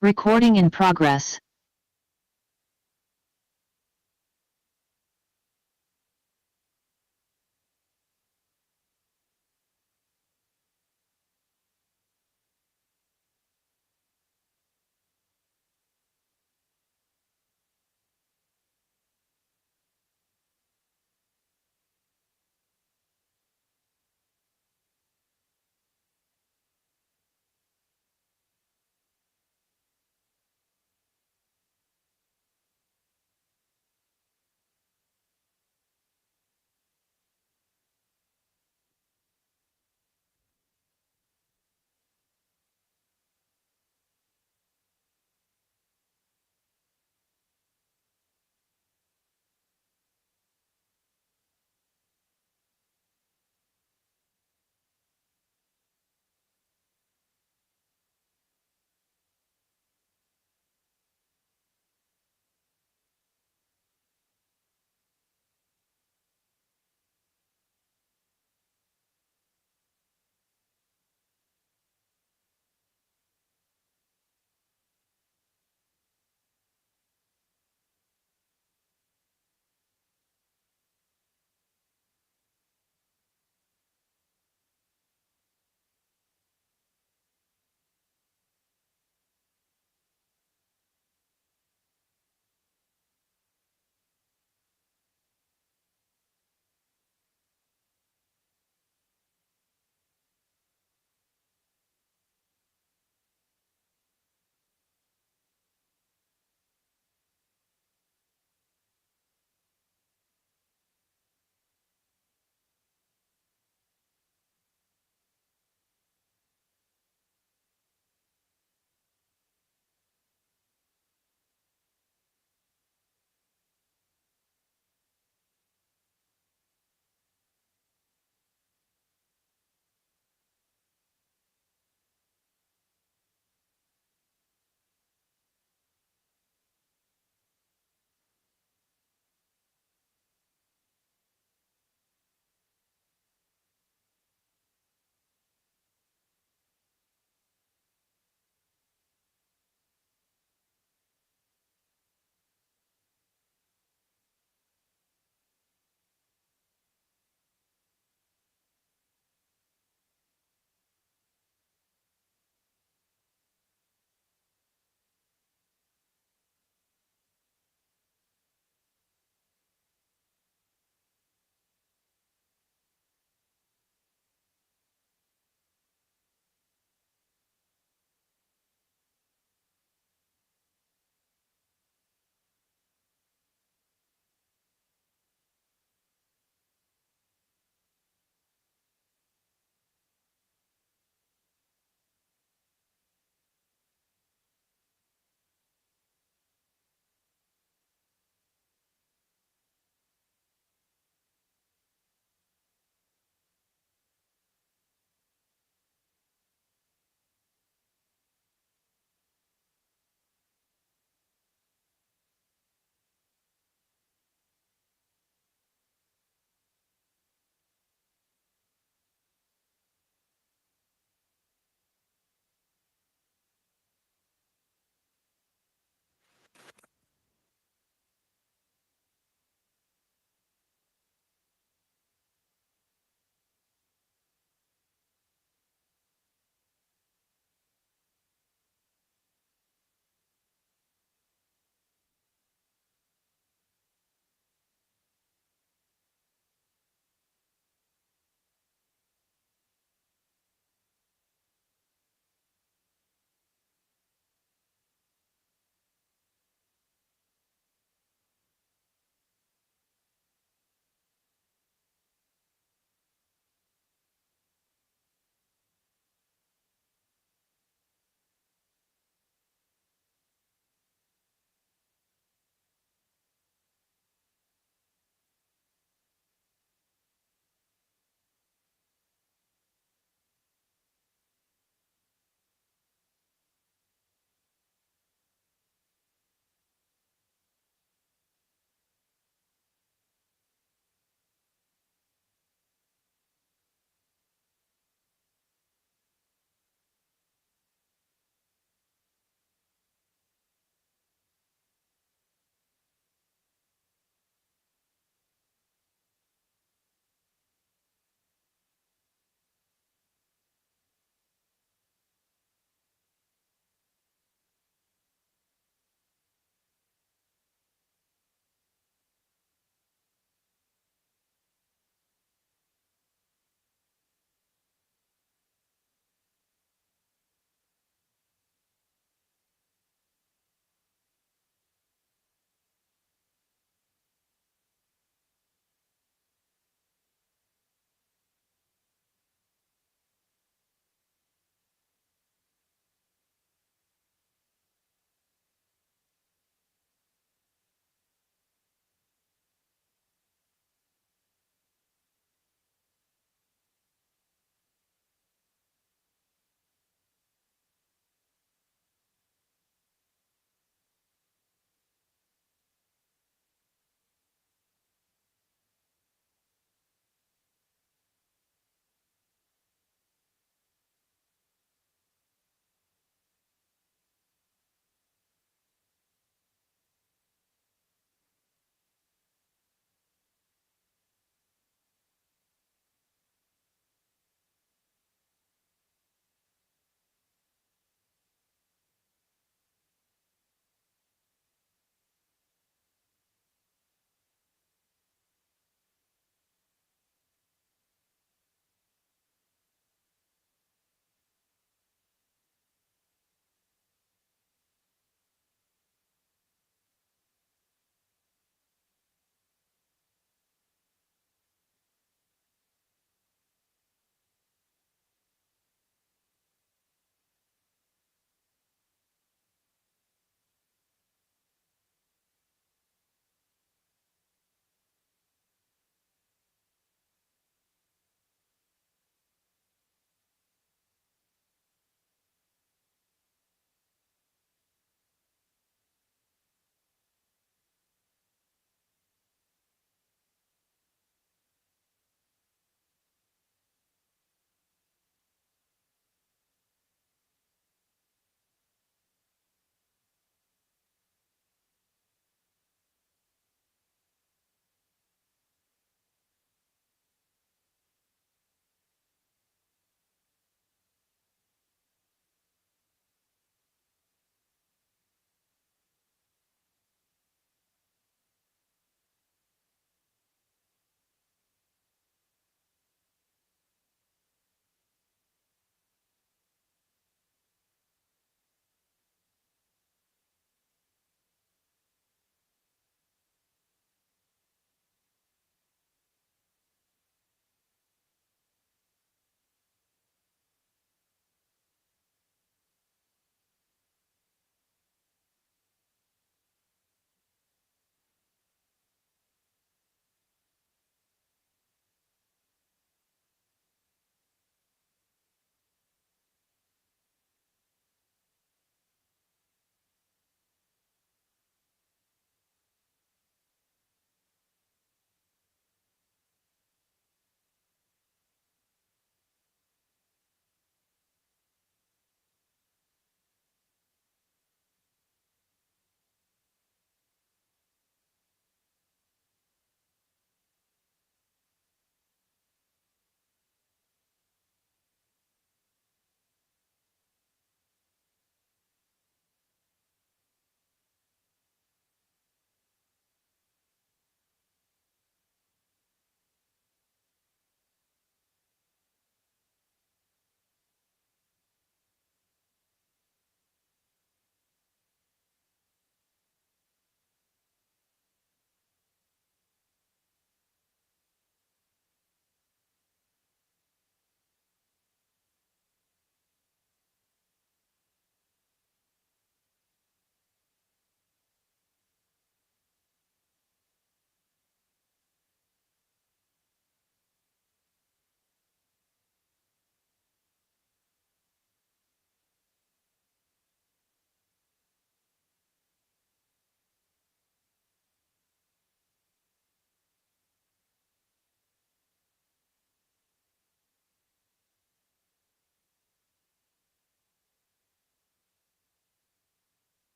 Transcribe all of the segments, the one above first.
Recording in progress.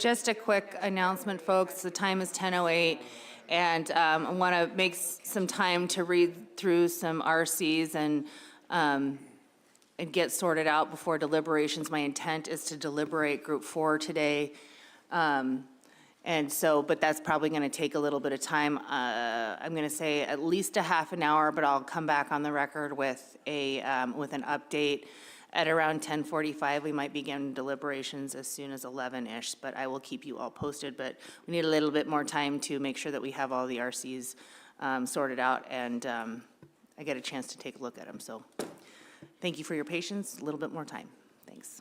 Just a quick announcement, folks. The time is 10:08, and I want to make some time to read through some RCs and get sorted out before deliberations. My intent is to deliberate Group 4 today. And so, but that's probably going to take a little bit of time. I'm going to say at least a half an hour, but I'll come back on the record with with an update. At around 10:45, we might begin deliberations as soon as 11-ish, but I will keep you all posted. But we need a little bit more time to make sure that we have all the RCs sorted out, and I get a chance to take a look at them. So thank you for your patience. A little bit more time. Thanks.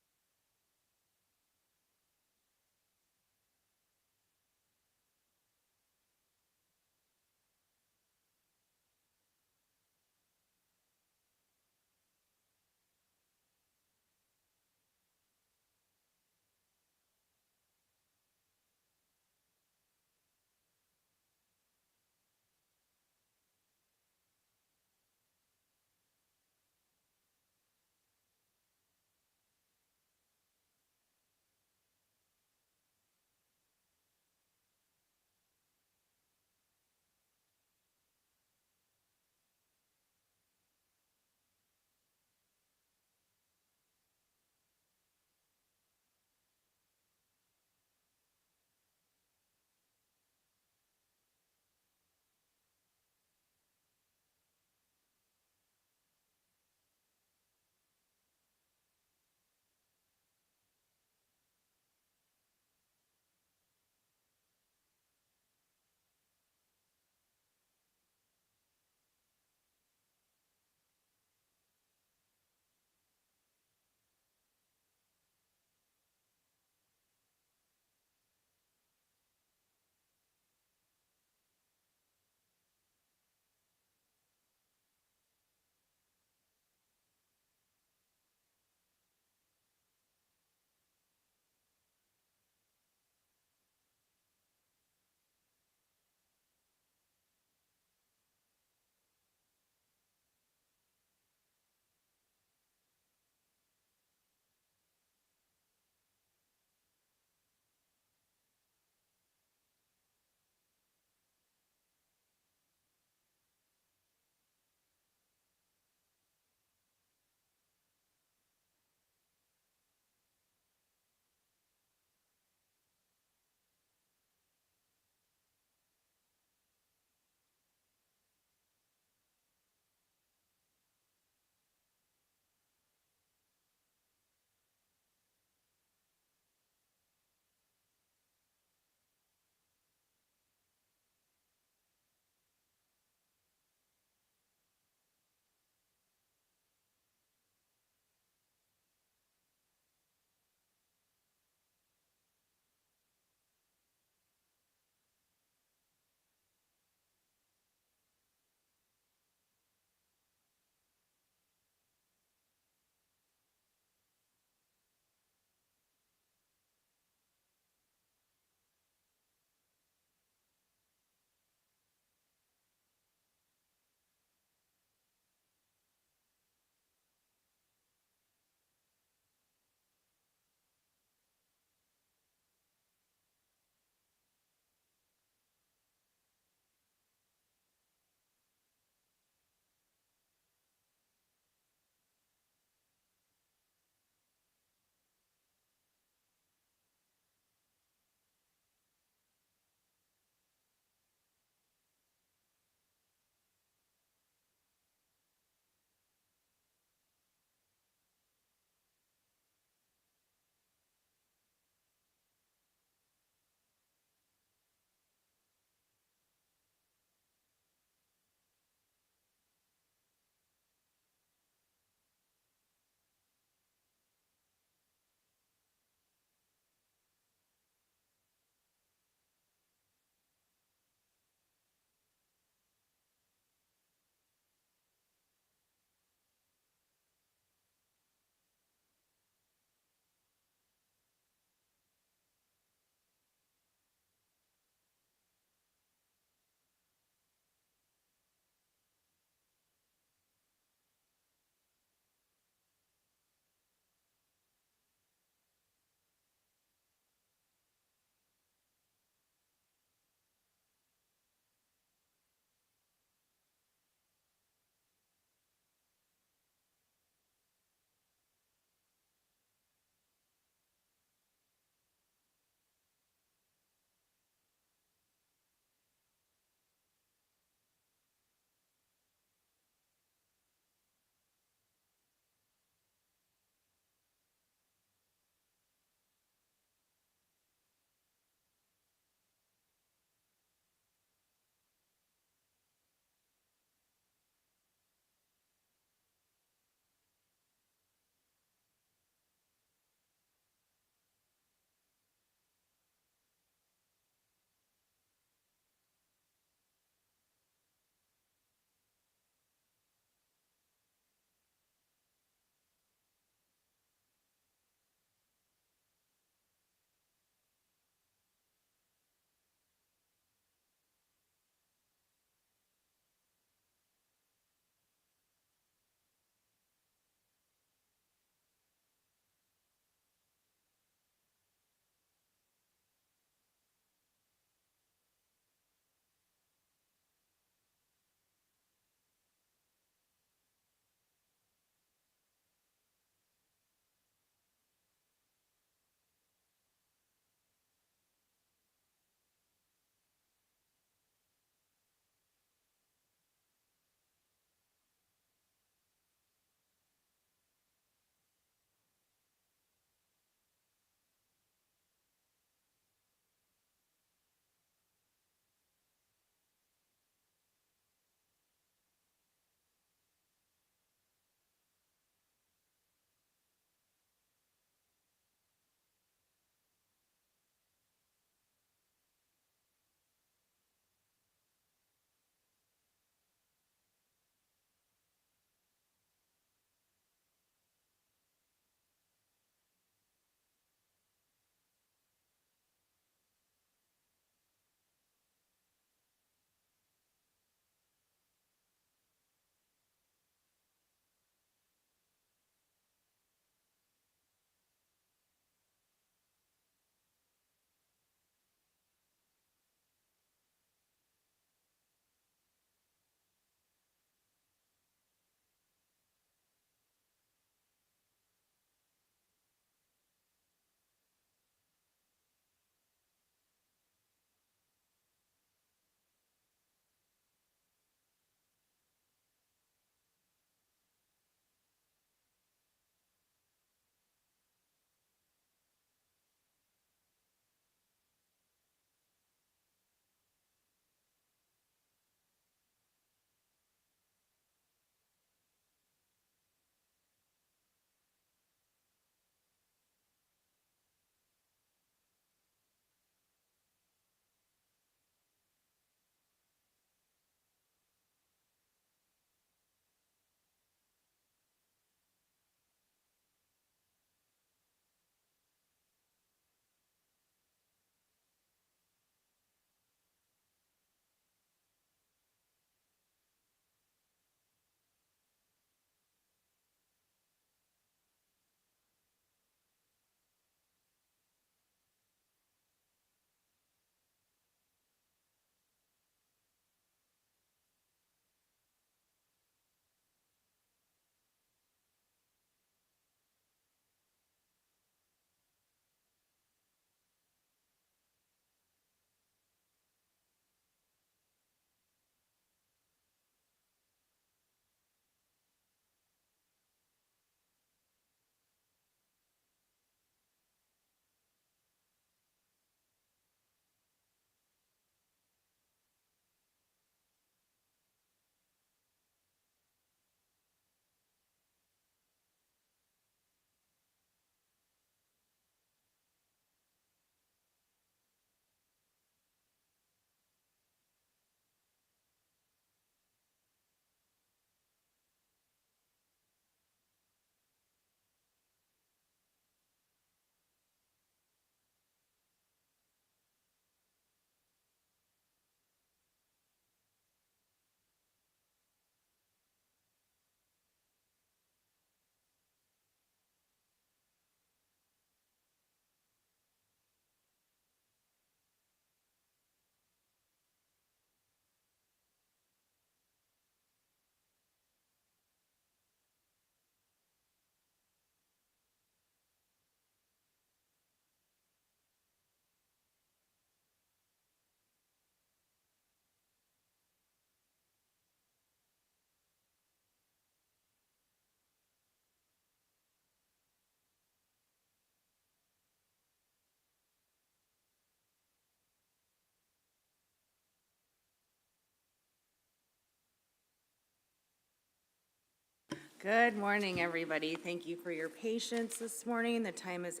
Good morning, everybody. Thank you for your patience this morning. The time is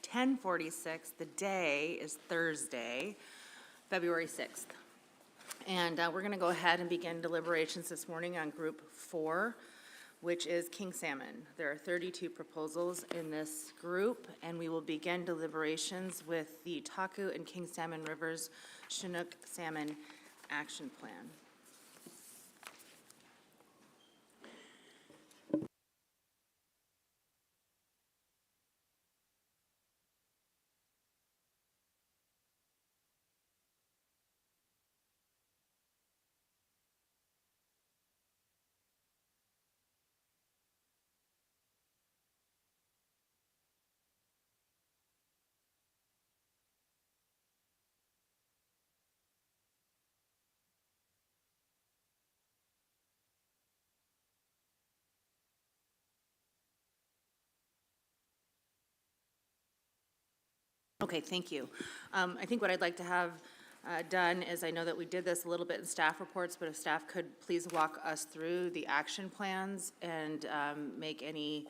10:46. The day is Thursday, February 6th. And we're going to go ahead and begin deliberations this morning on Group 4, which is king salmon. There are 32 proposals in this group, and we will begin deliberations with the Taku and King Salmon Rivers Chinook Salmon Action Plan. Okay, thank you. I think what I'd like to have done is, I know that we did this a little bit in staff reports, but if staff could please walk us through the action plans and make any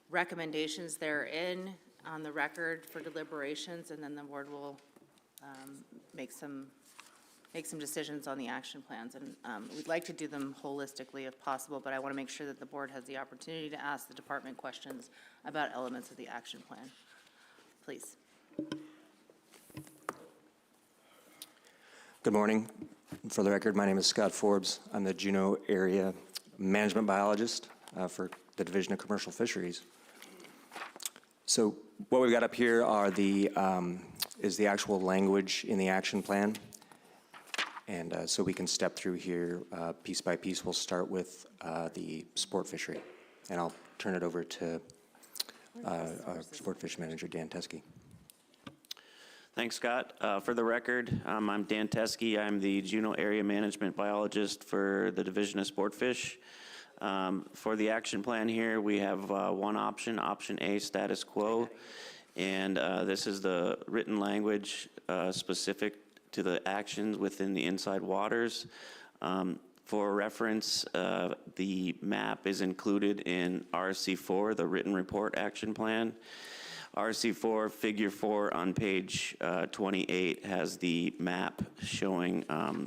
recommendations therein on the record for deliberations, and then the board will make some decisions on the action plans. And we'd like to do them holistically if possible, but I want to make sure that the board has the opportunity to ask the department questions about elements of the action plan. Please. Good morning. For the record, my name is Scott Forbes. I'm the Juneau Area Management Biologist for the Division of Commercial Fisheries. So what we've got up here are is the actual language in the action plan. And so we can step through here piece by piece. We'll start with the sport fishery. And I'll turn it over to our sport fish manager, Dan Teskey. Thanks, Scott. For the record, I'm Dan Teskey. I'm the Juneau Area Management Biologist for the Division of Sportfish. For the action plan here, we have one option, option A, status quo. And this is the written language specific to the actions within the inside waters. For reference, the map is included in RC4, the written report action plan. RC4 figure 4 on page 28 has the map showing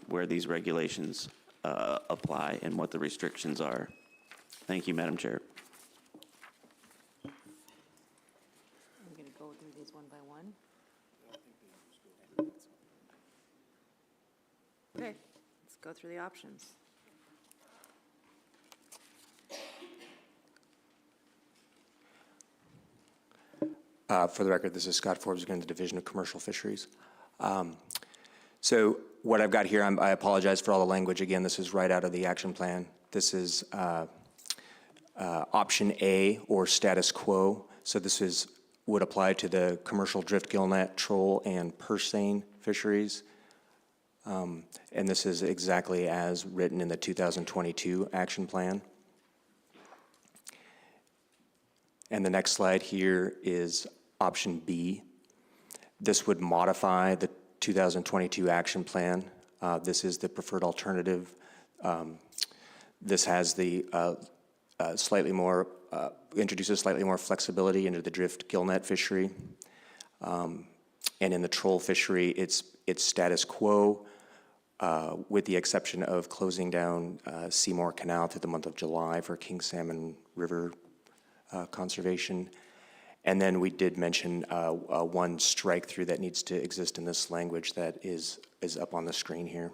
where these regulations apply and what the restrictions are. Thank you, Madam Chair. I'm going to go through these one by one. Okay, let's go through the options. For the record, this is Scott Forbes, again, the Division of Commercial Fisheries. So what I've got here, I apologize for all the language. Again, this is right out of the action plan. This is option A, or status quo. So this would apply to the commercial drift gillnet, troll, and purse seine fisheries. And this is exactly as written in the 2022 action plan. And the next slide here is option B. This would modify the 2022 action plan. This is the preferred alternative. This has the introduces slightly more flexibility into the drift gillnet fishery. And in the troll fishery, it's status quo, with the exception of closing down Seymour Canal through the month of July for king salmon river conservation. And then we did mention one strike through that needs to exist in this language that is up on the screen here.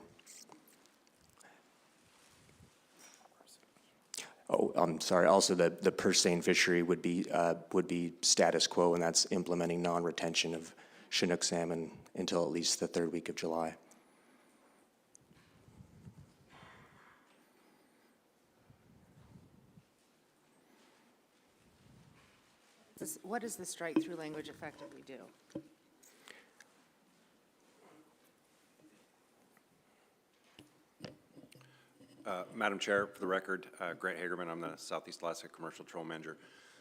Oh, I'm sorry. Also, the purse seine fishery would be status quo, and that's implementing non-retention of Chinook salmon until at least the third week of July. What does the strike-through language effectively do? Madam Chair, for the record, Grant Hagerman, I'm the Southeast Alaska Commercial Troll Manager.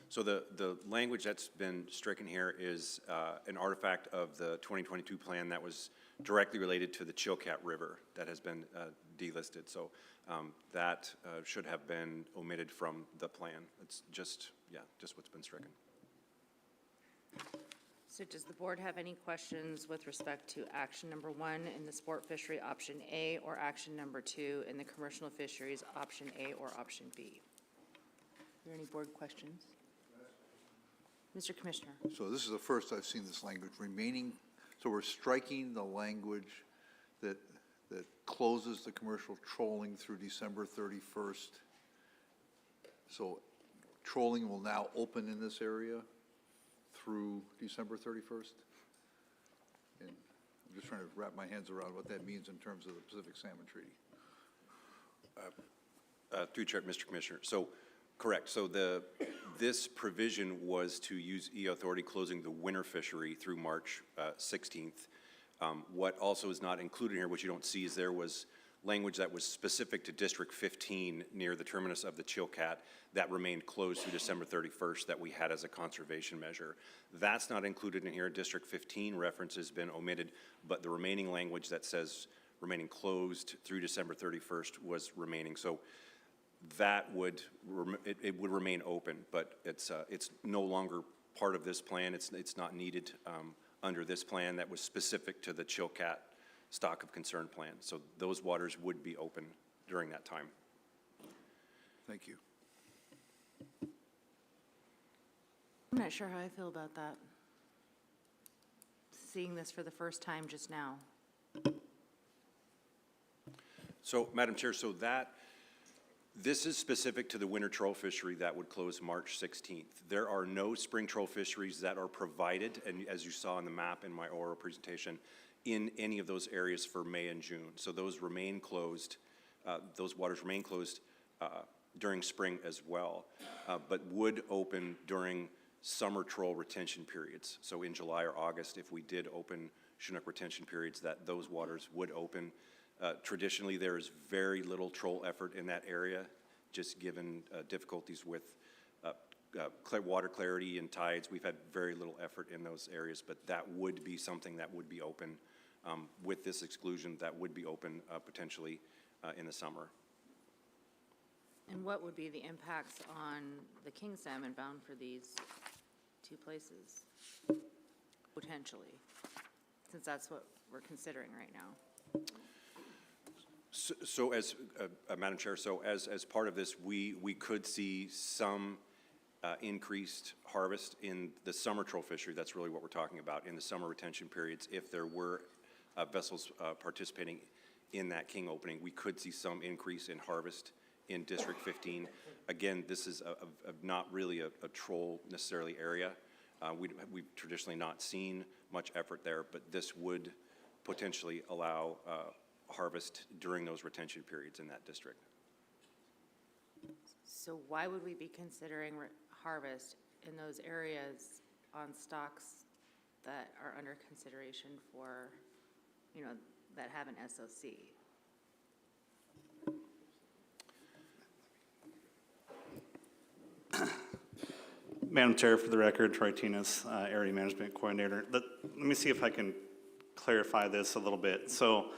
So the language that's been stricken here is an artifact of the 2022 plan that was directly related to the Chilkat River that has been delisted. So that should have been omitted from the plan. It's just, yeah, just what's been stricken. So does the board have any questions with respect to action number 1 in the sport fishery option A, or action number 2 in the commercial fisheries option A or option B? Are there any board questions? Mr. Commissioner. So this is the first I've seen this language remaining. So we're striking the language that closes the commercial trolling through December 31st. So trolling will now open in this area through December 31st? And I'm just trying to wrap my hands around what that means in terms of the Pacific Salmon Treaty. Through Chair, Mr. Commissioner. So, correct. So this provision was to use EO authority closing the winter fishery through March 16th. What also is not included here, which you don't see, is there was language that was specific to District 15 near the terminus of the Chilkat that remained closed through December 31st that we had as a conservation measure. That's not included in here. District 15 reference has been omitted, but the remaining language that says remaining closed through December 31st was remaining. So that would, it would remain open, but it's no longer part of this plan. It's not needed under this plan that was specific to the Chilkat stock of concern plan. So those waters would be open during that time. Thank you. I'm not sure how I feel about that. Seeing this for the first time just now. So, Madam Chair, so this is specific to the winter troll fishery that would close March 16th. There are no spring troll fisheries that are provided, and as you saw on the map in my oral presentation, in any of those areas for May and June. So those remain closed, those waters remain closed during spring as well, but would open during summer troll retention periods. So in July or August, if we did open Chinook retention periods, that those waters would open. Traditionally, there is very little troll effort in that area, just given difficulties with water clarity and tides. We've had very little effort in those areas, but that would be something that would be open with this exclusion, that would be open potentially in the summer. And what would be the impacts on the king salmon bound for these two places, potentially, since that's what we're considering right now? So as, Madam Chair, so as part of this, we could see some increased harvest in the summer troll fishery. That's really what we're talking about, in the summer retention periods. If there were vessels participating in that king opening, we could see some increase in harvest in District 15. Again, this is not really a troll necessarily area. We've traditionally not seen much effort there, but this would potentially allow harvest during those retention periods in that district. So why would we be considering harvest in those areas on stocks that are under consideration for, that have an SOC? Madam Chair, for the record, Troy Tinas, Area Management Coordinator. Let me see if I can clarify this a little bit. So,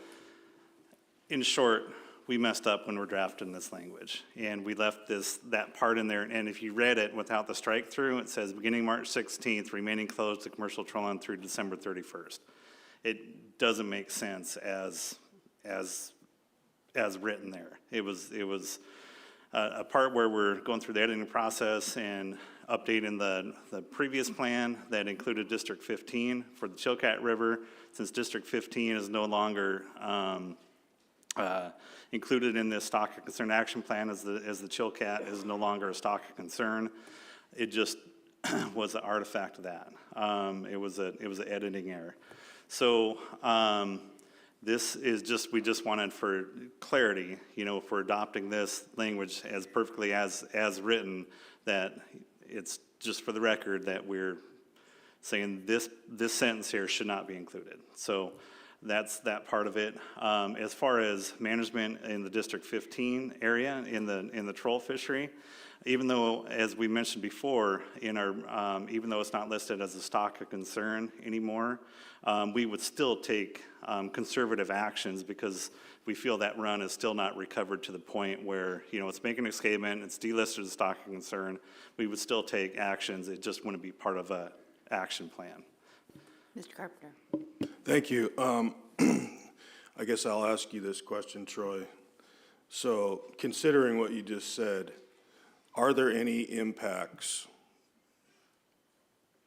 in short, we messed up when we're drafting this language, and we left that part in there. And if you read it without the strike through, it says beginning March 16th, remaining closed to commercial trolling through December 31st. It doesn't make sense as written there. It was a part where we're going through the editing process and updating the previous plan that included District 15 for the Chilkat River. Since District 15 is no longer included in this stock of concern action plan, as the Chilkat is no longer a stock of concern, it just was an artifact of that. It was an editing error. So this is just, we just wanted for clarity, if we're adopting this language as perfectly as written, that it's just for the record that we're saying this sentence here should not be included. So That's that part of it. As far as management in the District 15 area, in the troll fishery, even though, as we mentioned before, even though it's not listed as a stock of concern anymore, we would still take conservative actions because we feel that run is still not recovered to the point where, it's making a statement, it's delisted as stock of concern. We would still take actions. It just wouldn't be part of an action plan. Mr. Carpenter. Thank you. I guess I'll ask you this question, Troy. So considering what you just said, are there any impacts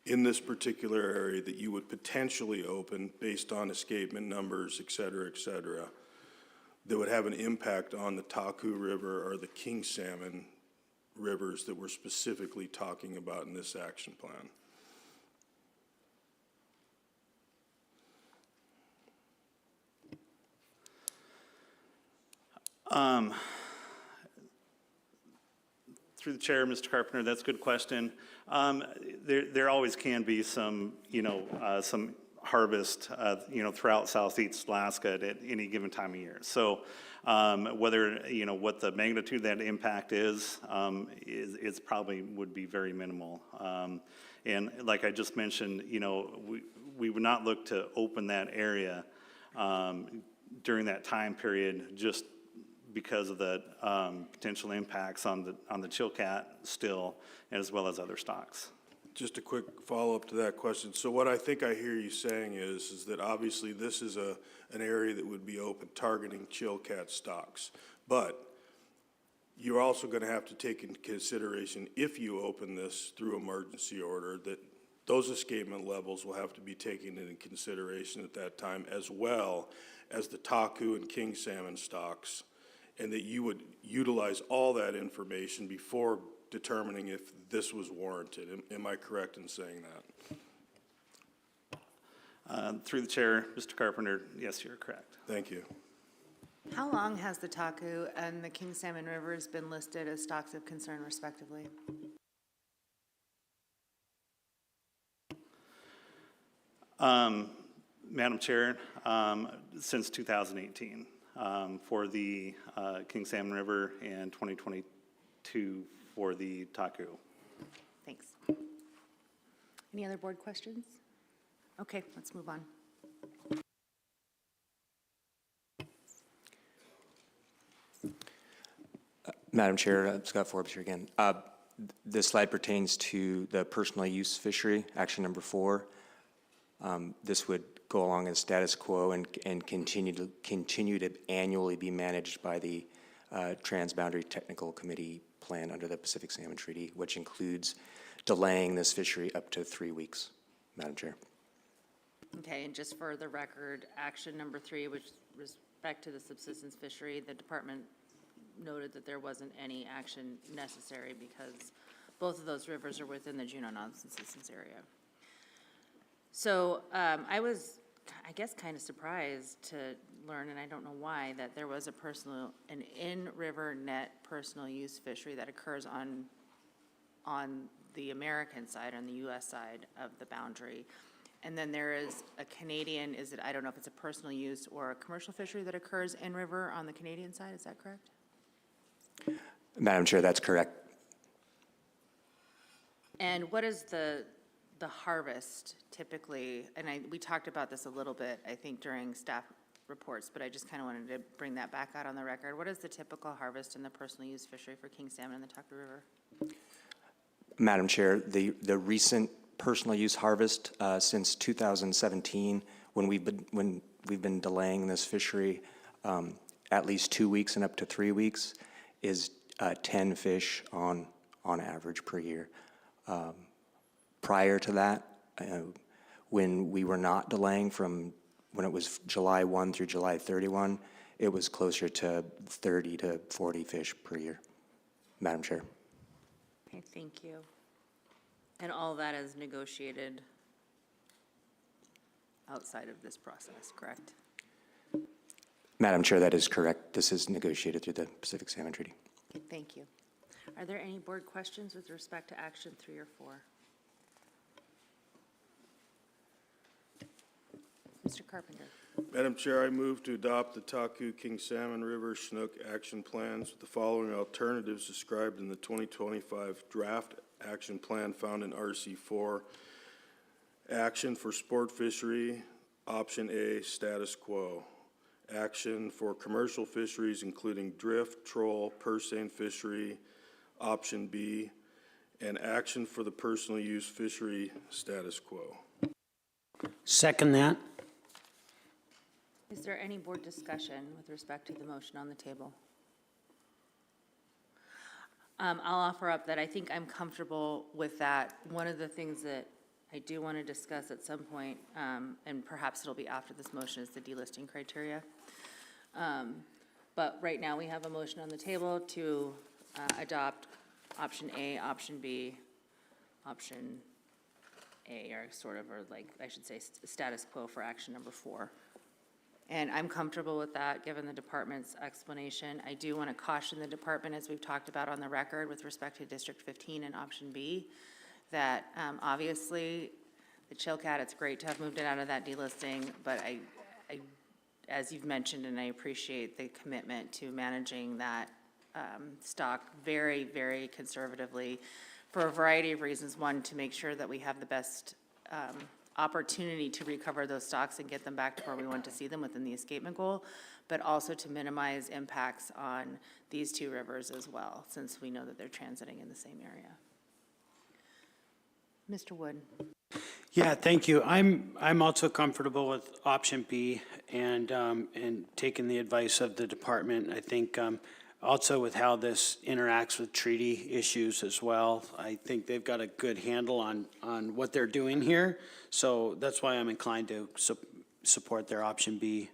in this particular area that you would potentially open based on escapement numbers, et cetera, that would have an impact on the Taku River or the King Salmon rivers that we're specifically talking about in this action plan? Through the chair, Mr. Carpenter, that's a good question. There always can be some, some harvest, throughout southeast Alaska at any given time of year. So whether, what the magnitude of that impact is probably would be very minimal. And like I just mentioned, we would not look to open that area during that time period just because of the potential impacts on the chilcat still, as well as other stocks. Just a quick follow-up to that question. So what I think I hear you saying is that obviously this is an area that would be open targeting chilcat stocks, but you're also going to have to take into consideration, if you open this through emergency order, that those escapement levels will have to be taken into consideration at that time, as well as the Taku and King salmon stocks, and that you would utilize all that information before determining if this was warranted. Am I correct in saying that? Through the chair, Mr. Carpenter, yes, you're correct. Thank you. How long has the Taku and the King Salmon rivers been listed as stocks of concern respectively? Madam Chair, since 2018 for the King Salmon River and 2022 for the Taku. Thanks. Any other board questions? Okay, let's move on. Madam Chair, Scott Forbes here again. This slide pertains to the personal use fishery, action number 4. This would go along as status quo and continue to annually be managed by the Transboundary Technical Committee plan under the Pacific Salmon Treaty, which includes delaying this fishery up to 3 weeks, Madam Chair. Okay, and just for the record, action number 3, which respect to the subsistence fishery, the department noted that there wasn't any action necessary because both of those rivers are within the Juneau non-subsistence area. So I was, I guess, kind of surprised to learn, and I don't know why, that there was an in-river net personal use fishery that occurs on the American side, on the U.S. side of the boundary. And then there is a Canadian, I don't know if it's a personal use or a commercial fishery that occurs in-river on the Canadian side, is that correct? Madam Chair, that's correct. And what is the harvest typically? And we talked about this a little bit, I think, during staff reports, but I just kind of wanted to bring that back out on the record. What is the typical harvest in the personal use fishery for king salmon in the Taku River? Madam Chair, the recent personal use harvest since 2017, when we've been delaying this fishery at least 2 weeks and up to 3 weeks, is 10 fish on average per year. Prior to that, when we were not delaying from when it was July 1 through July 31, it was closer to 30 to 40 fish per year, Madam Chair. Okay, thank you. And all that is negotiated outside of this process, correct? Madam Chair, that is correct. This is negotiated through the Pacific Salmon Treaty. Okay, thank you. Are there any board questions with respect to action 3 or 4? Mr. Carpenter. Madam Chair, I move to adopt the Taku King Salmon River Chinook action plans with the following alternatives described in the 2025 draft action plan found in RC4. Action for sport fishery, option A, status quo. Action for commercial fisheries, including drift, troll, purse seine fishery, option B. And action for the personal use fishery, status quo. Second that. Is there any board discussion with respect to the motion on the table? I'll offer up that I think I'm comfortable with that. One of the things that I do want to discuss at some point, and perhaps it'll be after this motion, is the delisting criteria. But right now, we have a motion on the table to adopt option A, option B, option A, or sort of, or like, I should say, status quo for action number 4. And I'm comfortable with that, given the department's explanation. I do want to caution the department, as we've talked about on the record with respect to District 15 and option B, that obviously the Chilkat, it's great to have moved it out of that delisting, but I, as you've mentioned, and I appreciate the commitment to managing that stock very, very conservatively for a variety of reasons. One, to make sure that we have the best opportunity to recover those stocks and get them back to where we want to see them within the escapement goal, but also to minimize impacts on these two rivers as well, since we know that they're transiting in the same area. Mr. Wood. Yeah, thank you. I'm also comfortable with option B and taking the advice of the department. I think also with how this interacts with treaty issues as well. I think they've got a good handle on what they're doing here. So that's why I'm inclined to support their option B.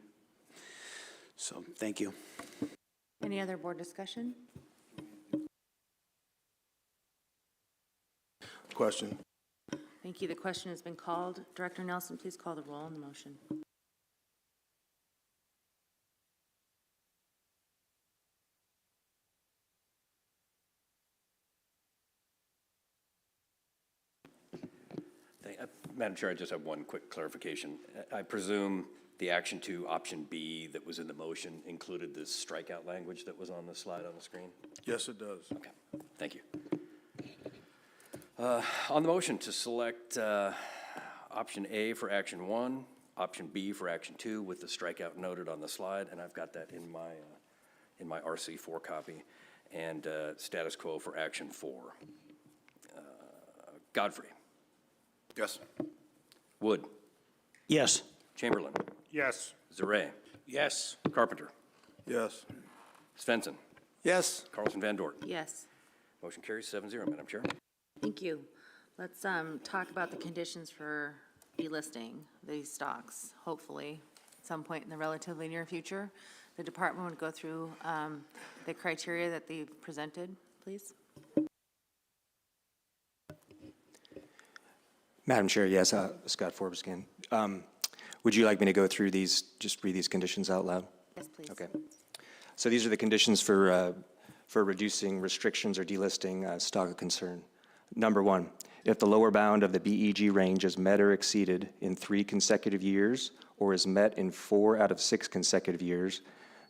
So thank you. Any other board discussion? Question. Thank you. The question has been called. Director Nelson, please call the roll on the motion. Madam Chair, I just have one quick clarification. I presume the action to option B that was in the motion included the strikeout language that was on the slide on the screen? Yes, it does. Okay, thank you. On the motion to select option A for action 1, option B for action 2 with the strikeout noted on the slide, and I've got that in my RC4 copy, and status quo for action 4. Godfrey. Yes. Wood. Yes. Chamberlain. Yes. Zaray. Yes. Carpenter. Yes. Svensson. Yes. Carlson Van Dort. Yes. Motion carries 7-0, Madam Chair. Thank you. Let's talk about the conditions for delisting these stocks, hopefully, at some point in the relatively near future. The department would go through the criteria that they've presented, please. Madam Chair, yes, Scott Forbes again. Would you like me to go through these, just read these conditions out loud? Yes, please. Okay. So these are the conditions for reducing restrictions or delisting stock of concern. Number 1, if the lower bound of the BEG range is met or exceeded in 3 consecutive years or is met in 4 out of 6 consecutive years,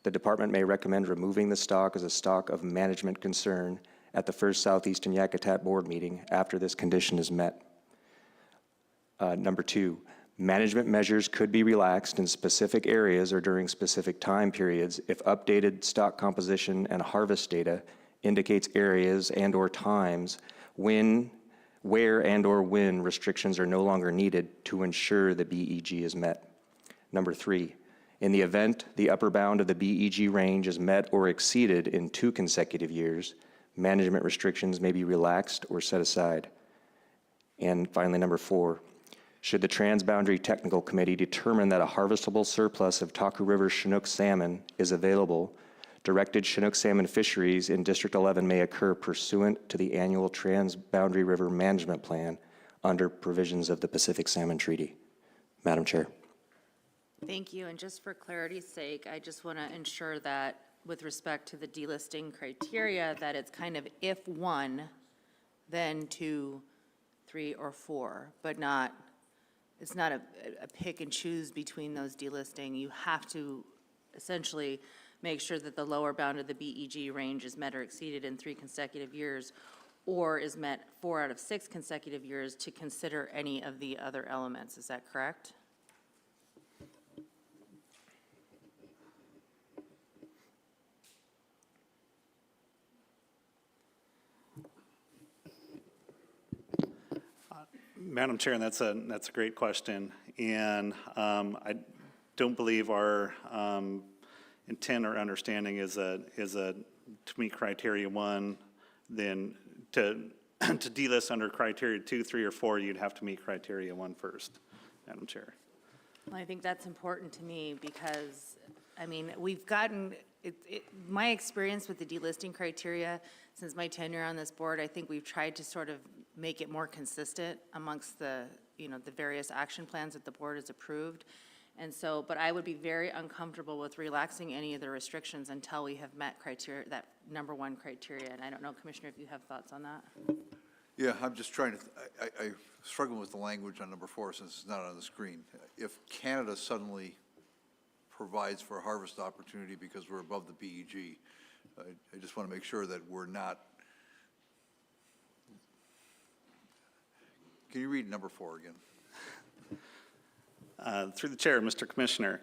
the department may recommend removing the stock as a stock of management concern at the first Southeastern Yakutat board meeting after this condition is met. Number 2, management measures could be relaxed in specific areas or during specific time periods if updated stock composition and harvest data indicates areas and/or times where and/or when restrictions are no longer needed to ensure the BEG is met. Number 3, in the event the upper bound of the BEG range is met or exceeded in 2 consecutive years, management restrictions may be relaxed or set aside. And finally, number 4, should the Transboundary Technical Committee determine that a harvestable surplus of Taku River Chinook salmon is available, directed Chinook salmon fisheries in District 11 may occur pursuant to the annual Transboundary River Management Plan under provisions of the Pacific Salmon Treaty. Madam Chair. Thank you. And just for clarity's sake, I just want to ensure that with respect to the delisting criteria, that it's kind of if 1, then 2, 3, or 4, but not it's not a pick and choose between those delisting. You have to essentially make sure that the lower bound of the BEG range is met or exceeded in 3 consecutive years, or is met 4 out of 6 consecutive years to consider any of the other elements. Is that correct? Madam Chair, that's a great question. And I don't believe our intent or understanding is to meet criteria 1, then to delist under criteria 2, 3, or 4, you'd have to meet criteria 1 first, Madam Chair. Well, I think that's important to me because, I mean, we've gotten, my experience with the delisting criteria since my tenure on this board, I think we've tried to sort of make it more consistent amongst the, the various action plans that the board has approved. And so, but I would be very uncomfortable with relaxing any of the restrictions until we have met criteria, that number 1 criteria. And I don't know, Commissioner, if you have thoughts on that? Yeah, I'm just trying to, I struggle with the language on number 4 since it's not on the screen. If Canada suddenly provides for a harvest opportunity because we're above the BEG, I just want to make sure that we're not. Can you read number 4 again? Through the chair, Mr. Commissioner,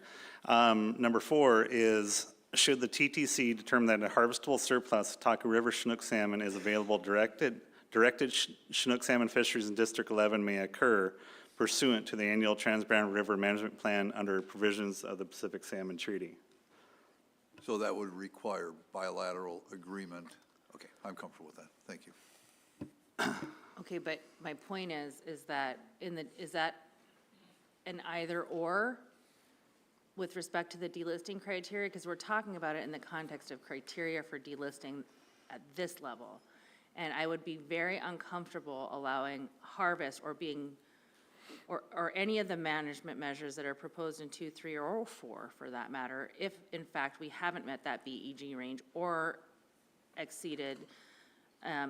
number 4 is, should the TTC determine that a harvestable surplus of Taku River Chinook salmon is available, directed Chinook salmon fisheries in District 11 may occur pursuant to the annual Trans-Boundary River Management Plan under provisions of the Pacific Salmon Treaty. So that would require bilateral agreement. Okay, I'm comfortable with that. Thank you. Okay, but my point is that is that an either or with respect to the delisting criteria? Because we're talking about it in the context of criteria for delisting at this level. And I would be very uncomfortable allowing harvest or any of the management measures that are proposed in 2, 3, or 4 for that matter, if in fact we haven't met that BEG range or exceeded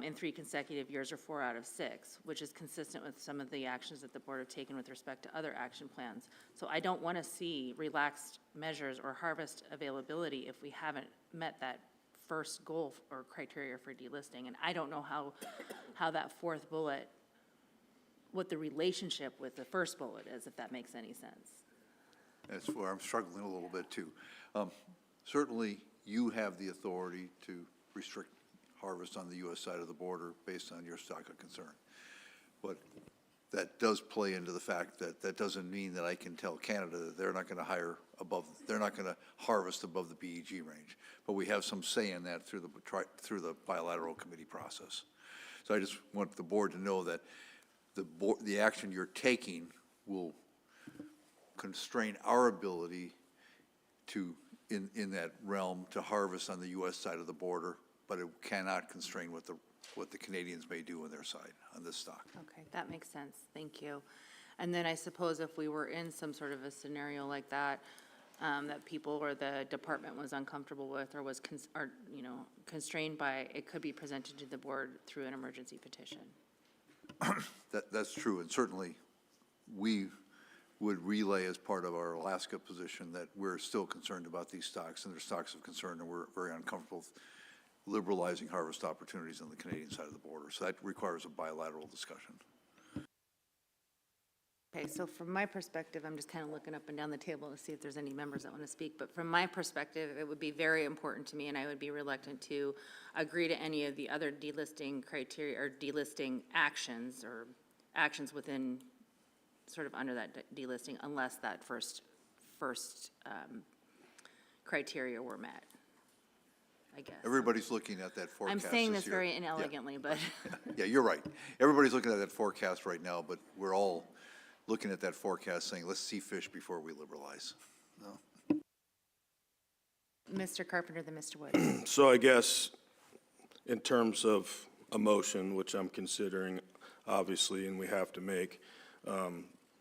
in 3 consecutive years or 4 out of 6, which is consistent with some of the actions that the board have taken with respect to other action plans. So I don't want to see relaxed measures or harvest availability if we haven't met that first goal or criteria for delisting. And I don't know how that 4th bullet, what the relationship with the first bullet is, if that makes any sense. That's where I'm struggling a little bit too. Certainly, you have the authority to restrict harvest on the U.S. side of the border based on your stock of concern. But that does play into the fact that that doesn't mean that I can tell Canada that they're not going to they're not going to harvest above the BEG range. But we have some say in that through the bilateral committee process. So I just want the board to know that the action you're taking will constrain our ability to, in that realm, to harvest on the U.S. side of the border, but it cannot constrain what the Canadians may do on their side on this stock. Okay, that makes sense. Thank you. And then I suppose if we were in some sort of a scenario like that, that people or the department was uncomfortable with or was constrained by, it could be presented to the board through an emergency petition. That's true, and certainly we would relay as part of our Alaska position that we're still concerned about these stocks, and they're stocks of concern, and we're very uncomfortable with liberalizing harvest opportunities on the Canadian side of the border. So that requires a bilateral discussion. Okay, so from my perspective, I'm just kind of looking up and down the table to see if there's any members that want to speak. But from my perspective, it would be very important to me, and I would be reluctant to agree to any of the other delisting criteria or delisting actions or actions within sort of under that delisting unless that first criteria were met, I guess. Everybody's looking at that forecast. I'm saying this year. very inelegantly, but. Yeah, you're right. Everybody's looking at that forecast right now, but we're all looking at that forecast saying, let's see fish before we liberalize. No? Mr. Carpenter, then Mr. Wood. So I guess in terms of a motion, which I'm considering, obviously, and we have to make,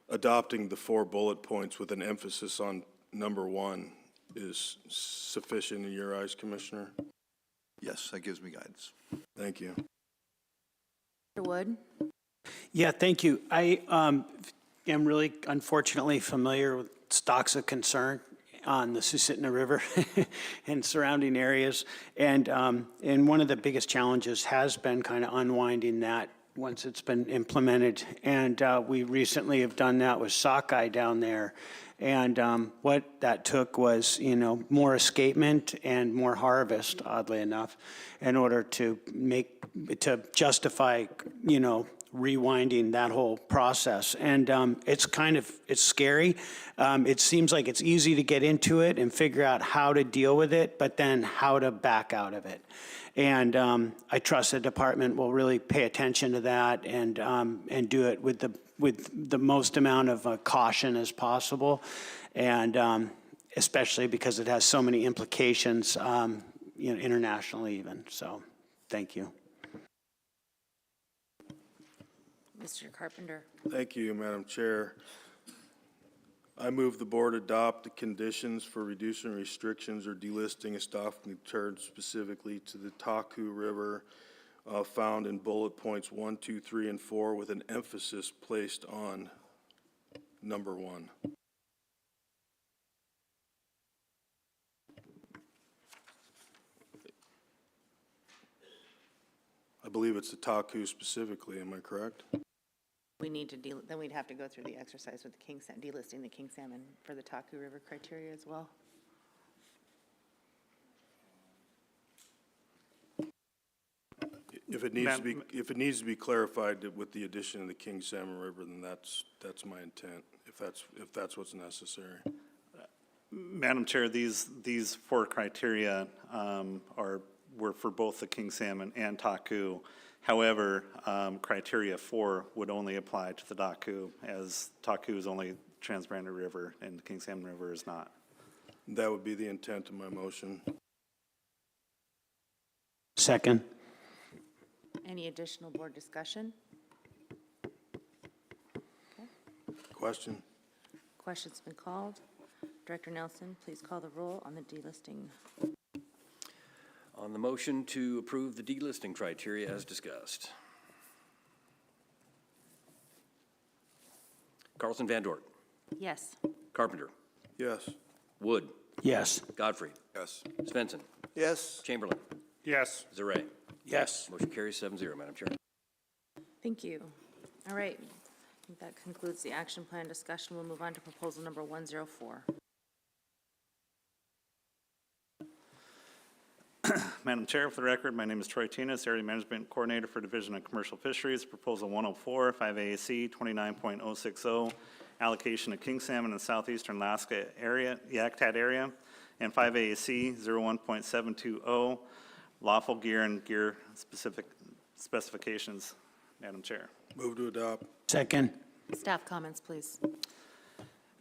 adopting the 4 bullet points with an emphasis on number 1 is sufficient in your eyes, Commissioner? Yes, that gives me guidance. Thank you. Mr. Wood? Yeah, thank you. am really unfortunately familiar with stocks of concern on the Susitna River and surrounding areas. And one of the biggest challenges has been kind of unwinding that once it's been implemented. And we recently have done that with sockeye down there. And what that took was, more escapement and more harvest, oddly enough, in order to justify, rewinding that whole process. And it's scary. It seems like it's easy to get into it and figure out how to deal with it, but then how to back out of it. And I trust the department will really pay attention to that and do it with the most amount of caution as possible, and especially because it has so many implications, internationally even. So, thank you. Mr. Carpenter. Thank you, Madam Chair. I move the board adopt the conditions for reducing restrictions or delisting of stocking returns specifically to the Taku River found in bullet points 1, 2, 3, and 4 with an emphasis placed on number 1. I believe it's the Taku specifically, am I correct? We need to then we'd have to go through the exercise with the king salmon, delisting the king salmon for the Taku River criteria as well. If it needs to be clarified with the addition of the King Salmon River, then that's my intent, if that's what's necessary. Madam Chair, these 4 criteria were for both the king salmon and Taku. However, criteria 4 would only apply to the Taku, as Taku is only Trans-Boundary River and the King Salmon River is not. That would be the intent of my motion. Second. Any additional board discussion? Okay. Question? Question's been called. Director Nelson, please call the roll on the delisting. On the motion to approve the delisting criteria as discussed. Carlson Van Dort. Yes. Carpenter. Yes. Wood. Yes. Godfrey. Yes. Svensson. Yes. Chamberlain. Yes. Zaray. Yes. Motion carries 7-0, Madam Chair. Thank you. All right. I think that concludes the action plan discussion. We'll move on to proposal number 104. Madam Chair, for the record, my name is Troy Tinas, Area Management Coordinator for Division of Commercial Fisheries. Proposal 104, 5AAC 29.060, allocation of king salmon in southeastern Alaska area, Yakutat area, and 5AAC 01.720, lawful gear and gear specifications. Madam Chair. Move to adopt. Second. Staff comments, please.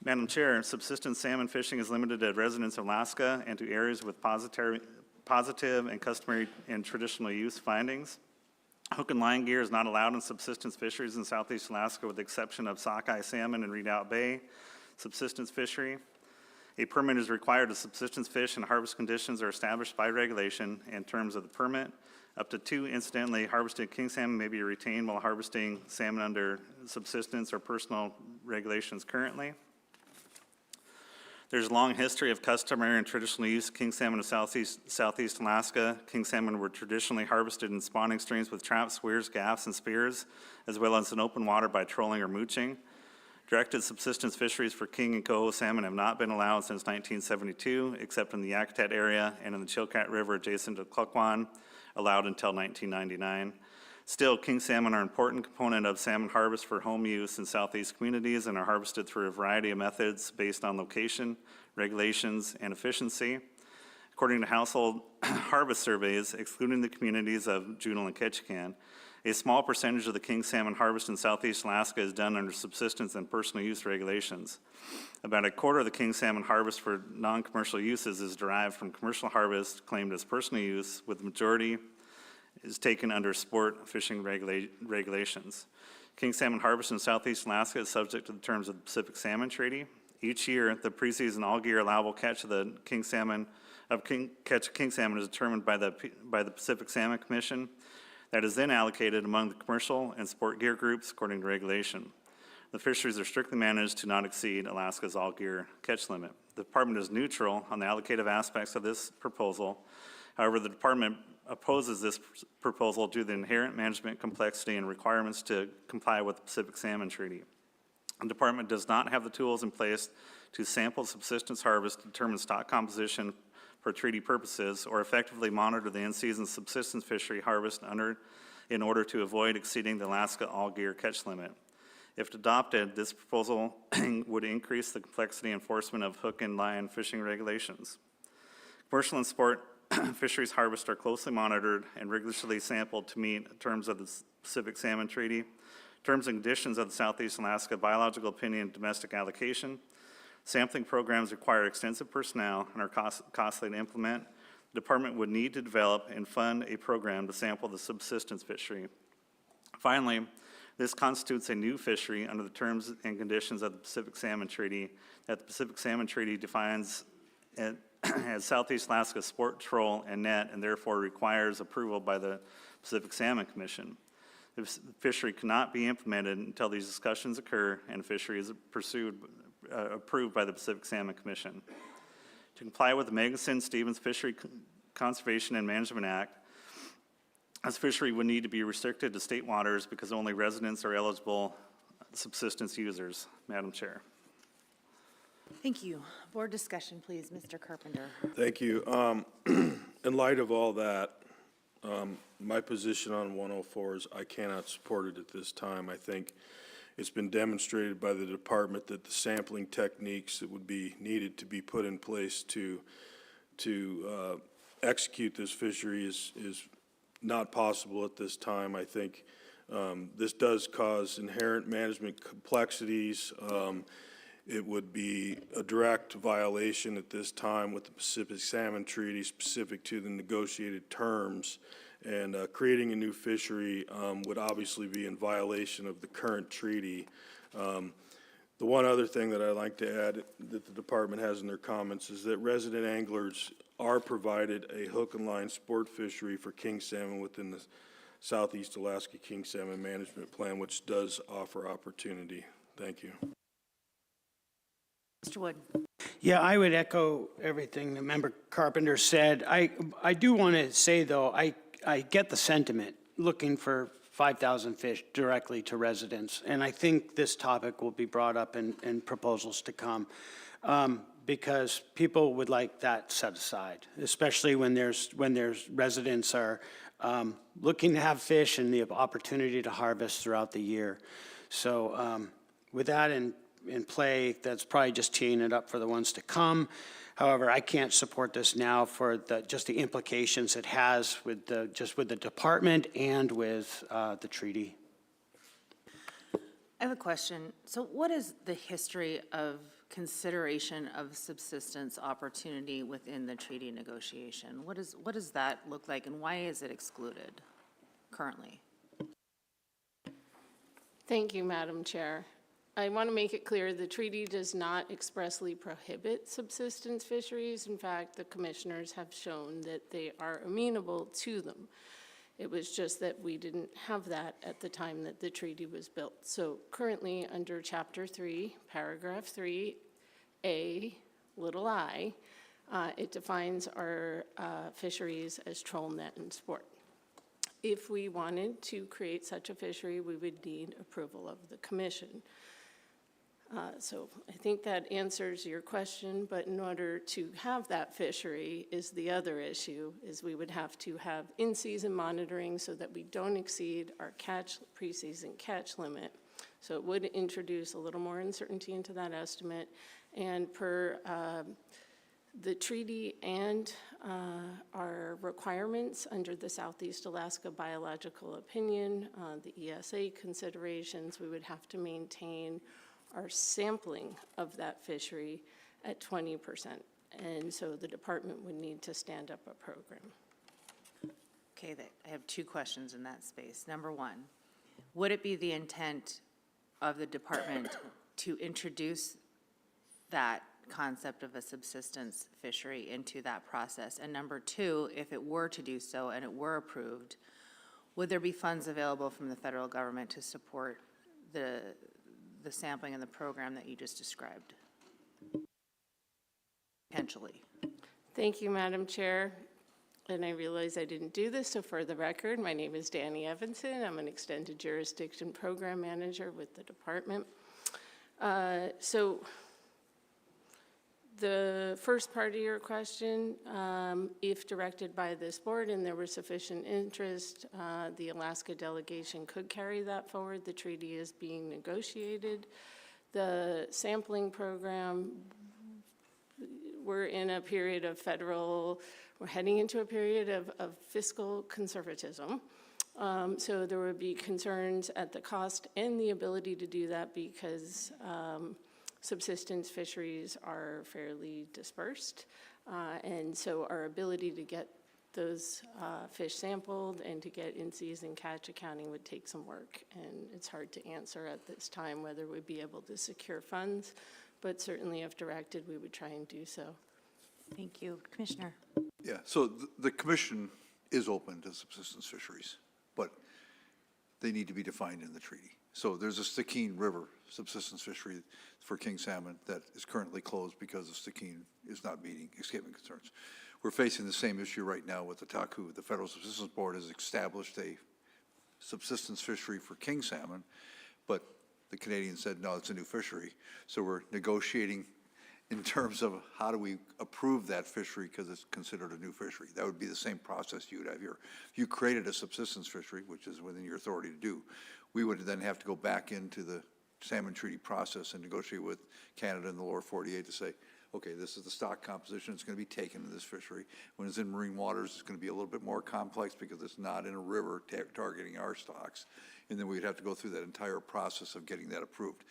Madam Chair, subsistence salmon fishing is limited to residents of Alaska and to areas with positive and customary and traditional use findings. Hook and line gear is not allowed in subsistence fisheries in southeast Alaska with the exception of sockeye salmon in Redoubt Bay subsistence fishery. A permit is required to subsistence fish and harvest conditions are established by regulation and terms of the permit. Up to 2 incidentally harvested king salmon may be retained while harvesting salmon under subsistence or personal regulations currently. There's a long history of customary and traditional use of king salmon of southeast Alaska. King salmon were traditionally harvested in spawning streams with traps, weirs, gaffs, and spears, as well as in open water by trolling or mooching. Directed subsistence fisheries for king and coho salmon have not been allowed since 1972, except in the Yakutat area and in the Chilkat River adjacent to Klukwan, allowed until 1999. Still, king salmon are an important component of salmon harvest for home use in southeast communities and are harvested through a variety of methods based on location, regulations, and efficiency. According to household harvest surveys, excluding the communities of Juneau and Ketchikan, a small percentage of the king salmon harvest in southeast Alaska is done under subsistence and personal use regulations. About a quarter of the king salmon harvest for non-commercial uses is derived from commercial harvest claimed as personal use, with the majority is taken under sport fishing regulations. King salmon harvest in southeast Alaska is subject to the terms of the Pacific Salmon Treaty. Each year, the preseason all-year allowable catch of the king salmon is determined by the Pacific Salmon Commission. That is then allocated among the commercial and sport gear groups according to regulation. The fisheries are strictly managed to not exceed Alaska's all-gear catch limit. The department is neutral on the allocative aspects of this proposal. However, the department opposes this proposal due to the inherent management complexity and requirements to comply with the Pacific Salmon Treaty. The department does not have the tools in place to sample subsistence harvest to determine stock composition for treaty purposes or effectively monitor the in-season subsistence fishery harvest in order to avoid exceeding the Alaska all-gear catch limit. If adopted, this proposal would increase the complexity enforcement of hook and line fishing regulations. Commercial and sport fisheries harvest are closely monitored and rigorously sampled to meet terms of the Pacific Salmon Treaty, terms and conditions of the Southeast Alaska Biological Opinion and Domestic Allocation. Sampling programs require extensive personnel and are costly to implement. The department would need to develop and fund a program to sample the subsistence fishery. Finally, this constitutes a new fishery under the terms and conditions of the Pacific Salmon Treaty that the Pacific Salmon Treaty defines as Southeast Alaska sport, troll, and net, and therefore requires approval by the Pacific Salmon Commission. The fishery cannot be implemented until these discussions occur and the fishery is approved by the Pacific Salmon Commission. To comply with the Magnuson-Stevens Fishery Conservation and Management Act, this fishery would need to be restricted to state waters because only residents are eligible subsistence users. Madam Chair. Thank you. Board discussion, please, Mr. Carpenter. Thank you. In light of all that, my position on 104 is I cannot support it at this time. I think it's been demonstrated by the department that the sampling techniques that would be needed to be put in place to execute this fishery is not possible at this time. I think this does cause inherent management complexities. It would be a direct violation at this time with the Pacific Salmon Treaty specific to the negotiated terms. And creating a new fishery would obviously be in violation of the current treaty. The one other thing that I'd like to add that the department has in their comments is that resident anglers are provided a hook and line sport fishery for king salmon within the Southeast Alaska King Salmon Management Plan, which does offer opportunity. Thank you. Mr. Wood. Yeah, I would echo everything that Member Carpenter said. I do want to say, though, I get the sentiment, looking for 5,000 fish directly to residents. And I think this topic will be brought up in proposals to come because people would like that set aside, especially when there's residents are looking to have fish and the opportunity to harvest throughout the year. So with that in play, that's probably just teeing it up for the ones to come. However, I can't support this now for just the implications it has with the department and with the treaty. I have a question. So what is the history of consideration of subsistence opportunity within the treaty negotiation? What does that look like, and why is it excluded currently? Thank you, Madam Chair. I want to make it clear the treaty does not expressly prohibit subsistence fisheries. In fact, the commissioners have shown that they are amenable to them. It was just that we didn't have that at the time that the treaty was built. So currently under Chapter 3, Paragraph 3A, little I, it defines our fisheries as troll, net, and sport. If we wanted to create such a fishery, we would need approval of the commission. So I think that answers your question, but in order to have that fishery is the other issue, is we would have to have in-season monitoring so that we don't exceed our preseason catch limit. So it would introduce a little more uncertainty into that estimate. And per the treaty and our requirements under the Southeast Alaska Biological Opinion, the ESA considerations, we would have to maintain our sampling of that fishery at 20%. And so the department would need to stand up a program. Okay, I have two questions in that space. Number one, would it be the intent of the department to introduce that concept of a subsistence fishery into that process? And number two, if it were to do so and it were approved, would there be funds available from the federal government to support the sampling and the program that you just described. Potentially. Thank you, Madam Chair. And I realize I didn't do this, so for the record, my name is Danny Evanson. I'm an Extended Jurisdiction Program Manager with the department. So the first part of your question, if directed by this board and there was sufficient interest, the Alaska delegation could carry that forward. The treaty is being negotiated. The sampling program, we're in a period of we're heading into a period of fiscal conservatism. So there would be concerns at the cost and the ability to do that because subsistence fisheries are fairly dispersed. And so our ability to get those fish sampled and to get in-season catch accounting would take some work. And it's hard to answer at this time whether we'd be able to secure funds, but certainly if directed, we would try and do so. Thank you. Commissioner. Yeah, so the commission is open to subsistence fisheries, but they need to be defined in the treaty. So there's a Stikine River subsistence fishery for king salmon that is currently closed because the Stikine is not meeting escapement concerns. We're facing the same issue right now with the Taku. The Federal Subsistence Board has established a subsistence fishery for king salmon, but the Canadians said, no, it's a new fishery. So we're negotiating in terms of how do we approve that fishery because it's considered a new fishery. That would be the same process you would have here. If you created a subsistence fishery, which is within your authority to do, we would then have to go back into the salmon treaty process and negotiate with Canada and the lower 48 to say, okay, this is the stock composition, it's going to be taken in this fishery. When it's in marine waters, it's going to be a little bit more complex because it's not in a river targeting our stocks. And then we'd have to go through that entire process of getting that approved.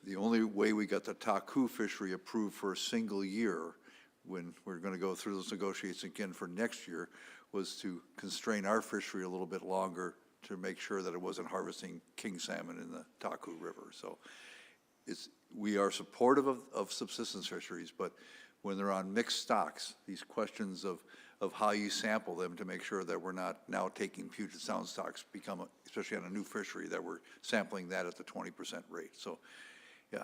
The only way we got the Taku fishery approved for a single year when we're going to go through those negotiations again for next year was to constrain our fishery a little bit longer to make sure that it wasn't harvesting king salmon in the Taku River. So we are supportive of subsistence fisheries, but when they're on mixed stocks, these questions of how you sample them to make sure that we're not now taking Puget Sound stocks become, especially on a new fishery, that we're sampling that at the 20% rate. So yeah,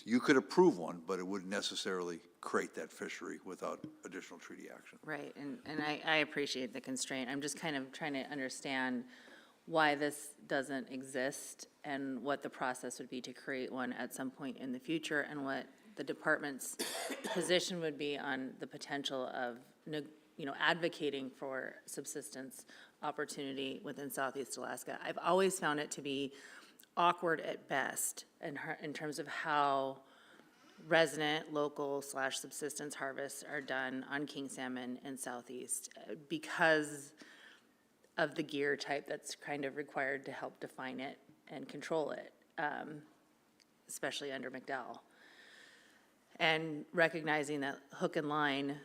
you could approve one, but it wouldn't necessarily create that fishery without additional treaty action. Right, and I appreciate the constraint. I'm just kind of trying to understand why this doesn't exist and what the process would be to create one at some point in the future and what the department's position would be on the potential of, advocating for subsistence opportunity within Southeast Alaska. I've always found it to be awkward at best in terms of how resident, local / subsistence harvests are done on king salmon in Southeast because of the gear type that's kind of required to help define it and control it, especially under McDowell. And recognizing that hook and line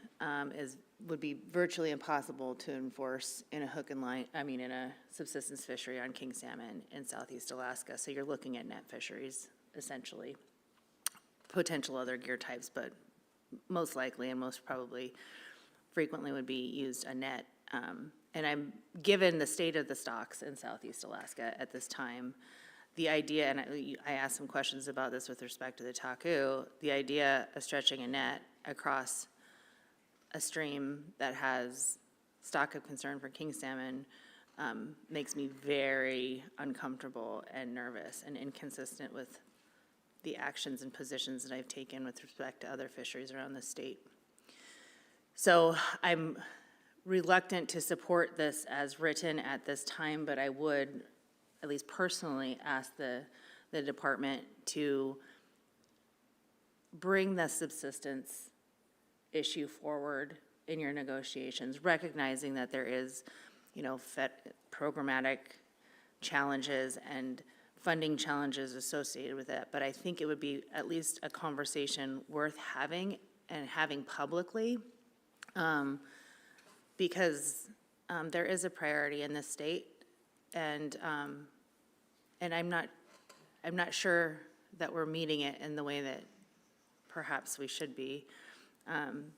would be virtually impossible to enforce in a hook and line, in a subsistence fishery on king salmon in Southeast Alaska. So you're looking at net fisheries, essentially. Potential other gear types, but most likely and most probably frequently would be used a net. And I'm given the state of the stocks in Southeast Alaska at this time, the idea, and I asked some questions about this with respect to the Taku, the idea of stretching a net across a stream that has stock of concern for king salmon makes me very uncomfortable and nervous and inconsistent with the actions and positions that I've taken with respect to other fisheries around the state. So I'm reluctant to support this as written at this time, but I would, at least personally, ask the department to bring the subsistence issue forward in your negotiations, recognizing that there is, programmatic challenges and funding challenges associated with it. But I think it would be at least a conversation worth having and having publicly, because there is a priority in this state, and I'm not sure that we're meeting it in the way that perhaps we should be,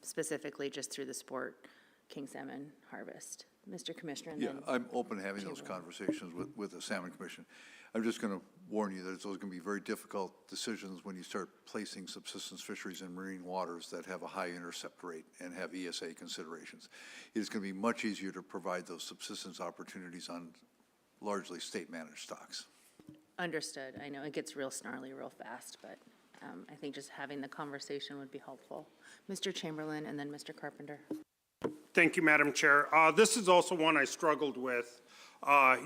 specifically just through the sport king salmon harvest. Mr. Commissioner, and Yeah, then I'm open to having those conversations with the Salmon Commission. I'm just going to warn you that those are going to be very difficult decisions when you start placing subsistence fisheries in marine waters that have a high intercept rate and have ESA considerations. It is going to be much easier to provide those subsistence opportunities on largely state-managed stocks. Understood. I know it gets real snarly real fast, but I think just having the conversation would be helpful. Mr. Chamberlain and then Mr. Carpenter. Thank you, Madam Chair. This is also one I struggled with.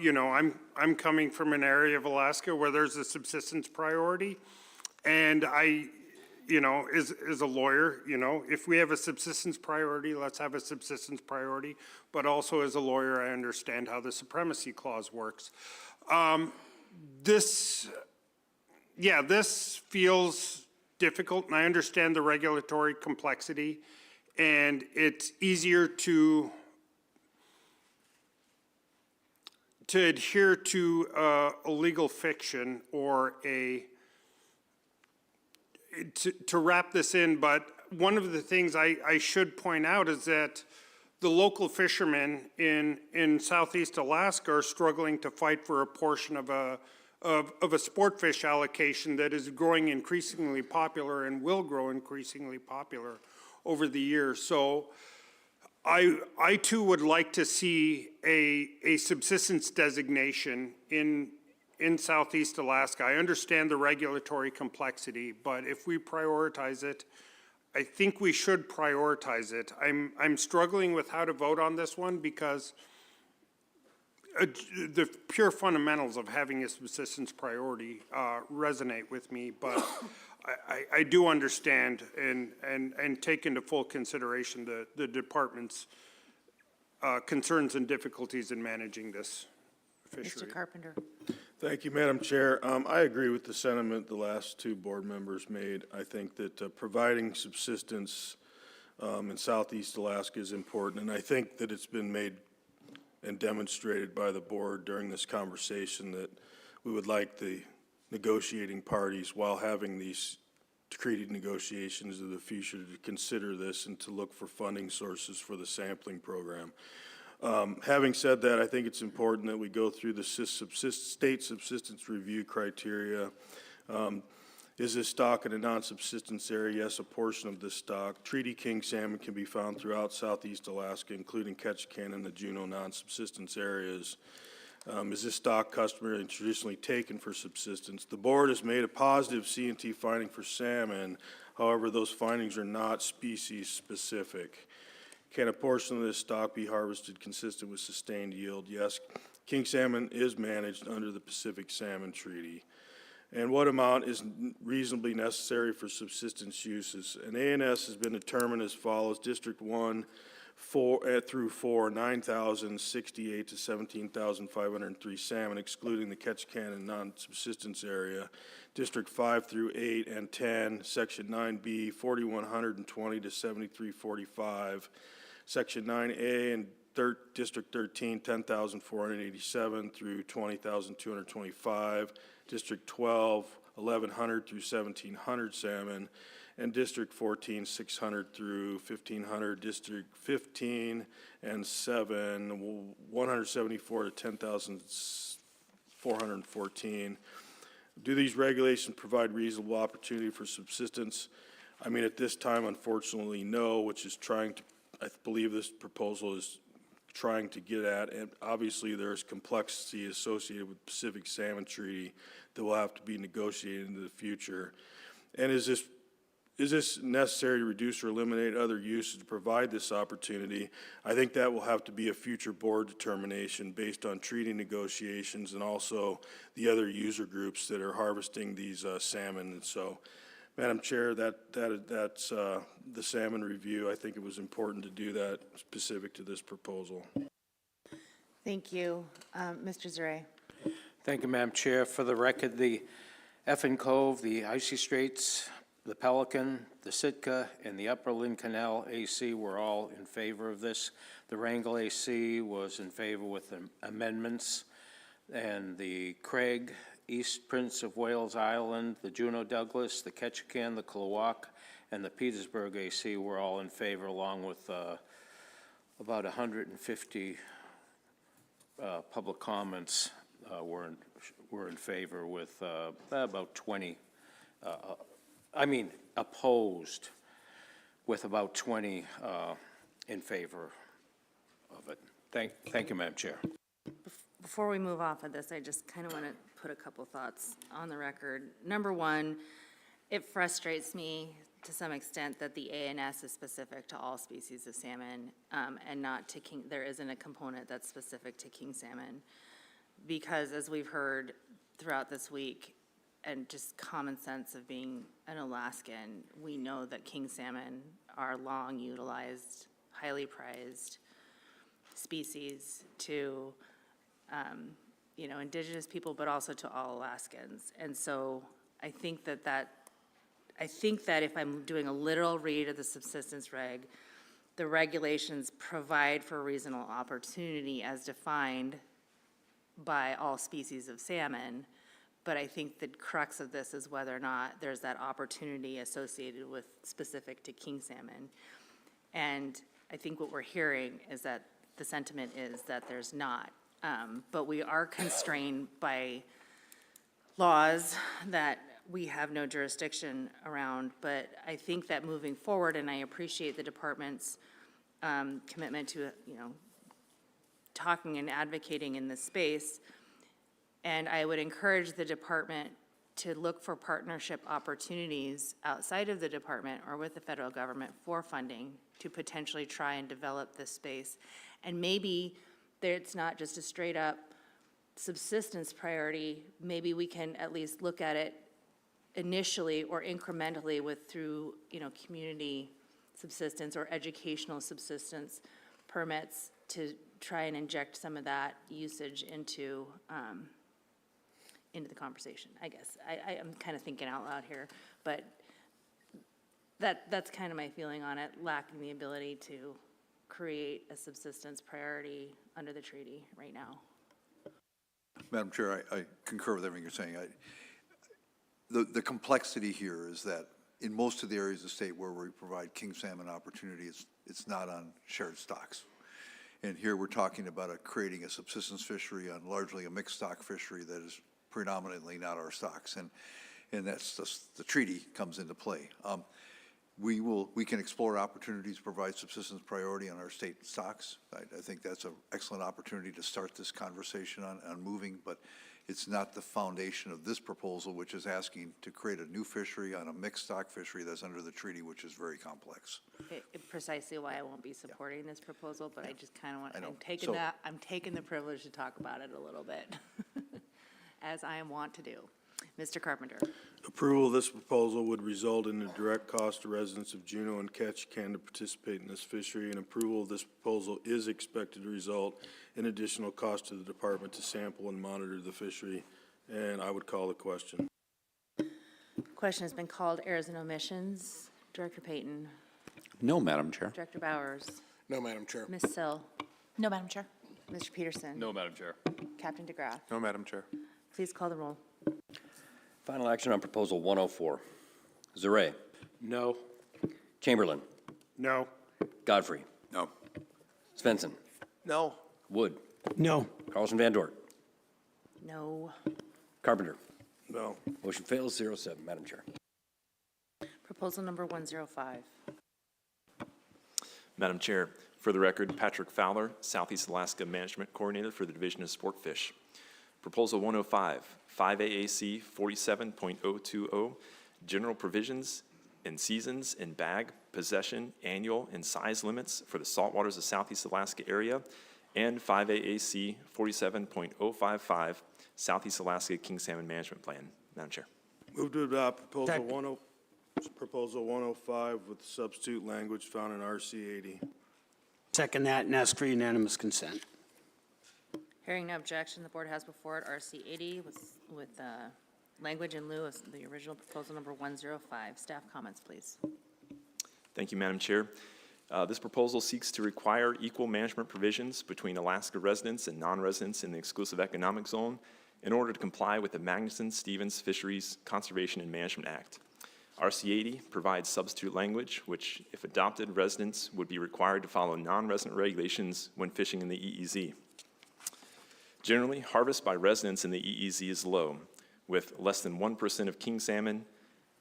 You know, I'm coming from an area of Alaska where there's a subsistence priority, and you know, as a lawyer, you know, if we have a subsistence priority, let's have a subsistence priority. But also as a lawyer, I understand how the supremacy clause works. This feels difficult, and I understand the regulatory complexity, and it's easier to adhere to a legal fiction or to wrap this in, but one of the things I should point out is that the local fishermen in Southeast Alaska are struggling to fight for a portion of a sport fish allocation that is growing increasingly popular and will grow increasingly popular over the years. So I too would like to see a subsistence designation in Southeast Alaska. I understand the regulatory complexity, but if we prioritize it, I think we should prioritize it. I'm struggling with how to vote on this one because the pure fundamentals of having a subsistence priority resonate with me, but I do understand and take into full consideration the department's concerns and difficulties in managing this fishery. Mr. Carpenter. Thank you, Madam Chair. I agree with the sentiment the last two board members made. I think that providing subsistence in Southeast Alaska is important, and I think that it's been made and demonstrated by the board during this conversation that we would like the negotiating parties, while having these treaty negotiations of the future, to consider this and to look for funding sources for the sampling program. Having said that, I think it's important that we go through the state subsistence review criteria. Is this stock in a non-subsistence area? Yes, a portion of this stock. Treaty king salmon can be found throughout Southeast Alaska, including Ketchikan and the Juneau non-subsistence areas. Is this stock customary and traditionally taken for subsistence? The board has made a positive C&T finding for salmon. However, those findings are not species specific. Can a portion of this stock be harvested consistent with sustained yield? Yes. King salmon is managed under the Pacific Salmon Treaty. And what amount is reasonably necessary for subsistence uses? An ANS has been determined as follows: District 1 through 4, 9,068 to 17,503 salmon, excluding the Ketchikan and non-subsistence area. District 5 through 8 and 10, Section 9B, 4,120 to 7,345. Section 9A and District 13, 10,487 through 20,225. District 12, 1,100 through 1,700 salmon. And District 14, 600 through 1,500. District 15 and 7, 174 to 10,414. Do these regulations provide reasonable opportunity for subsistence? I mean, at this time, unfortunately, no, which is trying to, I believe this proposal is trying to get at, and obviously there's complexity associated with Pacific Salmon Treaty that will have to be negotiated into the future. And is this necessary to reduce or eliminate other uses to provide this opportunity? I think that will have to be a future board determination based on treaty negotiations and also the other user groups that are harvesting these salmon. And so, Madam Chair, that's the salmon review. I think it was important to do that specific to this proposal. Thank you. Mr. Zare. Thank you, Madam Chair. For the record, the Effin Cove, the Icy Straits, the Pelican, the Sitka, and the Upper Lynn Canal AC were all in favor of this. The Wrangell AC was in favor with amendments, and the Craig, East Prince of Wales Island, the Juneau Douglas, the Ketchikan, the Klawak, and the Petersburg AC were all in favor, along with about 150 public comments. were in favor with about 20, opposed with about 20 in favor of it. Thank you, Madam Chair. Before we move off of this, I just kind of want to put a couple thoughts on the record. Number one, it frustrates me to some extent that the ANS is specific to all species of salmon and not to king, there isn't a component that's specific to king salmon. Because as we've heard throughout this week, and just common sense of being an Alaskan, we know that king salmon are long utilized, highly prized species to, indigenous people, but also to all Alaskans. And so I think that if I'm doing a literal read of the subsistence reg, the regulations provide for reasonable opportunity as defined by all species of salmon. But I think the crux of this is whether or not there's that opportunity associated with specific to king salmon. And I think what we're hearing is that the sentiment is that there's not. But we are constrained by laws that we have no jurisdiction around. But I think that moving forward, and I appreciate the department's commitment to, talking and advocating in this space. And I would encourage the department to look for partnership opportunities outside of the department or with the federal government for funding to potentially try and develop this space. And maybe it's not just a straight up subsistence priority. Maybe we can at least look at it initially or incrementally through community subsistence or educational subsistence permits to try and inject some of that usage into the conversation, I guess. I'm kind of thinking out loud here, but that's kind of my feeling on it, lacking the ability to create a subsistence priority under the treaty right now. Madam Chair, I concur with everything you're saying. The complexity here is that in most of the areas of the state where we provide king salmon opportunity, it's not on shared stocks. And here we're talking about creating a subsistence fishery on largely a mixed stock fishery that is predominantly not our stocks. And that's just, the treaty comes into play. We can explore opportunities to provide subsistence priority on our state stocks. I think that's an excellent opportunity to start this conversation on moving, but it's not the foundation of this proposal, which is asking to create a new fishery on a mixed stock fishery that's under the treaty, which is very complex. Precisely why I won't be supporting this proposal, but I just kind of want, I know. I'm taking the privilege to talk about it a little bit, as I want to do. Mr. Carpenter. Approval of this proposal would result in a direct cost to residents of Juneau and Ketchikan to participate in this fishery, and approval of this proposal is expected to result in additional cost to the department to sample and monitor the fishery, and I would call the question. Question has been called. Errors and omissions. Director Payton. No, Madam Chair. Director Bowers. No, Madam Chair. Ms. Sill. No, Madam Chair. Mr. Peterson. No, Madam Chair. Captain DeGraff. No, Madam Chair. Please call the roll. Final action on proposal 104. Zaret. No. Chamberlain. No. Godfrey. No. Svensson. No. Wood. No. Carlson Van Dort. No. Carpenter. No. Motion fails, 0-7, Madam Chair. Proposal number 105. Madam Chair, for the record, Patrick Fowler, Southeast Alaska Management Coordinator for the Division of Sportfish. Proposal 105, 5AAC 47.020, general provisions in seasons in bag, possession, annual, and size limits for the saltwaters of Southeast Alaska area, and 5AAC 47.055, Southeast Alaska King Salmon Management Plan. Madam Chair. Move to adopt proposal 105 with substitute language found in RC 80. Second that and ask for unanimous consent. Hearing no objection, the board has before it RC 80 with language in lieu of the original proposal number 105. Staff comments, please. Thank you, Madam Chair. This proposal seeks to require equal management provisions between Alaska residents and non-residents in the exclusive economic zone in order to comply with the Magnuson-Stevens Fisheries Conservation and Management Act. RC 80 provides substitute language, which, if adopted, residents would be required to follow non-resident regulations when fishing in the EEZ. Generally, harvest by residents in the EEZ is low, with less than 1% of king salmon,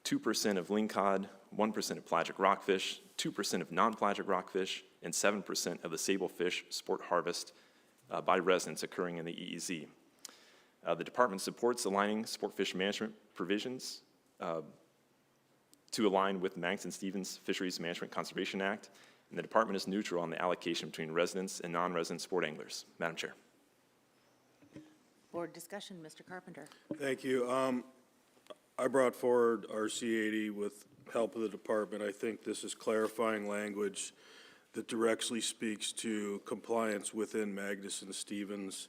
2% of lingcod, 1% of pelagic rockfish, 2% of non-pelagic rockfish, and 7% of the sablefish sport harvest by residents occurring in the EEZ. The department supports aligning sport fish management provisions to align with the Magnuson-Stevens Fisheries Management Conservation Act, and the department is neutral on the allocation between residents and non-resident sport anglers. Madam Chair. Board discussion, Mr. Carpenter. Thank you. I brought forward RC 80 with help of the department. I think this is clarifying language that directly speaks to compliance within Magnuson-Stevens.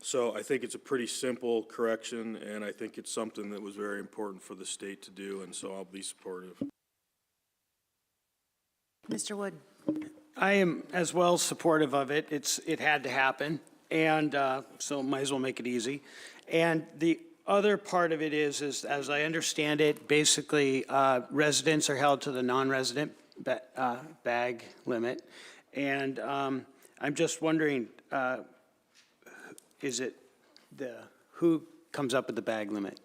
So I think it's a pretty simple correction, and I think it's something that was very important for the state to do, and so I'll be supportive. Mr. Wood. I am as well supportive of it. It had to happen, and so might as well make it easy. And the other part of it is as I understand it, basically residents are held to the non-resident bag limit. And I'm just wondering, is it who comes up with the bag limit?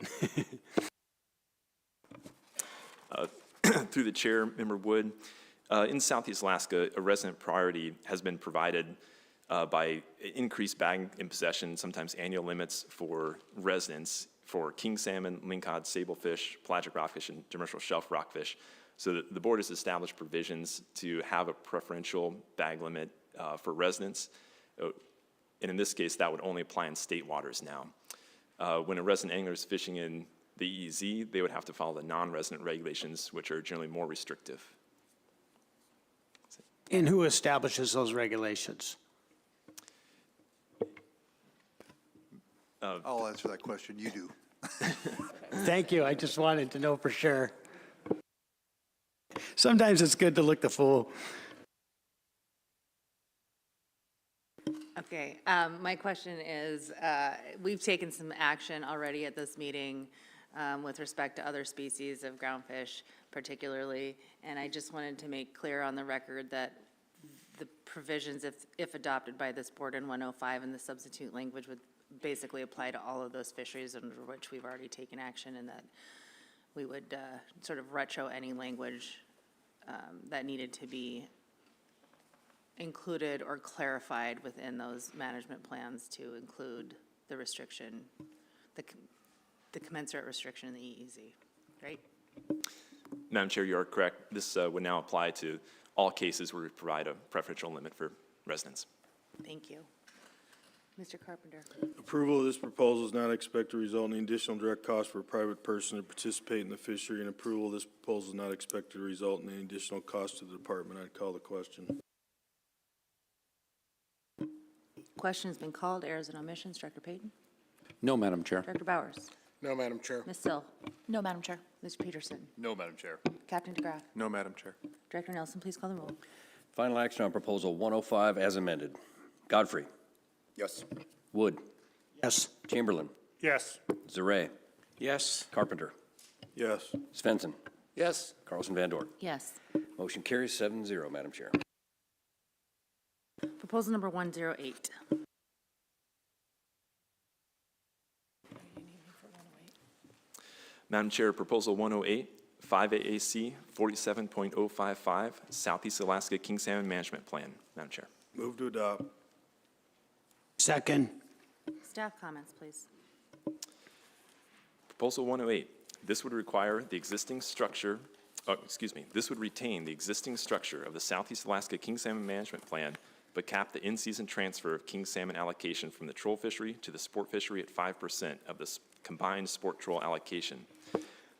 Through the chair, Member Wood, in Southeast Alaska, a resident priority has been provided by increased bag in possession, sometimes annual limits for residents for king salmon, lingcod, sablefish, pelagic rockfish, and demersal shelf rockfish. So the board has established provisions to have a preferential bag limit for residents. And in this case, that would only apply in state waters now. When a resident angler is fishing in the EEZ, they would have to follow the non-resident regulations, which are generally more restrictive. And who establishes those regulations? I'll answer that question. You do. Thank you. I just wanted to know for sure. Sometimes it's good to look the fool. Okay, my question is, we've taken some action already at this meeting with respect to other species of groundfish particularly, and I just wanted to make clear on the record that the provisions, if adopted by this board in 105 and the substitute language would basically apply to all of those fisheries under which we've already taken action, and that we would sort of retro any language that needed to be included or clarified within those management plans to include the restriction, the commensurate restriction in the EEZ, right? Madam Chair, you are correct. This would now apply to all cases where we provide a preferential limit for residents. Thank you. Mr. Carpenter. Approval of this proposal is not expected to result in additional direct cost for a private person to participate in the fishery, and approval of this proposal is not expected to result in any additional cost to the department. I'd call the question. Question has been called. Errors and omissions. Director Payton. No, Madam Chair. Director Bowers. No, Madam Chair. Ms. Sill. No, Madam Chair. Mr. Peterson. No, Madam Chair. Captain DeGraff. No, Madam Chair. Director Nelson, please call the roll. Final action on Proposal 105 as amended. Godfrey. Yes. Wood. Yes. Chamberlain. Yes. Zaret. Yes. Carpenter. Yes. Svensson. Yes. Carlson Van Dorn. Yes. Motion carries 7-0, Madam Chair. Proposal number 108. Madam Chair, Proposal 108, 5AAC 47.055, Southeast Alaska King Salmon Management Plan. Madam Chair. Move to adopt. Second. Staff comments, please. Proposal 108, this would require the existing structure, this would retain the existing structure of the Southeast Alaska King Salmon Management Plan, but cap the in-season transfer of king salmon allocation from the troll fishery to the sport fishery at 5% of the combined sport troll allocation.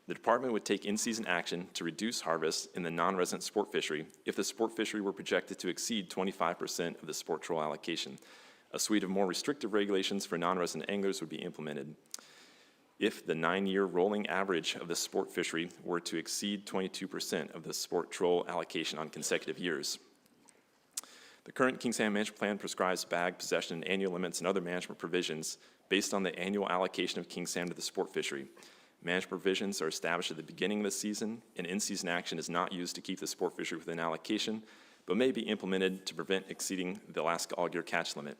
The department would take in-season action to reduce harvest in the non-resident sport fishery if the sport fishery were projected to exceed 25% of the sport troll allocation. A suite of more restrictive regulations for non-resident anglers would be implemented. If the 9-year rolling average of the sport fishery were to exceed 22% of the sport troll allocation on consecutive years. The current King Salmon Management Plan prescribes bag possession, annual limits, and other management provisions based on the annual allocation of king salmon to the sport fishery. Management provisions are established at the beginning of the season, and in-season action is not used to keep the sport fishery within allocation, but may be implemented to prevent exceeding the Alaska all-year catch limit.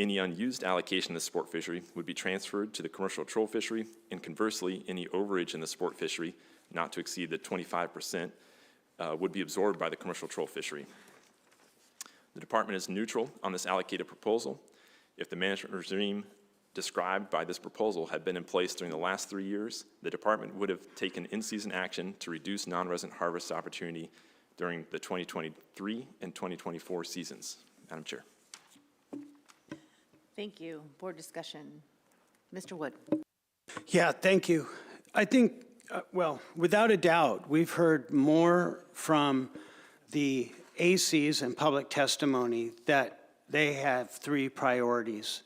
Any unused allocation of the sport fishery would be transferred to the commercial troll fishery, and conversely, any overage in the sport fishery, not to exceed the 25%, would be absorbed by the commercial troll fishery. The department is neutral on this allocated proposal. If the management regime described by this proposal had been in place during the last 3 years, the department would have taken in-season action to reduce non-resident harvest opportunity during the 2023 and 2024 seasons. Madam Chair. Thank you. Board discussion. Mr. Wood. Yeah, thank you. I think, well, without a doubt, we've heard more from the ACs and public testimony that they have 3 priorities.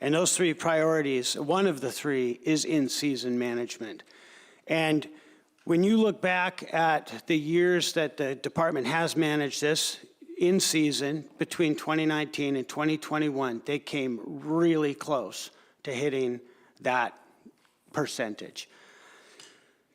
And those 3 priorities, one of the 3 is in-season management. And when you look back at the years that the department has managed this in season between 2019 and 2021, they came really close to hitting that percentage.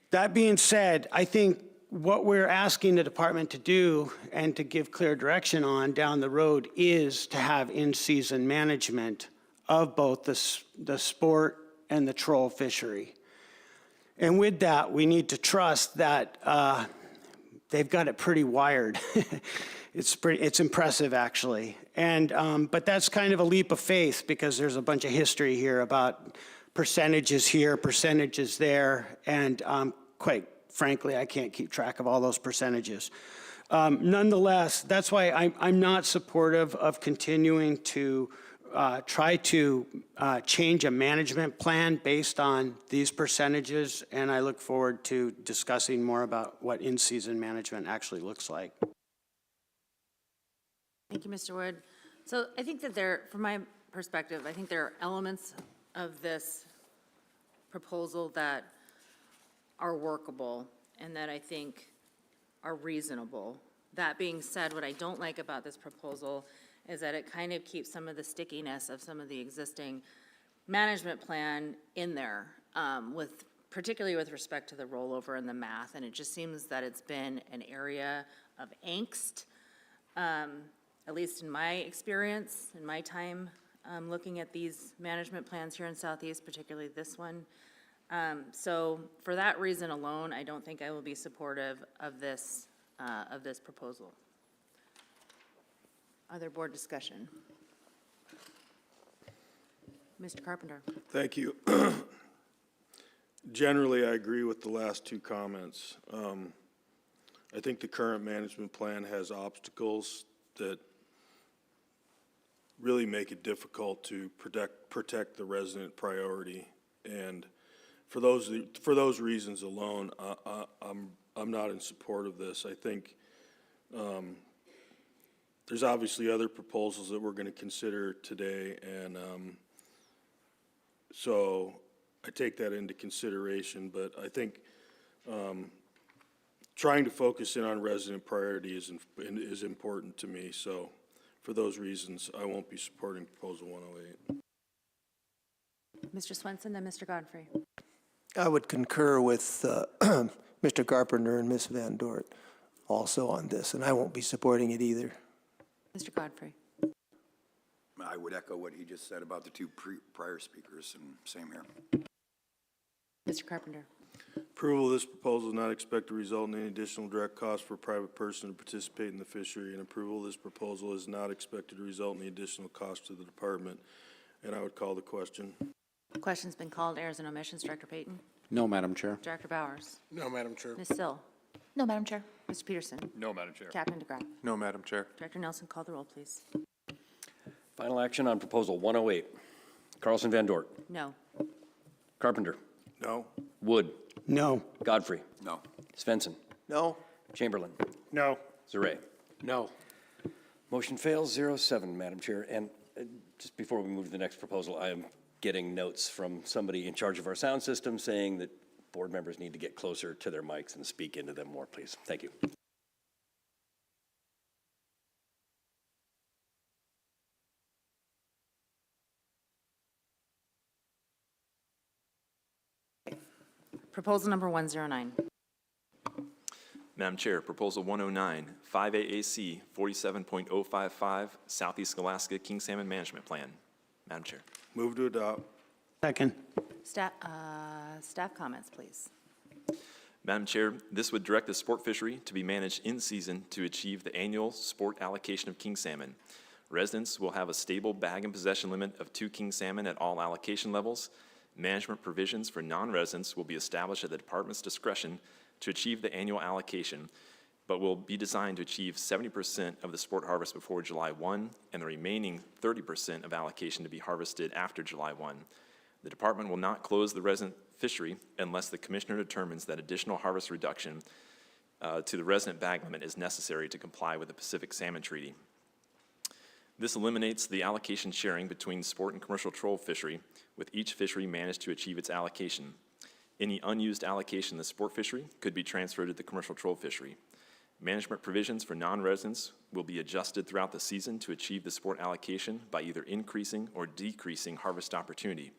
That being said, I think what we're asking the department to do and to give clear direction on down the road is to have in-season management of both the sport and the troll fishery. And with that, we need to trust that they've got it pretty wired. It's impressive, actually. And, but that's kind of a leap of faith because there's a bunch of history here about percentages here, percentages there, and quite frankly, I can't keep track of all those percentages. Nonetheless, that's why I'm not supportive of continuing to try to change a management plan based on these percentages, and I look forward to discussing more about what in-season management actually looks like. Thank you, Mr. Wood. So I think that from my perspective, I think there are elements of this proposal that are workable and that I think are reasonable. That being said, what I don't like about this proposal is that it kind of keeps some of the stickiness of some of the existing management plan in there, particularly with respect to the rollover and the math. And it just seems that it's been an area of angst, at least in my experience, in my time looking at these management plans here in Southeast, particularly this one. So for that reason alone, I don't think I will be supportive of this proposal. Other board discussion? Mr. Carpenter. Thank you. Generally, I agree with the last 2 comments. I think the current management plan has obstacles that really make it difficult to protect the resident priority. And for those reasons alone, I'm not in support of this. I think there's obviously other proposals that we're going to consider today, and so I take that into consideration, but I think trying to focus in on resident priority is important to me. So for those reasons, I won't be supporting Proposal 108. Mr. Swenson, then Mr. Godfrey. I would concur with Mr. Carpenter and Ms. Van Dort also on this, and I won't be supporting it either. Mr. Godfrey. I would echo what he just said about the 2 prior speakers, and same here. Mr. Carpenter. Approval of this proposal is not expected to result in any additional direct cost for a private person to participate in the fishery, and approval of this proposal is not expected to result in any additional cost to the department. And I would call the question. The question's been called. Errors and omissions. Director Payton. No, Madam Chair. Director Bowers. No, Madam Chair. Ms. Sill. No, Madam Chair. Mr. Peterson. No, Madam Chair. Captain DeGraff. No, Madam Chair. Director Nelson, call the roll, please. Final action on Proposal 108. Carlson Van Dort. No. Carpenter. No. Wood. No. Godfrey. No. Svensson. No? Chamberlain. No. Zareh. No. Motion fails 0-7, Madam Chair. And just before we move to the next proposal, I am getting notes from somebody in charge of our sound system saying that board members need to get closer to their mics and speak into them more, please. Thank you. Proposal number 109. Madam Chair, Proposal 109, 5AAC 47.055, Southeast Alaska King Salmon Management Plan. Madam Chair. Move to adopt. Second. Staff comments, please. Madam Chair, this would direct the sport fishery to be managed in season to achieve the annual sport allocation of king salmon. Residents will have a stable bag and possession limit of 2 king salmon at all allocation levels. Management provisions for non-residents will be established at the department's discretion to achieve the annual allocation, but will be designed to achieve 70% of the sport harvest before July 1 and the remaining 30% of allocation to be harvested after July 1. The department will not close the resident fishery unless the commissioner determines that additional harvest reduction to the resident bag limit is necessary to comply with the Pacific Salmon Treaty. This eliminates the allocation sharing between sport and commercial troll fishery, with each fishery managed to achieve its allocation. Any unused allocation in the sport fishery could be transferred to the commercial troll fishery. Management provisions for non-residents will be adjusted throughout the season to achieve the sport allocation by either increasing or decreasing harvest opportunity.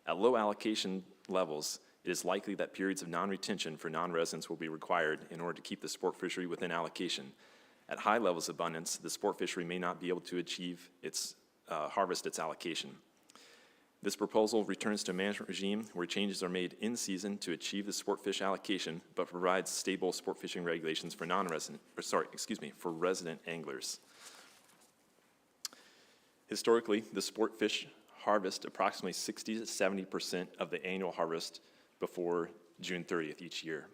At low allocation levels, it is likely that periods of non-retention for non-residents will be required in order to keep the sport fishery within allocation. At high levels of abundance, the sport fishery may not be able to achieve its harvest its allocation. This proposal returns to a management regime where changes are made in season to achieve the sport fish allocation, but provides stable sport fishing regulations for for resident anglers. Historically, the sport fish harvest approximately 60 to 70% of the annual harvest before June 30th each year.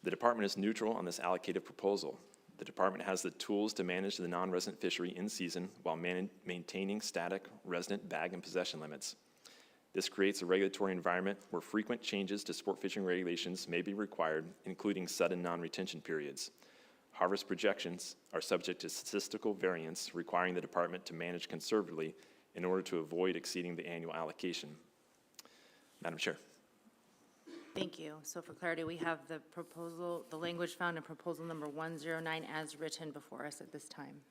The department is neutral on this allocated proposal. The department has the tools to manage the non-resident fishery in season while maintaining static resident bag and possession limits. This creates a regulatory environment where frequent changes to sport fishing regulations may be required, including sudden non-retention periods. Harvest projections are subject to statistical variance, requiring the department to manage conservatively in order to avoid exceeding the annual allocation. Madam Chair. Thank you. So for clarity, we have the proposal, the language found in proposal number 109 as written before us at this time.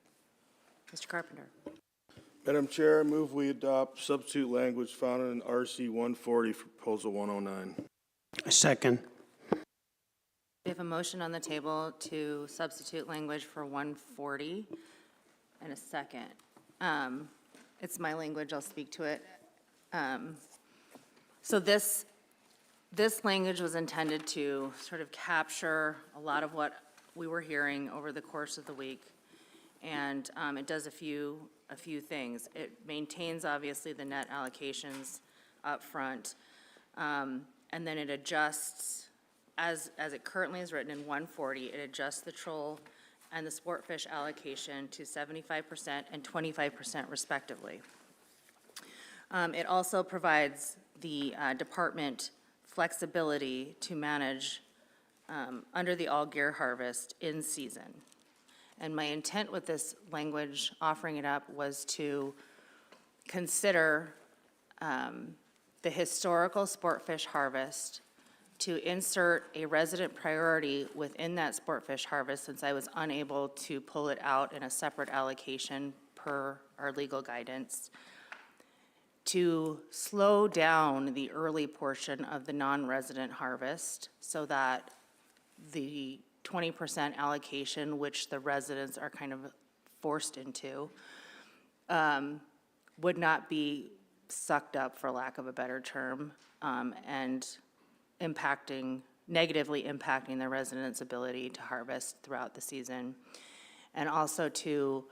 Mr. Carpenter. Madam Chair, I move we adopt substitute language found in RC 140 for proposal 109. Second. We have a motion on the table to substitute language for 140 and a second. It's my language, I'll speak to it. So this language was intended to sort of capture a lot of what we were hearing over the course of the week. And it does a few things. It maintains, obviously, the net allocations up front. And then it adjusts, as it currently is written in 140, it adjusts the troll and the sport fish allocation to 75% and 25% respectively. It also provides the department flexibility to manage under the all gear harvest in season. And my intent with this language, offering it up, was to consider the historical sport fish harvest, to insert a resident priority within that sport fish harvest, since I was unable to pull it out in a separate allocation per our legal guidance, to slow down the early portion of the non-resident harvest so that the 20% allocation, which the residents are kind of forced into, would not be sucked up, for lack of a better term, and negatively impacting the residents' ability to harvest throughout the season. And also to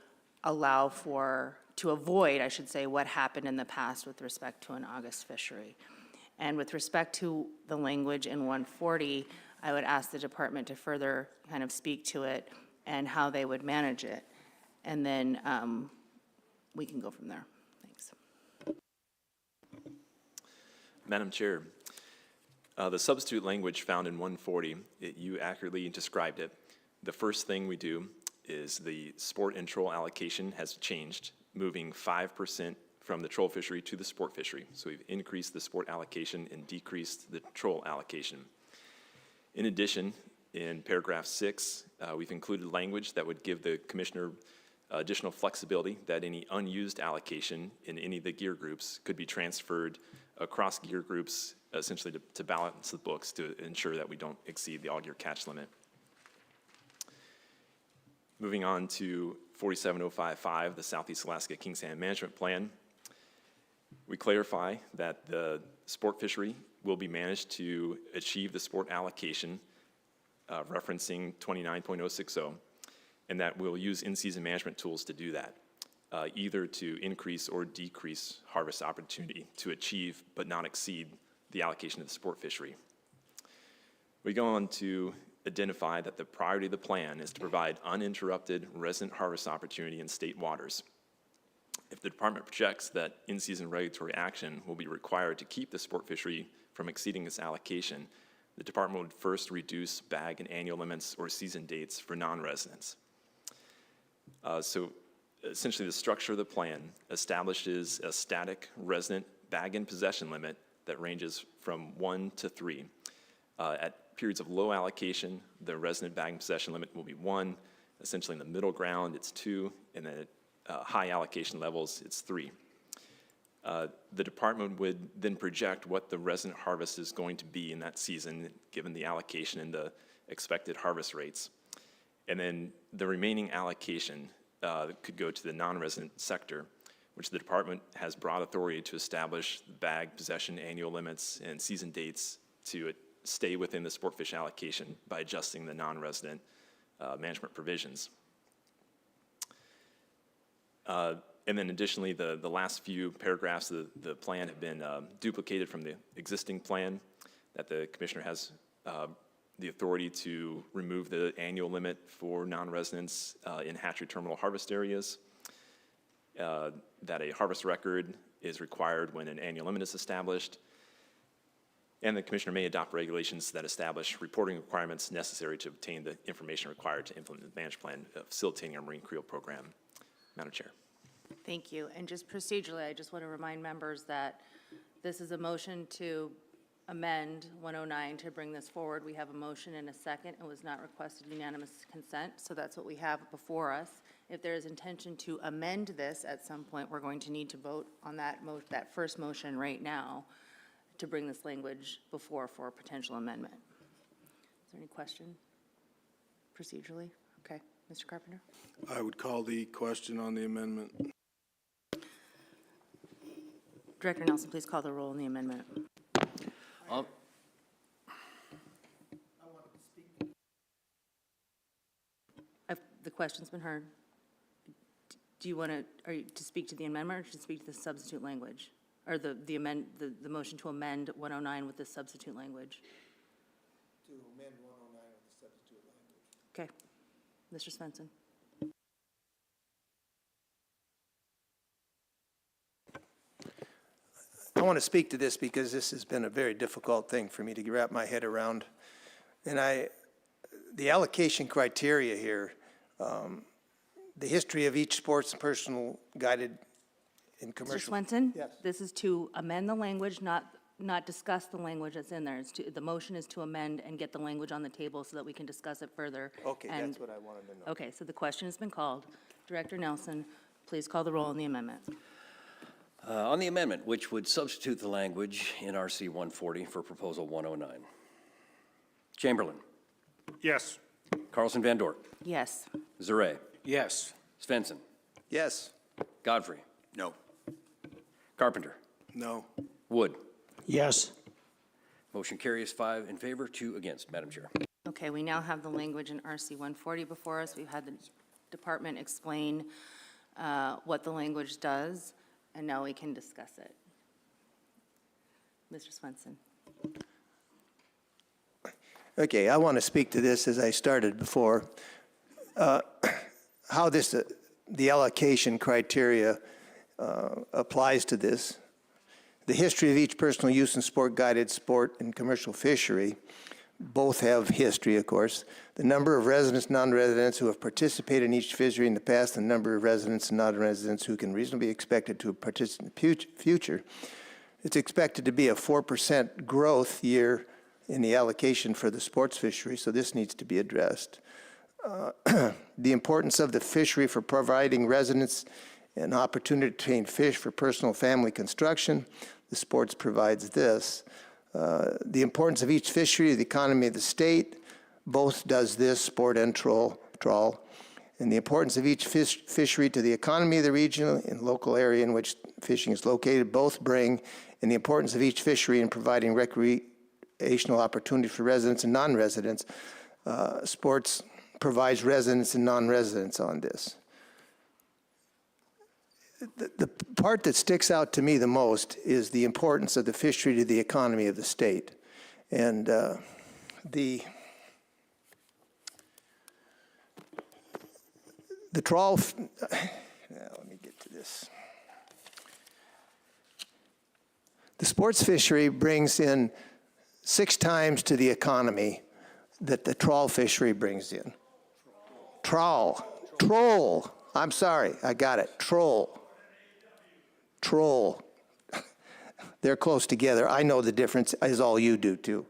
avoid, I should say, what happened in the past with respect to an August fishery. And with respect to the language in 140, I would ask the department to further kind of speak to it and how they would manage it. And then we can go from there. Thanks. Madam Chair, the substitute language found in 140, you accurately described it. The first thing we do is the sport and troll allocation has changed, moving 5% from the troll fishery to the sport fishery. So we've increased the sport allocation and decreased the troll allocation. In addition, in paragraph 6, we've included language that would give the commissioner additional flexibility that any unused allocation in any of the gear groups could be transferred across gear groups, essentially to balance the books to ensure that we don't exceed the all gear catch limit. Moving on to 47055, the Southeast Alaska King Salmon Management Plan. We clarify that the sport fishery will be managed to achieve the sport allocation referencing 29.060, and that we'll use in-season management tools to do that, either to increase or decrease harvest opportunity to achieve but not exceed the allocation of the sport fishery. We go on to identify that the priority of the plan is to provide uninterrupted resident harvest opportunity in state waters. If the department projects that in-season regulatory action will be required to keep the sport fishery from exceeding its allocation, the department would first reduce bag and annual limits or season dates for non-residents. So essentially the structure of the plan establishes a static resident bag and possession limit that ranges from 1 to 3. At periods of low allocation, the resident bag and possession limit will be 1. Essentially in the middle ground, it's 2, and then at high allocation levels, it's 3. The department would then project what the resident harvest is going to be in that season, given the allocation and the expected harvest rates. And then the remaining allocation could go to the non-resident sector, which the department has broad authority to establish bag possession annual limits and season dates to stay within the sport fish allocation by adjusting the non-resident management provisions. And then additionally, the last few paragraphs of the plan have been duplicated from the existing plan, that the commissioner has the authority to remove the annual limit for non-residents in hatchery terminal harvest areas, that a harvest record is required when an annual limit is established, and the commissioner may adopt regulations that establish reporting requirements necessary to obtain the information required to implement the management plan, facilitating our marine creel program. Madam Chair. Thank you. And just procedurally, I just want to remind members that this is a motion to amend 109 to bring this forward. We have a motion and a second. It was not requested unanimous consent, so that's what we have before us. If there is intention to amend this at some point, we're going to need to vote on that first motion right now to bring this language before for a potential amendment. Is there any question procedurally? Okay. Mr. Carpenter? I would call the question on the amendment. Director Nelson, please call the roll on the amendment. The question's been heard. Do you want to speak to the amendment or to speak to the substitute language? Or the motion to amend 109 with the substitute language? To amend 109 with the substitute language. Okay. Mr. Svensson. I want to speak to this because this has been a very difficult thing for me to wrap my head around. And the allocation criteria here, the history of each sports personal guided in commercial. Mr. Swenson? Yes. This is to amend the language, not discuss the language that's in there. The motion is to amend and get the language on the table so that we can discuss it further. Okay, that's what I wanted to know. Okay, so the question has been called. Director Nelson, please call the roll on the amendment. On the amendment, which would substitute the language in RC 140 for proposal 109. Chamberlain. Yes. Carlson Van Dort. Yes. Zare. Yes. Svensson. Yes. Godfrey. No. Carpenter. No. Wood. Yes. Motion carries 5 in favor, 2 against, Madam Chair. Okay, we now have the language in RC 140 before us. We've had the department explain what the language does, and now we can discuss it. Mr. Swenson. Okay, I want to speak to this as I started before. How the allocation criteria applies to this. The history of each personal use and sport-guided sport and commercial fishery, both have history, of course. The number of residents, non-residents who have participated in each fishery in the past, the number of residents and non-residents who can reasonably be expected to participate in the future. It's expected to be a 4% growth year in the allocation for the sports fishery, so this needs to be addressed. The importance of the fishery for providing residents an opportunity to obtain fish for personal family construction. The sports provides this. The importance of each fishery, the economy of the state, both does this, sport and trawl. and the importance of each fishery to the economy of the region and local area in which fishing is located both bring, and the importance of each fishery in providing recreational opportunity for residents and non-residents. Sports provides residents and non-residents on this. The part that sticks out to me the most is the importance of the fishery to the economy of the state. And the trawl, let me get to this. The sports fishery brings in 6 times to the economy that the trawl fishery brings in. Troll. I'm sorry, I got it. Troll. They're close together. I know the difference, as all you do too.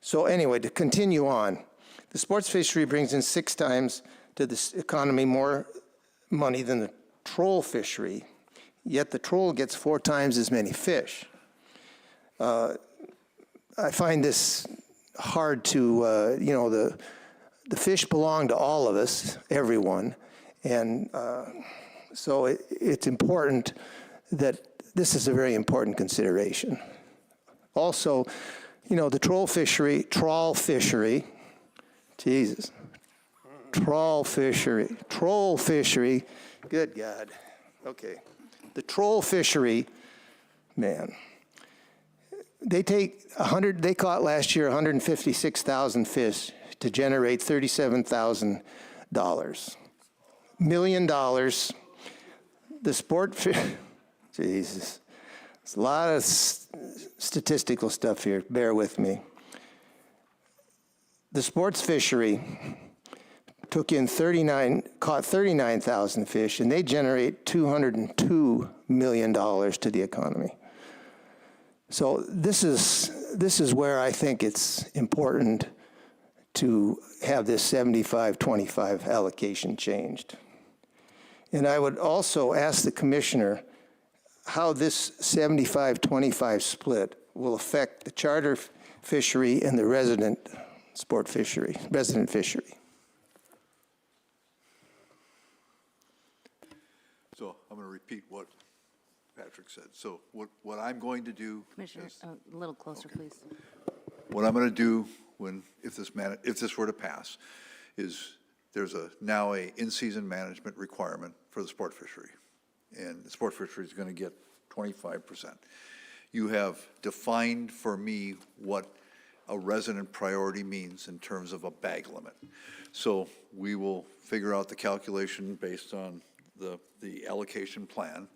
So anyway, to continue on, the sports fishery brings in 6 times to the economy more money than the troll fishery, yet the troll gets 4 times as many fish. I find this hard to, you know, the fish belong to all of us, everyone, and so it's important that this is a very important consideration. Also, you know, the trawl fishery, Jesus, troll fishery, good God, okay. The troll fishery, man, they caught last year 156,000 fish to generate $37,000. $1 million. The sport, Jesus, it's a lot of statistical stuff here, bear with me. The sports fishery caught 39,000 fish, and they generate $202 million to the economy. So this is where I think it's important to have this 75-25 allocation changed. And I would also ask the commissioner how this 75-25 split will affect the charter fishery and the resident fishery. So I'm going to repeat what Patrick said. So what I'm going to do, Commissioner, a little closer, please. what I'm going to do if this were to pass, is there's now a in-season management requirement for the sport fishery, and the sport fishery is going to get 25%. You have defined for me what a resident priority means in terms of a bag limit. So we will figure out the calculation based on the allocation plan.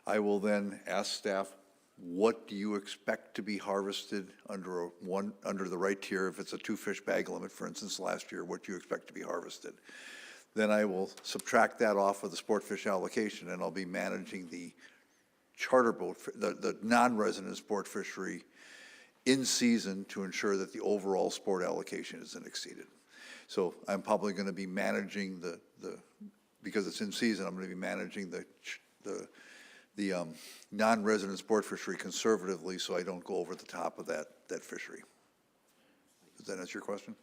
I will then ask staff, what do you expect to be harvested under the right tier? If it's a 2-fish bag limit, for instance, last year, what do you expect to be harvested? Then I will subtract that off of the sport fish allocation, and I'll be managing the charter boat, the non-resident sport fishery in season to ensure that the overall sport allocation isn't exceeded. So I'm probably going to be managing because it's in season, I'm going to be managing the non-resident sport fishery conservatively, so I don't go over the top of that fishery. Does that answer your question?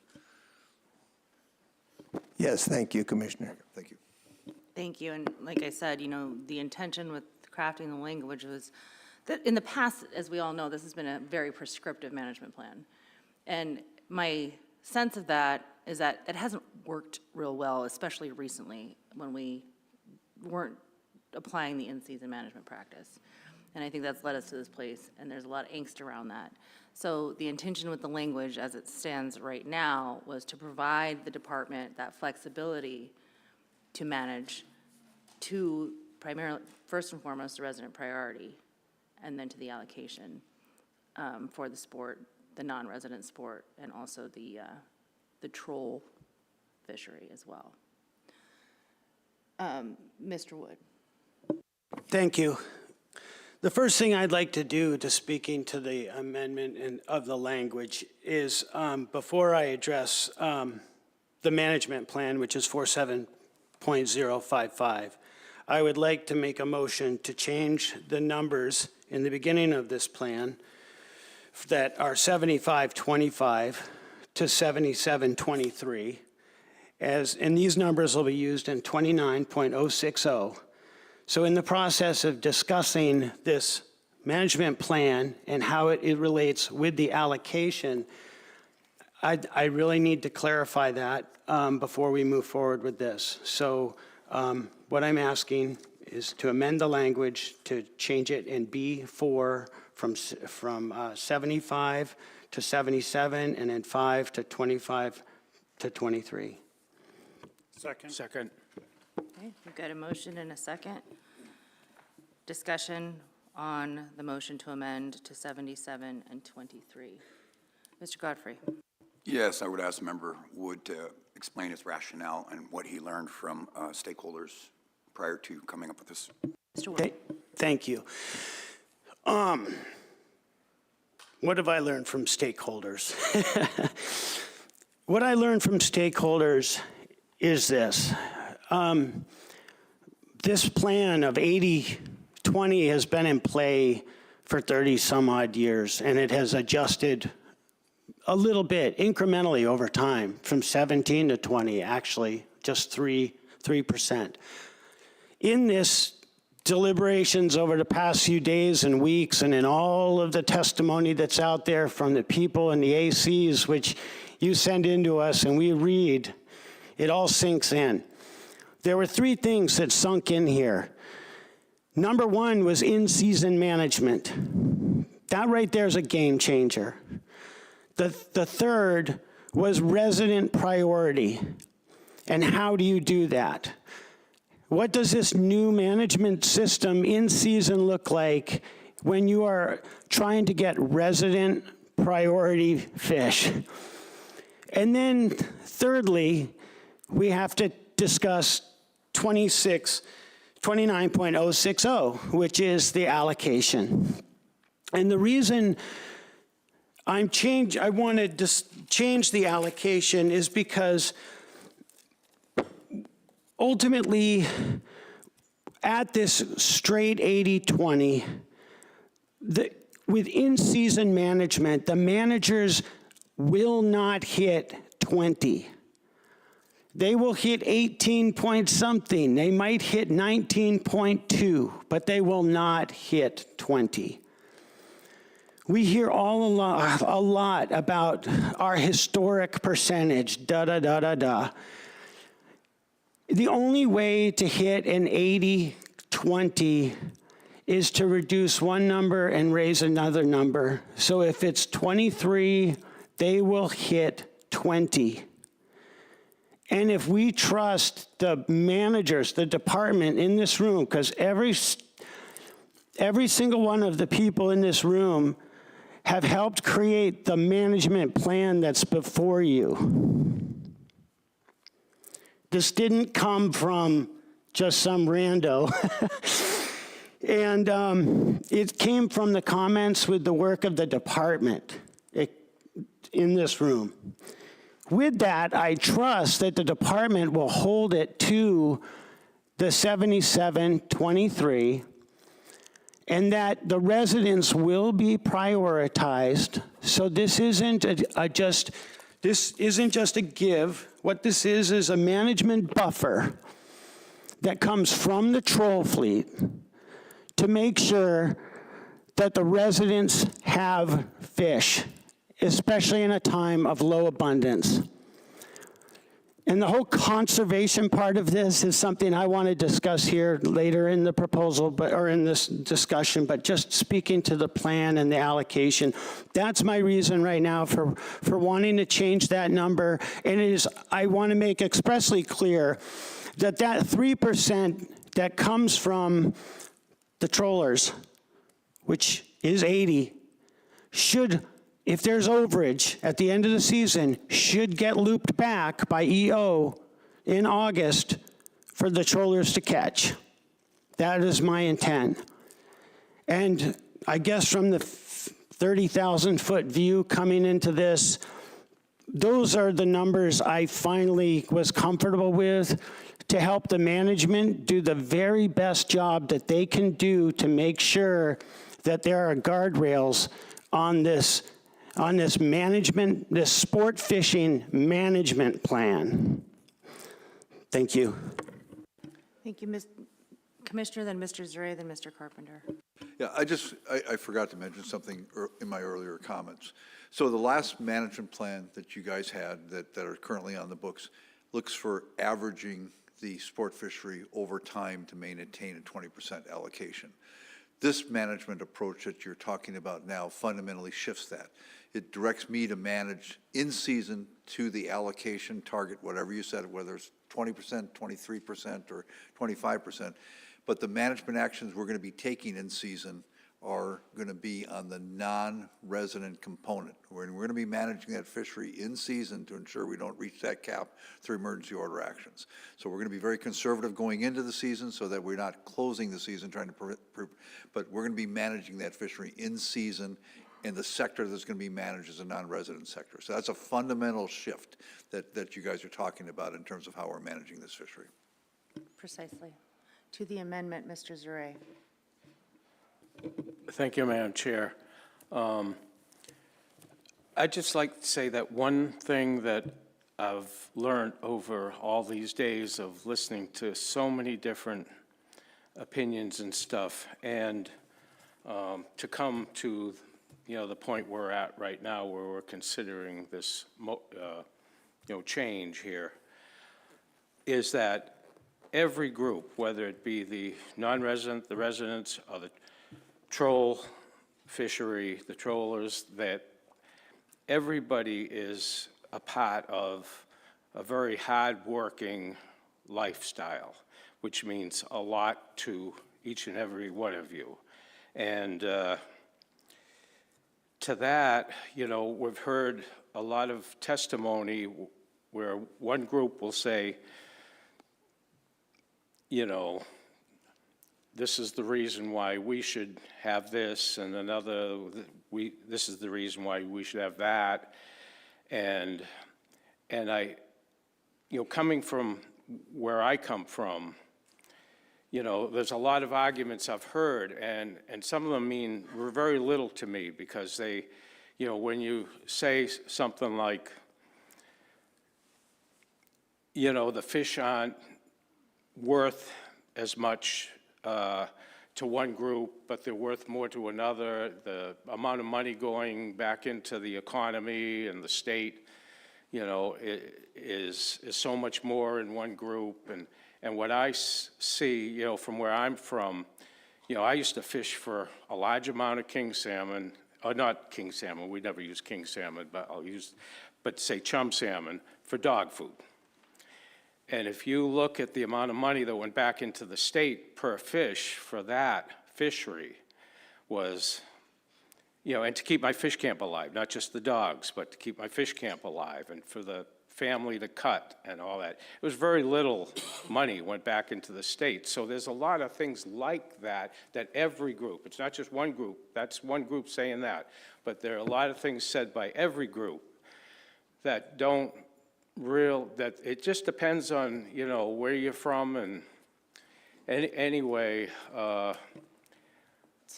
Yes, thank you, Commissioner. Thank you. Thank you, and like I said, you know, the intention with crafting the language was that in the past, as we all know, this has been a very prescriptive management plan. And my sense of that is that it hasn't worked real well, especially recently when we weren't applying the in-season management practice. And I think that's led us to this place, and there's a lot of angst around that. So the intention with the language as it stands right now was to provide the department that flexibility to manage to primarily, first and foremost, the resident priority, and then to the allocation for the sport, the non-resident sport, and also the troll fishery as well. Mr. Wood. Thank you. The first thing I'd like to do to speaking to the amendment of the language is before I address the management plan, which is 47.055, I would like to make a motion to change the numbers in the beginning of this plan that are 75-25 to 77-23, and these numbers will be used in 29.060. So in the process of discussing this management plan and how it relates with the allocation, I really need to clarify that before we move forward with this. So what I'm asking is to amend the language to change it in B4 from 75 to 77, and then 5 to 25 to 23. Second. Second. Okay, we've got a motion and a second. Discussion on the motion to amend to 77 and 23. Mr. Godfrey. Yes, I would ask Member Wood to explain his rationale and what he learned from stakeholders prior to coming up with this. Mr. Wood. Thank you. What have I learned from stakeholders? What I learned from stakeholders is this. This plan of 80-20 has been in play for 30 some odd years, and it has adjusted a little bit incrementally over time from 17 to 20, actually just 3%. In this deliberations over the past few days and weeks, and in all of the testimony that's out there from the people and the ACs, which you send in to us and we read, it all sinks in. There were three things that sunk in here. Number one was in-season management. That right there is a game changer. The third was resident priority. And how do you do that? What does this new management system in season look like when you are trying to get resident priority fish? And then thirdly, we have to discuss 29.060, which is the allocation. And the reason I wanted to change the allocation is because ultimately, at this straight 80-20, with in-season management, the managers will not hit 20. They will hit 18 point something. They might hit 19.2, but they will not hit 20. We hear a lot about our historic percentage, da-da-da-da-da. The only way to hit an 80-20 is to reduce one number and raise another number. So if it's 23, they will hit 20. And if we trust the managers, the department in this room, because every single one of the people in this room have helped create the management plan that's before you. This didn't come from just some rando. And it came from the comments with the work of the department in this room. With that, I trust that the department will hold it to the 77-23, and that the residents will be prioritized. So this isn't just a give. What this is a management buffer that comes from the troll fleet to make sure that the residents have fish, especially in a time of low abundance. And the whole conservation part of this is something I want to discuss here later in the proposal, or in this discussion, but just speaking to the plan and the allocation, that's my reason right now for wanting to change that number. And it is, I want to make expressly clear that 3% that comes from the trollers, which is 80, should, if there's overage at the end of the season, should get looped back by EO in August for the trollers to catch. That is my intent. And I guess from the 30,000-foot view coming into this, those are the numbers I finally was comfortable with to help the management do the very best job that they can do to make sure that there are guardrails on this management, this sport fishing management plan. Thank you. Thank you, Commissioner, then Mr. Zure, then Mr. Carpenter. Yeah, I forgot to mention something in my earlier comments. So the last management plan that you guys had that are currently on the books looks for averaging the sport fishery over time to maintain a 20% allocation. This management approach that you're talking about now fundamentally shifts that. It directs me to manage in season to the allocation target, whatever you said, whether it's 20%, 23%, or 25%. But the management actions we're going to be taking in season are going to be on the non-resident component. We're going to be managing that fishery in season to ensure we don't reach that cap through emergency order actions. So we're going to be very conservative going into the season so that we're not closing the season trying to, but we're going to be managing that fishery in season, and the sector that's going to be managed is a non-resident sector. So that's a fundamental shift that you guys are talking about in terms of how we're managing this fishery. Precisely. To the amendment, Mr. Zure. Thank you, Madam Chair. I'd just like to say that one thing that I've learned over all these days of listening to so many different opinions and stuff, and to come to, the point we're at right now where we're considering this, change here, is that every group, whether it be the non-resident, the residents, or the troll fishery, the trollers, that everybody is a part of a very hard-working lifestyle, which means a lot to each and every one of you. And to that, we've heard a lot of testimony where one group will say, this is the reason why we should have this, and another, this is the reason why we should have that. And I, coming from where I come from, there's a lot of arguments I've heard, and some of them mean very little to me, because they, when you say something like, the fish aren't worth as much to one group, but they're worth more to another. The amount of money going back into the economy and the state, is so much more in one group. And what I see, from where I'm from, I used to fish for a large amount of king salmon, or not king salmon, we never use king salmon, but say chum salmon for dog food. And if you look at the amount of money that went back into the state per fish for that fishery was, and to keep my fish camp alive, not just the dogs, but to keep my fish camp alive, and for the family to cut and all that. It was very little money went back into the state. So there's a lot of things like that, that every group, it's not just one group, that's one group saying that, but there are a lot of things said by every group that don't that it just depends on, where you're from. And anyway,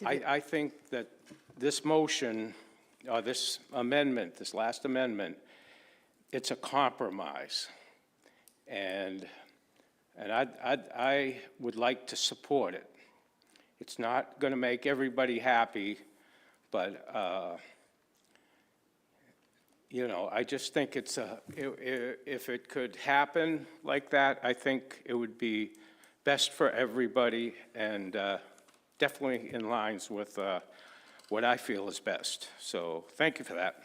I think that this motion, this amendment, this last amendment, it's a compromise. And I would like to support it. It's not going to make everybody happy, but I just think if it could happen like that, I think it would be best for everybody, and definitely in lines with what I feel is best. So thank you for that.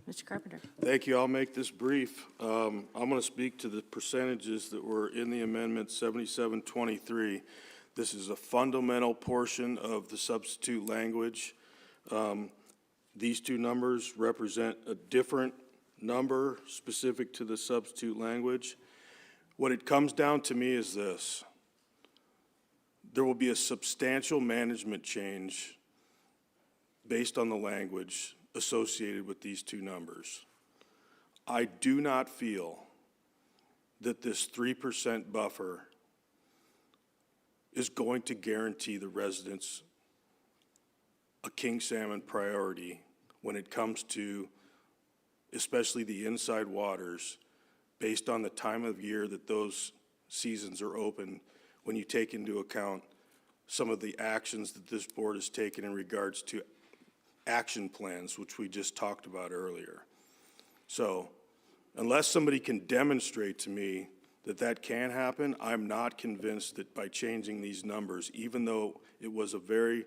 Mr. Carpenter. Thank you. I'll make this brief. I'm going to speak to the percentages that were in the amendment 7723. This is a fundamental portion of the substitute language. These two numbers represent a different number specific to the substitute language. What it comes down to me is this. There will be a substantial management change based on the language associated with these two numbers. I do not feel that this 3% buffer is going to guarantee the residents a king salmon priority when it comes to especially the inside waters, based on the time of year that those seasons are open when you take into account some of the actions that this board has taken in regards to action plans, which we just talked about earlier. So unless somebody can demonstrate to me that that can happen, I'm not convinced that by changing these numbers, even though it was a very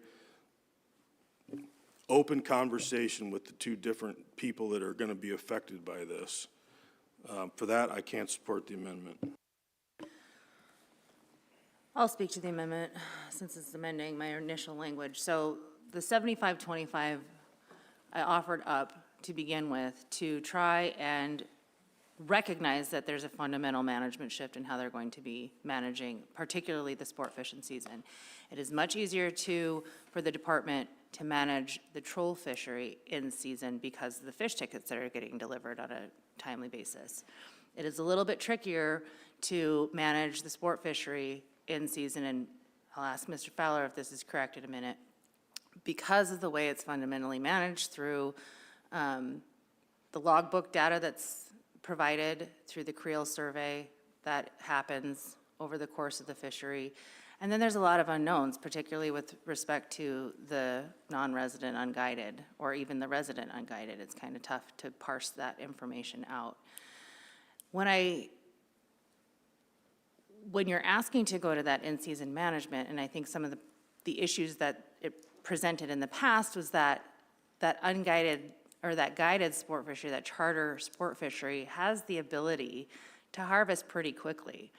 open conversation with the two different people that are going to be affected by this, for that, I can't support the amendment. I'll speak to the amendment since it's amending my initial language. So the 75-25 I offered up to begin with to try and recognize that there's a fundamental management shift in how they're going to be managing, particularly the sport fishing season. It is much easier for the department to manage the troll fishery in season because of the fish tickets that are getting delivered on a timely basis. It is a little bit trickier to manage the sport fishery in season, and I'll ask Mr. Fowler if this is correct in a minute, because of the way it's fundamentally managed through the logbook data that's provided through the Creel survey that happens over the course of the fishery. And then there's a lot of unknowns, particularly with respect to the non-resident unguided, or even the resident unguided. It's kind of tough to parse that information out. When you're asking to go to that in-season management, and I think some of the issues that it presented in the past was that unguided or that guided sport fishery, that charter sport fishery, has the ability to harvest pretty quickly.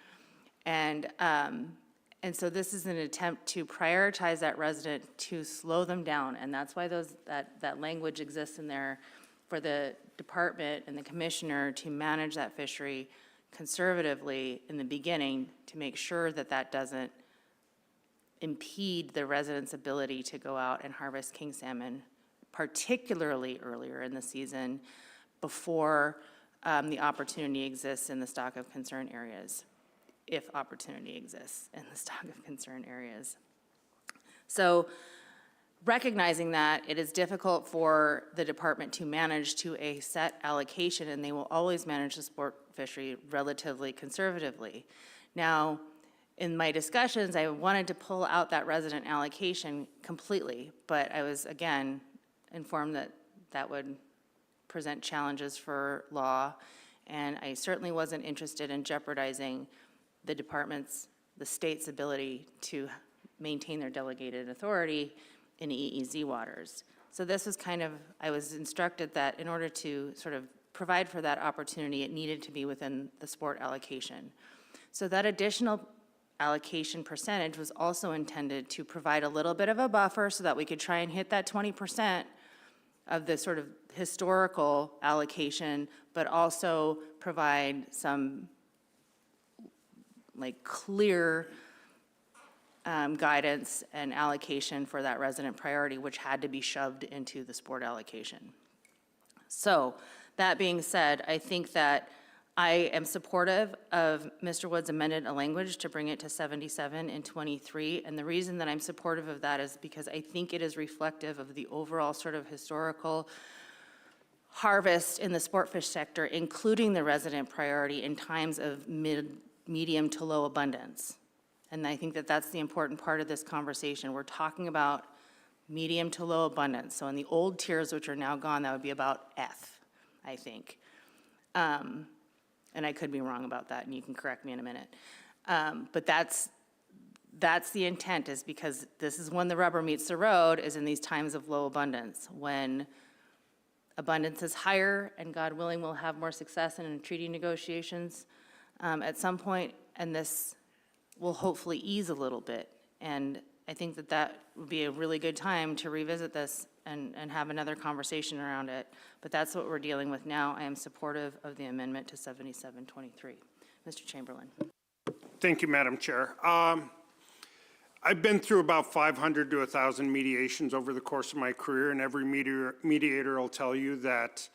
And so this is an attempt to prioritize that resident to slow them down, and that's why that language exists in there for the department and the commissioner to manage that fishery conservatively in the beginning to make sure that that doesn't impede the residents' ability to go out and harvest king salmon, particularly earlier in the season before the opportunity exists in the stock of concern areas, if opportunity exists in the stock of concern areas. So recognizing that it is difficult for the department to manage to a set allocation, and they will always manage the sport fishery relatively conservatively. Now, in my discussions, I wanted to pull out that resident allocation completely, but I was, again, informed that that would present challenges for law, and I certainly wasn't interested in jeopardizing the state's ability to maintain their delegated authority in EEZ waters. So this was I was instructed that in order to sort of provide for that opportunity, it needed to be within the sport allocation. So that additional allocation percentage was also intended to provide a little bit of a buffer so that we could try and hit that 20% of the sort of historical allocation, but also provide some clear guidance and allocation for that resident priority, which had to be shoved into the sport allocation. So that being said, I think that I am supportive of Mr. Wood's amended language to bring it to 77 and 23. And the reason that I'm supportive of that is because I think it is reflective of the overall sort of historical harvest in the sport fish sector, including the resident priority in times of medium to low abundance. And I think that that's the important part of this conversation. We're talking about medium to low abundance. So in the old tiers, which are now gone, that would be about F, I think. And I could be wrong about that, and you can correct me in a minute. But that's the intent, is because this is when the rubber meets the road, is in these times of low abundance, when abundance is higher, and God willing, we'll have more success in treaty negotiations at some point, and this will hopefully ease a little bit. And I think that that would be a really good time to revisit this and have another conversation around it. But that's what we're dealing with now. I am supportive of the amendment to 7723. Mr. Chamberlain. Thank you, Madam Chair. I've been through about 500 to 1,000 mediations over the course of my career, and every mediator will tell you that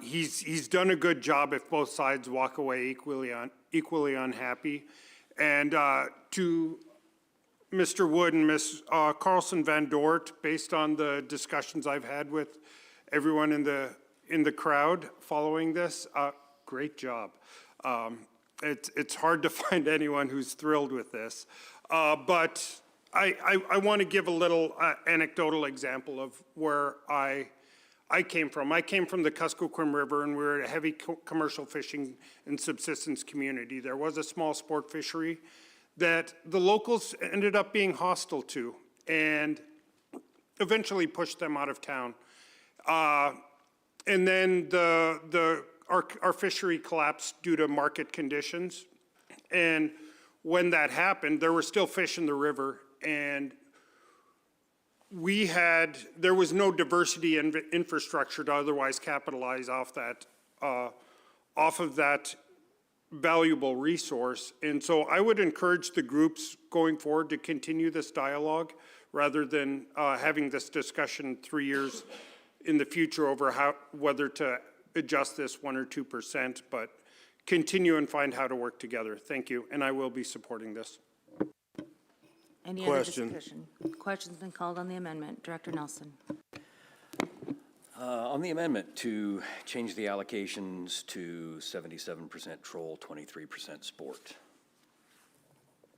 he's done a good job if both sides walk away equally unhappy. And to Mr. Wood and Ms. Carlson Van Dort, based on the discussions I've had with everyone in the crowd following this, great job. it's hard to find anyone who's thrilled with this. But I want to give a little anecdotal example of where I came from. I came from the Kuskokwim River, and we were a heavy commercial fishing and subsistence community. There was a small sport fishery that the locals ended up being hostile to and eventually pushed them out of town. And then our fishery collapsed due to market conditions. And when that happened, there were still fish in the river, and there was no diversity in infrastructure to otherwise capitalize off of that valuable resource. And so I would encourage the groups going forward to continue this dialogue rather than having this discussion 3 years in the future over whether to adjust this 1 or 2%, but continue and find how to work together. Thank you, and I will be supporting this. Any other Question. discussion? Question's been called on the amendment. Director Nelson. On the amendment to change the allocations to 77% troll, 23% sport.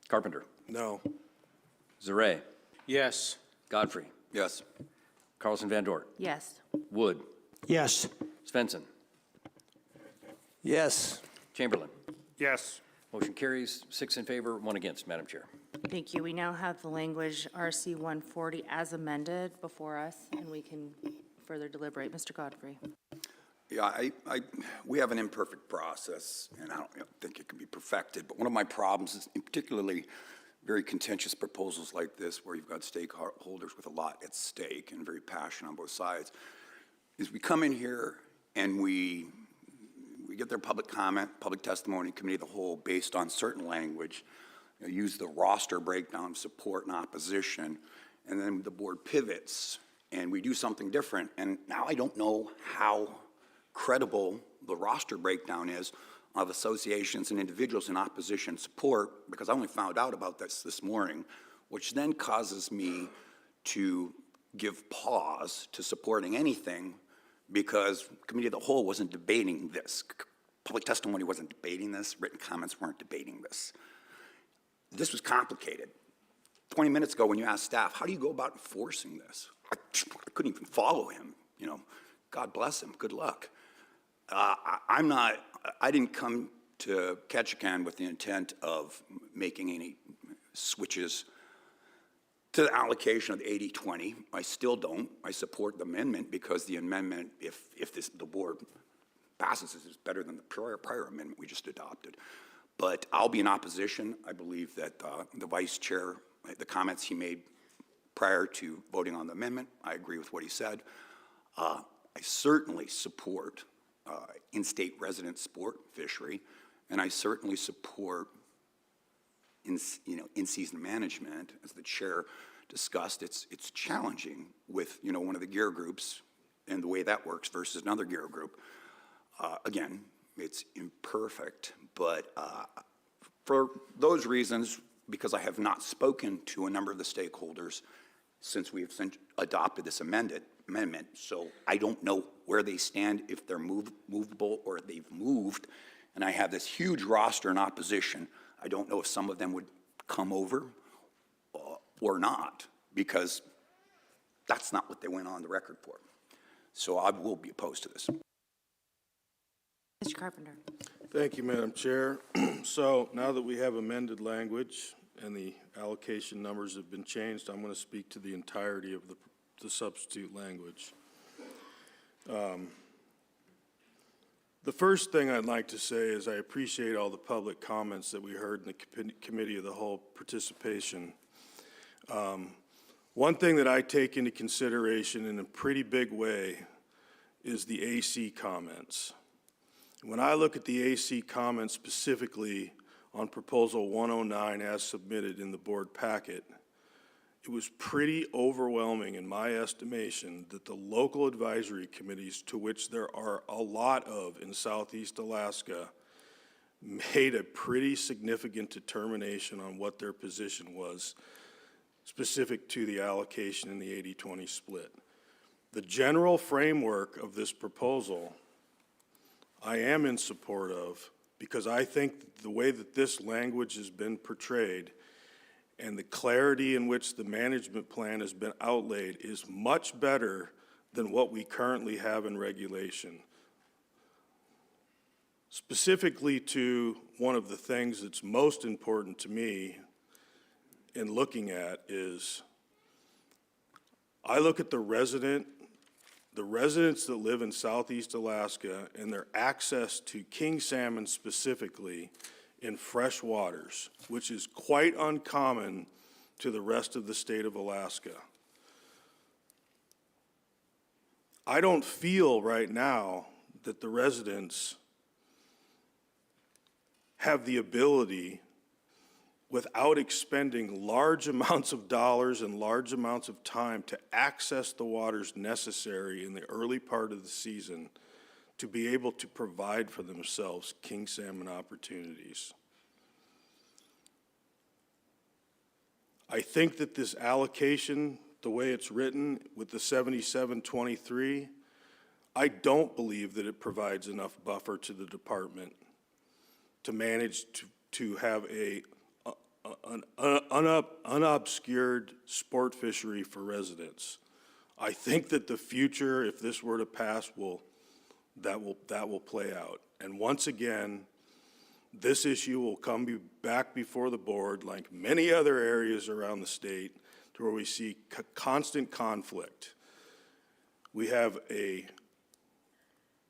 Carpenter. No. Zaret. Yes. Godfrey. Yes. Carlson Van Dort. Yes. Wood. Yes. Svensson. Yes. Chamberlain. Yes. Motion carries, 6 in favor, 1 against, Madam Chair. Thank you. We now have the language RC 140 as amended before us, and we can further deliberate. Mr. Godfrey. Yeah, we have an imperfect process, and I don't think it can be perfected. But one of my problems is in particularly very contentious proposals like this, where you've got stakeholders with a lot at stake and very passionate on both sides, is we come in here and we get their public comment, public testimony, committee of the whole based on certain language, use the roster breakdown of support and opposition, and then the board pivots and we do something different. And now I don't know how credible the roster breakdown is of associations and individuals in opposition support, because I only found out about this morning, which then causes me to give pause to supporting anything, because committee of the whole wasn't debating this. Public testimony wasn't debating this. Written comments weren't debating this. This was complicated. 20 minutes ago when you asked staff, how do you go about enforcing this? I couldn't even follow him. God bless him. Good luck. I didn't come to Ketchikan with the intent of making any switches to the allocation of the 80-20. I still don't. I support the amendment because the amendment, if the board passes this, is better than the prior amendment we just adopted. But I'll be in opposition. I believe that the vice chair, the comments he made prior to voting on the amendment, I agree with what he said. I certainly support in-state resident sport fishery, and I certainly support in-season management. As the chair discussed, it's challenging with one of the gear groups and the way that works versus another gear group. Again, it's imperfect, but for those reasons, because I have not spoken to a number of the stakeholders since we have adopted this amendment, so I don't know where they stand, if they're movable or they've moved, and I have this huge roster in opposition. I don't know if some of them would come over or not, because that's not what they went on the record for. So I will be opposed to this. Mr. Carpenter. Thank you, Madam Chair. So now that we have amended language and the allocation numbers have been changed, I'm going to speak to the entirety of the substitute language. The first thing I'd like to say is I appreciate all the public comments that we heard in the committee of the whole participation. One thing that I take into consideration in a pretty big way is the AC comments. When I look at the AC comments specifically on Proposal 109 as submitted in the board packet, it was pretty overwhelming in my estimation that the local advisory committees, to which there are a lot of in Southeast Alaska, made a pretty significant determination on what their position was specific to the allocation in the 80-20 split. The general framework of this proposal I am in support of, because I think the way that this language has been portrayed and the clarity in which the management plan has been outlaid is much better than what we currently have in regulation. Specifically to one of the things that's most important to me in looking at is, I look at the residents that live in Southeast Alaska and their access to king salmon specifically in fresh waters, which is quite uncommon to the rest of the state of Alaska. I don't feel right now that the residents have the ability, without expending large amounts of dollars and large amounts of time, to access the waters necessary in the early part of the season to be able to provide for themselves king salmon opportunities. I think that this allocation, the way it's written with the 77-23, I don't believe that it provides enough buffer to the department to manage to have an unobscured sport fishery for residents. I think that the future, if this were to pass, that will play out. And once again, this issue will come back before the board, like many other areas around the state, to where we see constant conflict. We have a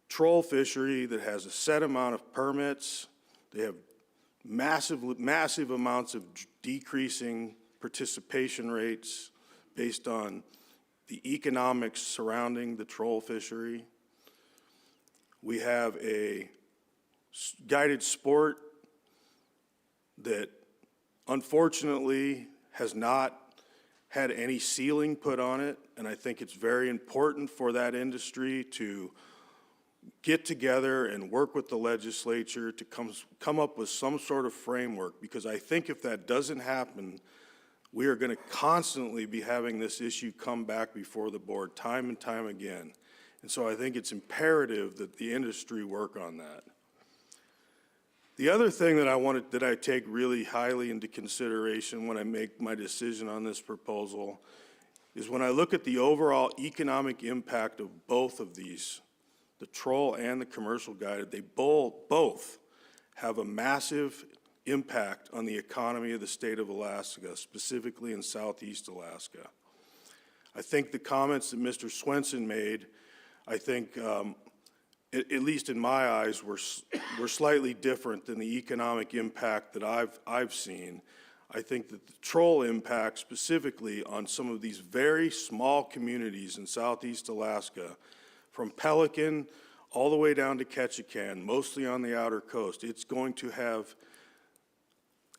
troll fishery that has a set amount of permits. They have massive amounts of decreasing participation rates based on the economics surrounding the troll fishery. We have a guided sport that unfortunately has not had any ceiling put on it, and I think it's very important for that industry to get together and work with the legislature to come up with some sort of framework, because I think if that doesn't happen, we are going to constantly be having this issue come back before the board time and time again. And so I think it's imperative that the industry work on that. The other thing that I take really highly into consideration when I make my decision on this proposal is when I look at the overall economic impact of both of these, the troll and the commercial guided, they both have a massive impact on the economy of the state of Alaska, specifically in Southeast Alaska. I think the comments that Mr. Swenson made, I think, at least in my eyes, were slightly different than the economic impact that I've seen. I think that the troll impact specifically on some of these very small communities in Southeast Alaska, from Pelican all the way down to Ketchikan, mostly on the outer coast, it's going to have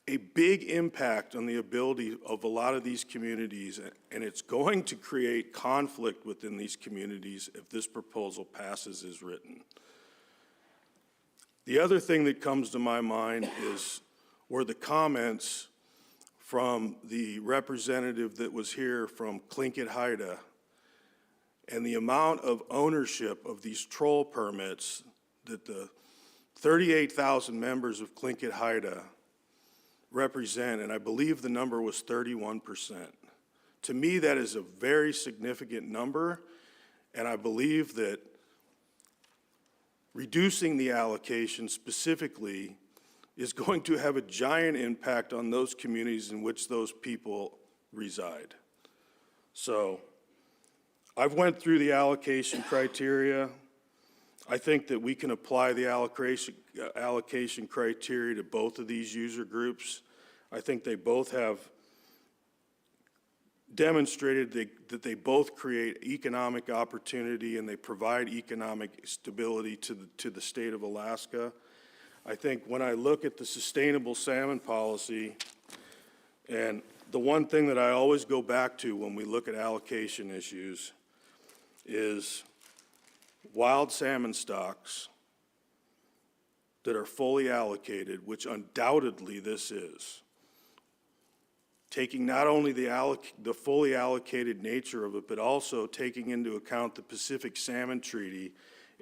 a big impact on the ability of a lot of these communities, and it's going to create conflict within these communities if this proposal passes as written. The other thing that comes to my mind were the comments from the representative that was here from Tlingit Haida, and the amount of ownership of these troll permits that the 38,000 members of Tlingit Haida represent, and I believe the number was 31%. To me, that is a very significant number, and I believe that reducing the allocation specifically is going to have a giant impact on those communities in which those people reside. So I've went through the allocation criteria. I think that we can apply the allocation criteria to both of these user groups. I think they both have demonstrated that they both create economic opportunity and they provide economic stability to the state of Alaska. I think when I look at the sustainable salmon policy, and the one thing that I always go back to when we look at allocation issues is wild salmon stocks that are fully allocated, which undoubtedly this is. Taking not only the fully allocated nature of it, but also taking into account the Pacific Salmon Treaty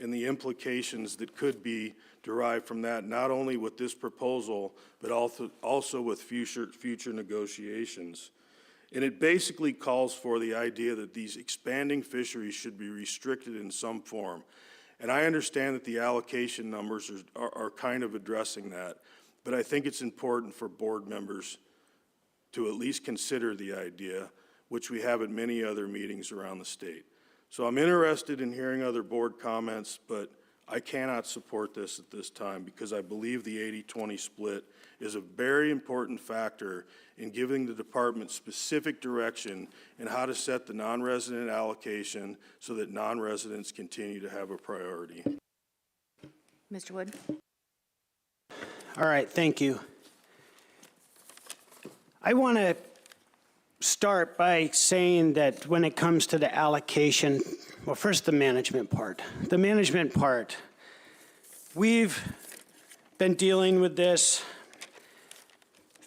and the implications that could be derived from that, not only with this proposal, but also with future negotiations. And it basically calls for the idea that these expanding fisheries should be restricted in some form. And I understand that the allocation numbers are kind of addressing that, but I think it's important for board members to at least consider the idea, which we have at many other meetings around the state. So I'm interested in hearing other board comments, but I cannot support this at this time because I believe the 80-20 split is a very important factor in giving the department specific direction in how to set the non-resident allocation so that non-residents continue to have a priority. Mr. Wood? All right, thank you. I want to start by saying that when it comes to the allocation, well, first the management part. The management part, we've been dealing with this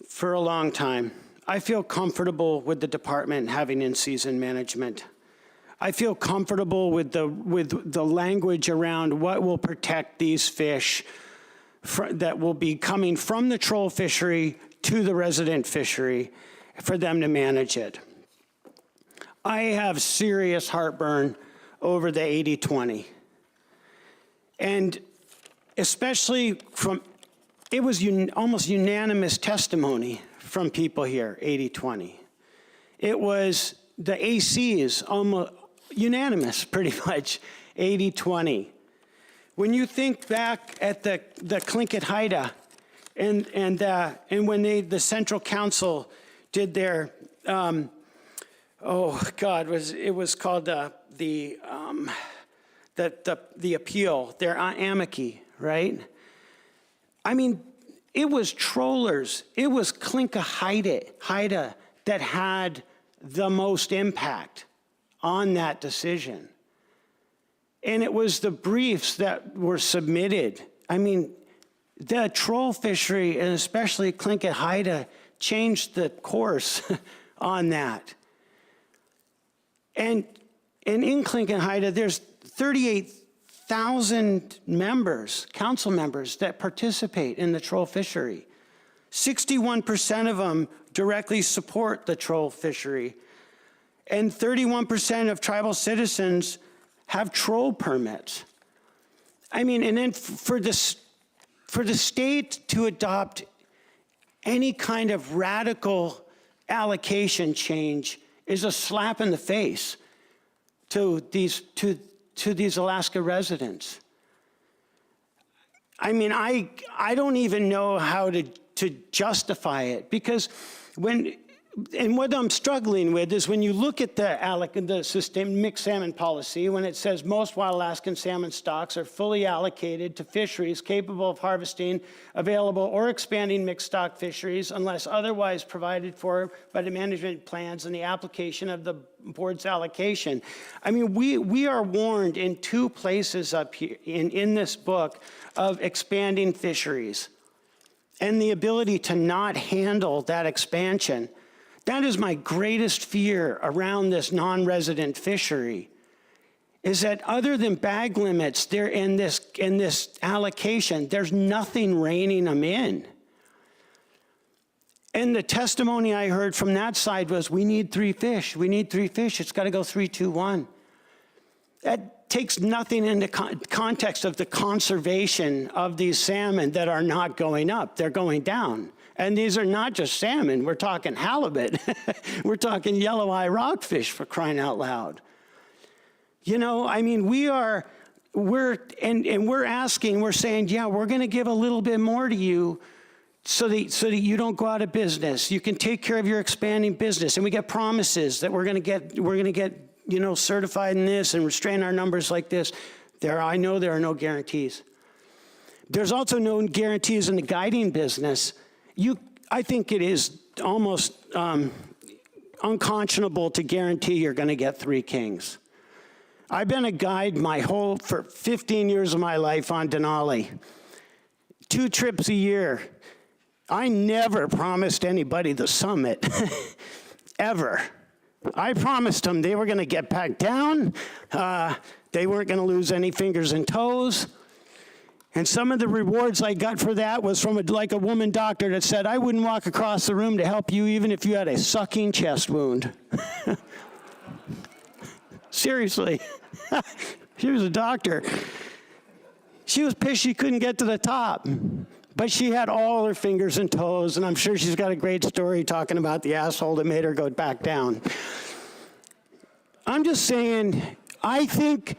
for a long time. I feel comfortable with the department having in-season management. I feel comfortable with the language around what will protect these fish that will be coming from the troll fishery to the resident fishery for them to manage it. I have serious heartburn over the 80-20. And especially it was almost unanimous testimony from people here, 80-20. It was the ACs, almost unanimous pretty much, 80-20. When you think back at the Tlingit Haida and when the Central Council did their, it was called the appeal, their amici, right? I mean, it was trollers, it was Tlingit Haida that had the most impact on that decision. And it was the briefs that were submitted. I mean, the troll fishery, and especially Tlingit Haida, changed the course on that. And in Tlingit Haida, there's 38,000 members, council members, that participate in the troll fishery. 61% of them directly support the troll fishery. And 31% of tribal citizens have troll permits. I mean, and then for the state to adopt any kind of radical allocation change is a slap in the face to these Alaska residents. I mean, I don't even know how to justify it, because what I'm struggling with is when you look at the sustained mixed salmon policy, when it says most wild Alaskan salmon stocks are fully allocated to fisheries capable of harvesting available or expanding mixed stock fisheries unless otherwise provided for by the management plans and the application of the board's allocation. I mean, we are warned in two places up here in this book of expanding fisheries and the ability to not handle that expansion. That is my greatest fear around this non-resident fishery, is that other than bag limits, there in this allocation, there's nothing reining them in. And the testimony I heard from that side was, we need 3 fish, we need 3 fish, it's gotta go 3-2-1. That takes nothing into context of the conservation of these salmon that are not going up, they're going down. And these are not just salmon, we're talking halibut. We're talking yellow eye rockfish, for crying out loud. You know, I mean, we're asking, we're saying, yeah, we're gonna give a little bit more to you so that you don't go out of business. You can take care of your expanding business. And we get promises that we're gonna get, you know, certified in this and restrain our numbers like this. I know there are no guarantees. There's also no guarantees in the guiding business. I think it is almost unconscionable to guarantee you're going to get 3 kings. I've been a guide for 15 years of my life on Denali. 2 trips a year. I never promised anybody the summit, ever. I promised them they were going to get back down. They weren't going to lose any fingers and toes. And some of the rewards I got for that was from like a woman doctor that said, I wouldn't walk across the room to help you even if you had a sucking chest wound. Seriously. She was a doctor. She was pissed she couldn't get to the top. But she had all her fingers and toes, and I'm sure she's got a great story talking about the asshole that made her go back down. I'm just saying, I think,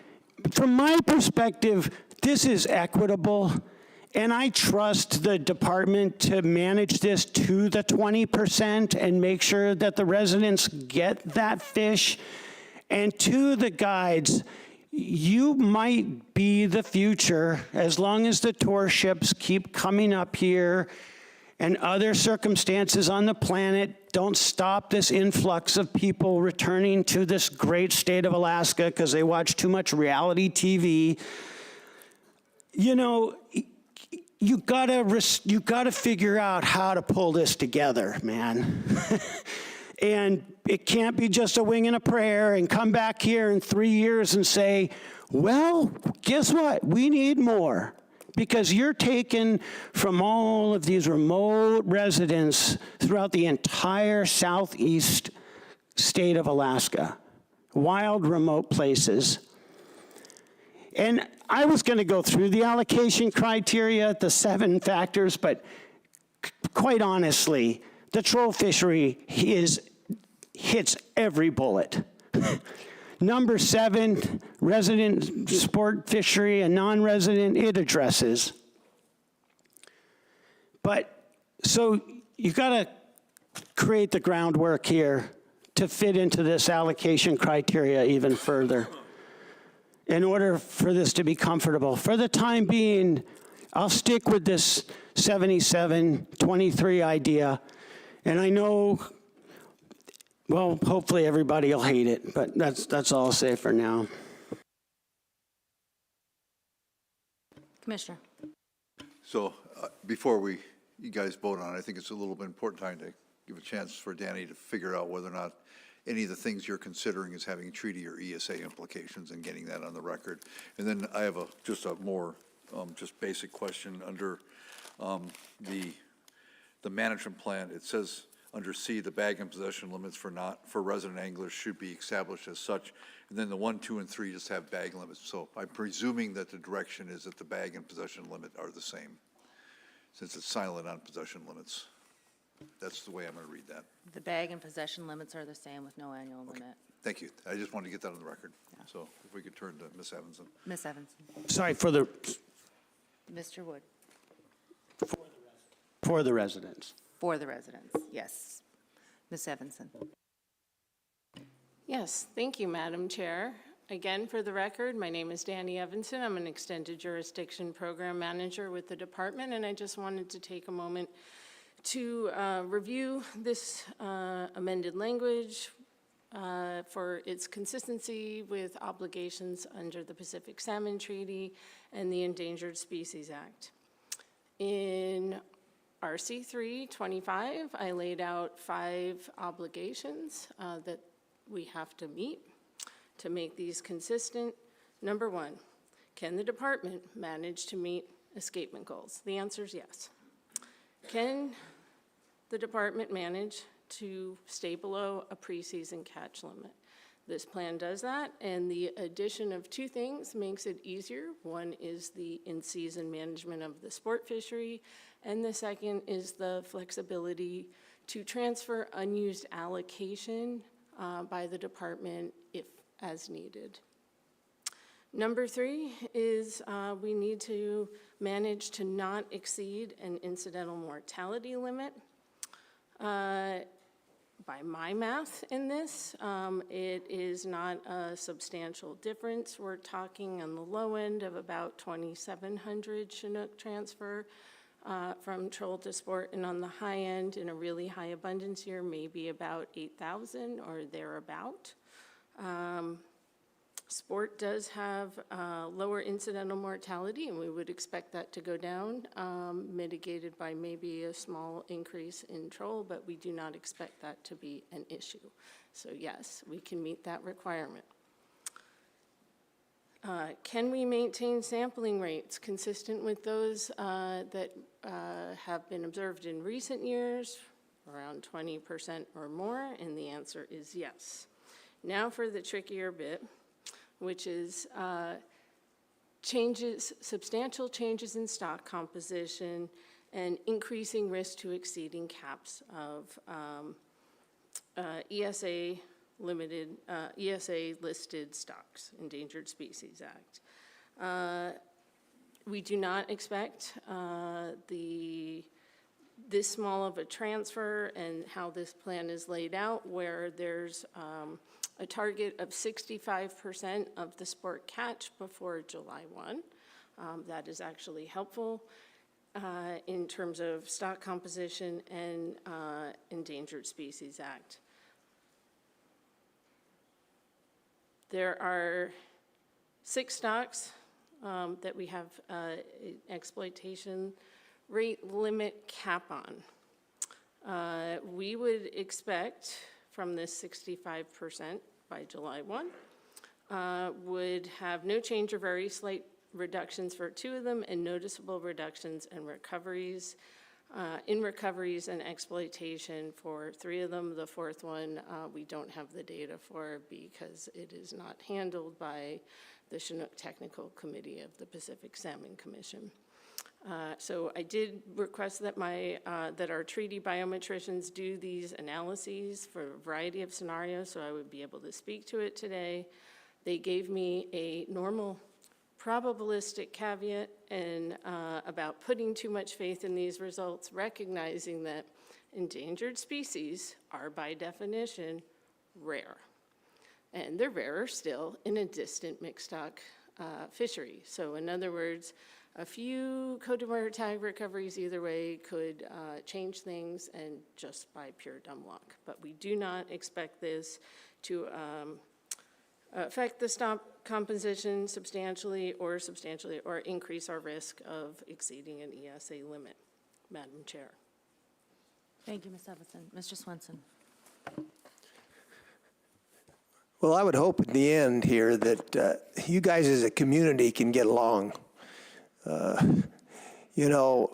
from my perspective, this is equitable, and I trust the department to manage this to the 20% and make sure that the residents get that fish. And to the guides, you might be the future as long as the tour ships keep coming up here and other circumstances on the planet don't stop this influx of people returning to this great state of Alaska because they watch too much reality TV. You know, you gotta figure out how to pull this together, man. And it can't be just a wing and a prayer and come back here in 3 years and say, well, guess what? We need more. Because you're taken from all of these remote residents throughout the entire southeast state of Alaska, wild, remote places. And I was going to go through the allocation criteria, the 7 factors, but quite honestly, the troll fishery hits every bullet. Number 7, resident sport fishery and non-resident, it addresses. But, so you gotta create the groundwork here to fit into this allocation criteria even further in order for this to be comfortable. For the time being, I'll stick with this 77-23 idea, and I know, well, hopefully everybody will hate it, but that's all I'll say for now. Commissioner. So before you guys vote on it, I think it's a little bit important time to give a chance for Danny to figure out whether or not any of the things you're considering is having treaty or ESA implications and getting that on the record. And then I have just a more just basic question under the management plan. It says under C, the bag and possession limits for resident anglers should be established as such. And then the 1, 2, and 3 just have bag limits. So I'm presuming that the direction is that the bag and possession limit are the same, since it's silent on possession limits. That's the way I'm going to read that. The bag and possession limits are the same with no annual limit. Thank you. I just wanted to get that on the record. Yeah. So if we could turn to Ms. Evanson. Ms. Evanson. Sorry, for the Mr. Wood. For the residents. For the residents, yes. Ms. Evanson. Yes, thank you, Madam Chair. Again, for the record, my name is Danny Evanson. I'm an extended jurisdiction program manager with the department, and I just wanted to take a moment to review this amended language for its consistency with obligations under the Pacific Salmon Treaty and the Endangered Species Act. In RC 325, I laid out 5 obligations that we have to meet to make these consistent. Number 1, can the department manage to meet escapement goals? The answer is yes. Can the department manage to stay below a preseason catch limit? This plan does that, and the addition of 2 things makes it easier. One is the in-season management of the sport fishery, and the second is the flexibility to transfer unused allocation by the department if as needed. Number 3 is we need to manage to not exceed an incidental mortality limit. By my math in this, it is not a substantial difference. We're talking on the low end of about 2,700 Chinook transfer from troll to sport, and on the high end, in a really high abundance year, maybe about 8,000 or thereabout. Sport does have lower incidental mortality, and we would expect that to go down, mitigated by maybe a small increase in troll, but we do not expect that to be an issue. So yes, we can meet that requirement. Can we maintain sampling rates consistent with those that have been observed in recent years, around 20% or more? And the answer is yes. Now for the trickier bit, which is substantial changes in stock composition and increasing risk to exceeding caps of ESA listed stocks, Endangered Species Act. We do not expect this small of a transfer and how this plan is laid out, where there's a target of 65% of the sport catch before July 1. That is actually helpful in terms of stock composition and Endangered Species Act. There are 6 stocks that we have exploitation rate limit cap on. We would expect from this 65% by July 1, would have no change or very slight reductions for 2 of them and noticeable reductions in recoveries and exploitation for 3 of them. The 4th one, we don't have the data for because it is not handled by the Chinook Technical Committee of the Pacific Salmon Commission. So I did request that that our treaty biometricians do these analyses for a variety of scenarios, so I would be able to speak to it today. They gave me a normal probabilistic caveat and about putting too much faith in these results, recognizing that endangered species are by definition rare. And they're rarer still in a distant mixed stock fishery. So in other words, a few coded tag recoveries either way could change things, and just by pure dumb luck. But we do not expect this to affect the stock composition substantially or increase our risk of exceeding an ESA limit. Madam Chair. Thank you, Ms. Evison. Mr. Swenson. Well, I would hope in the end here that you guys as a community can get along. You know,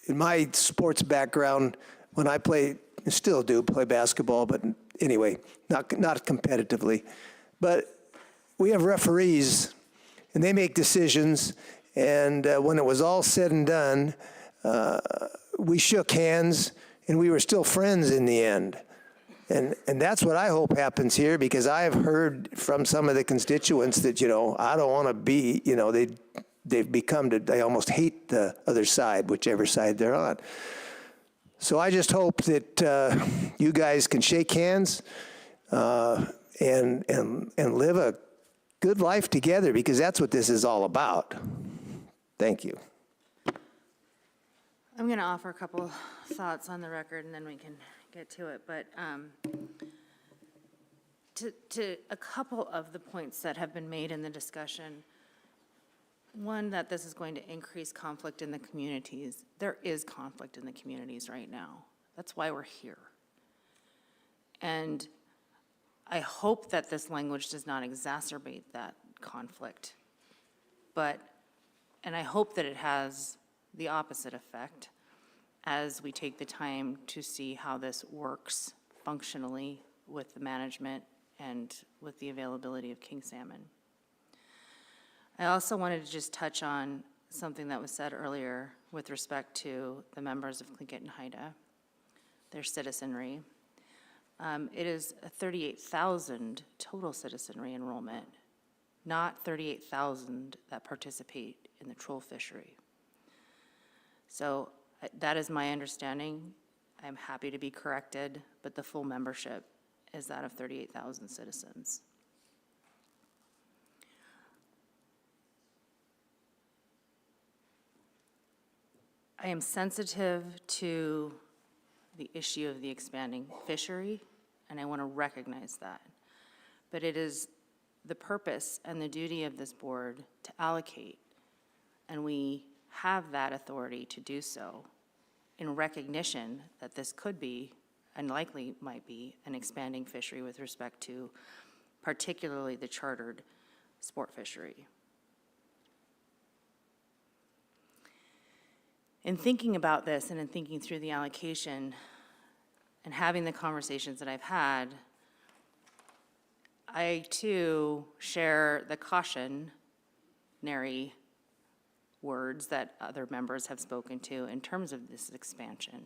in my sports background, when I played, and still do play basketball, but anyway, not competitively. But we have referees, and they make decisions, and when it was all said and done, we shook hands, and we were still friends in the end. And that's what I hope happens here, because I've heard from some of the constituents that, you know, I don't want to be, you know, they almost hate the other side, whichever side they're on. So I just hope that you guys can shake hands and live a good life together, because that's what this is all about. Thank you. I'm going to offer a couple thoughts on the record, and then we can get to it. But to a couple of the points that have been made in the discussion, one, that this is going to increase conflict in the communities. There is conflict in the communities right now. That's why we're here. And I hope that this language does not exacerbate that conflict. And I hope that it has the opposite effect as we take the time to see how this works functionally with the management and with the availability of king salmon. I also wanted to just touch on something that was said earlier with respect to the members of Tlingit and Haida, their citizenry. It is a 38,000 total citizenry enrollment, not 38,000 that participate in the troll fishery. So that is my understanding. I'm happy to be corrected, but the full membership is that of 38,000 citizens. I am sensitive to the issue of the expanding fishery, and I want to recognize that. But it is the purpose and the duty of this board to allocate, and we have that authority to do so in recognition that this could be, and likely might be, an expanding fishery with respect to particularly the chartered sport fishery. In thinking about this and in thinking through the allocation and having the conversations that I've had, I too share the cautionary words that other members have spoken to in terms of this expansion.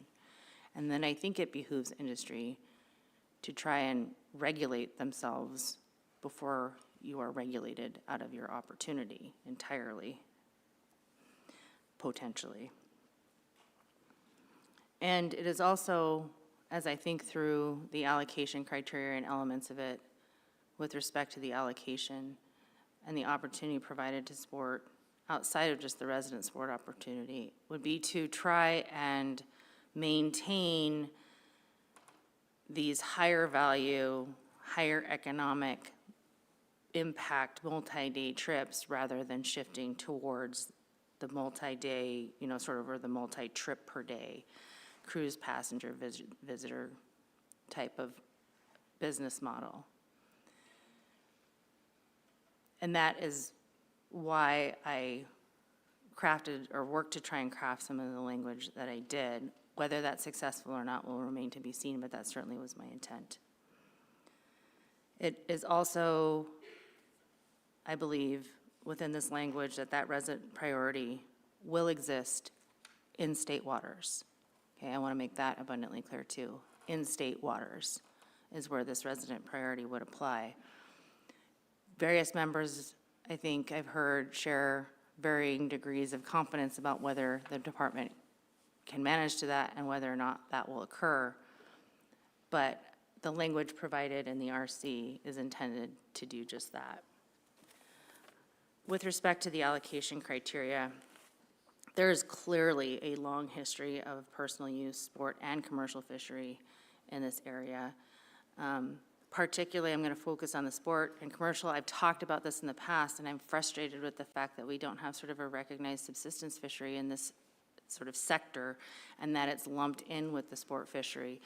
And then I think it behooves industry to try and regulate themselves before you are regulated out of your opportunity entirely, potentially. And it is also, as I think through the allocation criteria and elements of it, with respect to the allocation and the opportunity provided to sport outside of just the resident sport opportunity, would be to try and maintain these higher value, higher economic impact multi-day trips rather than shifting towards the multi-day, sort of, or the multi-trip per day cruise passenger visitor type of business model. And that is why I crafted or worked to try and craft some of the language that I did. Whether that's successful or not will remain to be seen, but that certainly was my intent. It is also, I believe, within this language that resident priority will exist in state waters. Okay, I want to make that abundantly clear too. In state waters is where this resident priority would apply. Various members, I think I've heard, share varying degrees of confidence about whether the department can manage to that and whether or not that will occur. But the language provided in the RC is intended to do just that. With respect to the allocation criteria, there is clearly a long history of personal use, sport, and commercial fishery in this area. Particularly, I'm going to focus on the sport and commercial. I've talked about this in the past, and I'm frustrated with the fact that we don't have sort of a recognized subsistence fishery in this sort of sector, and that it's lumped in with the sport fishery.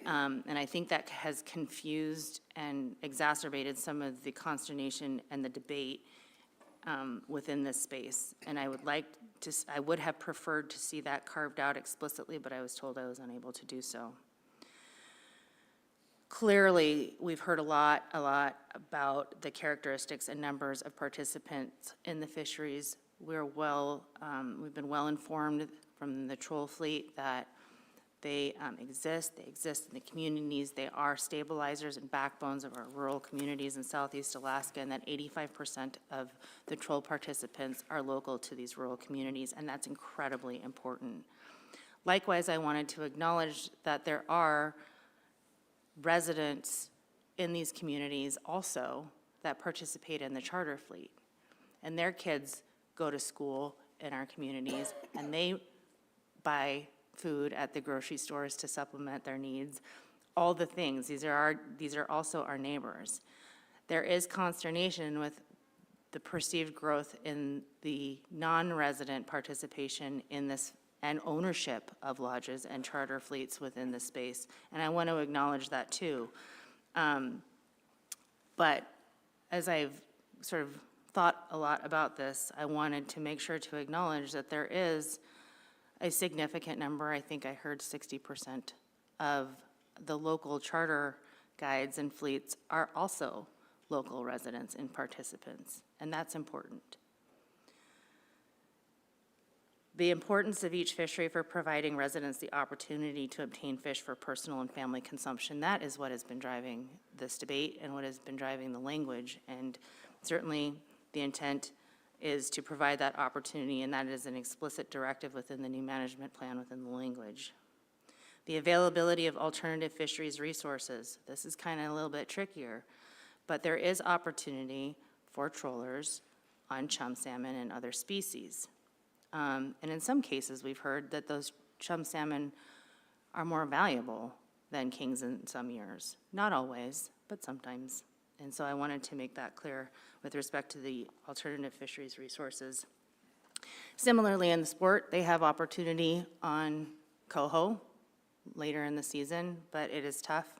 And I think that has confused and exacerbated some of the consternation and the debate within this space. And I would have preferred to see that carved out explicitly, but I was told I was unable to do so. Clearly, we've heard a lot about the characteristics and numbers of participants in the fisheries. We've been well informed from the troll fleet that they exist in the communities. They are stabilizers and backbones of our rural communities in Southeast Alaska, and that 85% of the troll participants are local to these rural communities, and that's incredibly important. Likewise, I wanted to acknowledge that there are residents in these communities also that participate in the charter fleet, and their kids go to school in our communities, and they buy food at the grocery stores to supplement their needs, all the things. These are also our neighbors. There is consternation with the perceived growth in the non-resident participation in this and ownership of lodges and charter fleets within this space, and I want to acknowledge that too. But as I've sort of thought a lot about this, I wanted to make sure to acknowledge that there is a significant number, I think I heard 60% of the local charter guides and fleets are also local residents and participants, and that's important. The importance of each fishery for providing residents the opportunity to obtain fish for personal and family consumption, that is what has been driving this debate and what has been driving the language. And certainly the intent is to provide that opportunity, and that is an explicit directive within the new management plan within the language. The availability of alternative fisheries resources. This is kind of a little bit trickier, but there is opportunity for trollers on chum salmon and other species. And in some cases, we've heard that those chum salmon are more valuable than kings in some years. Not always, but sometimes. And so I wanted to make that clear with respect to the alternative fisheries resources. Similarly, in the sport, they have opportunity on coho later in the season, but it is tough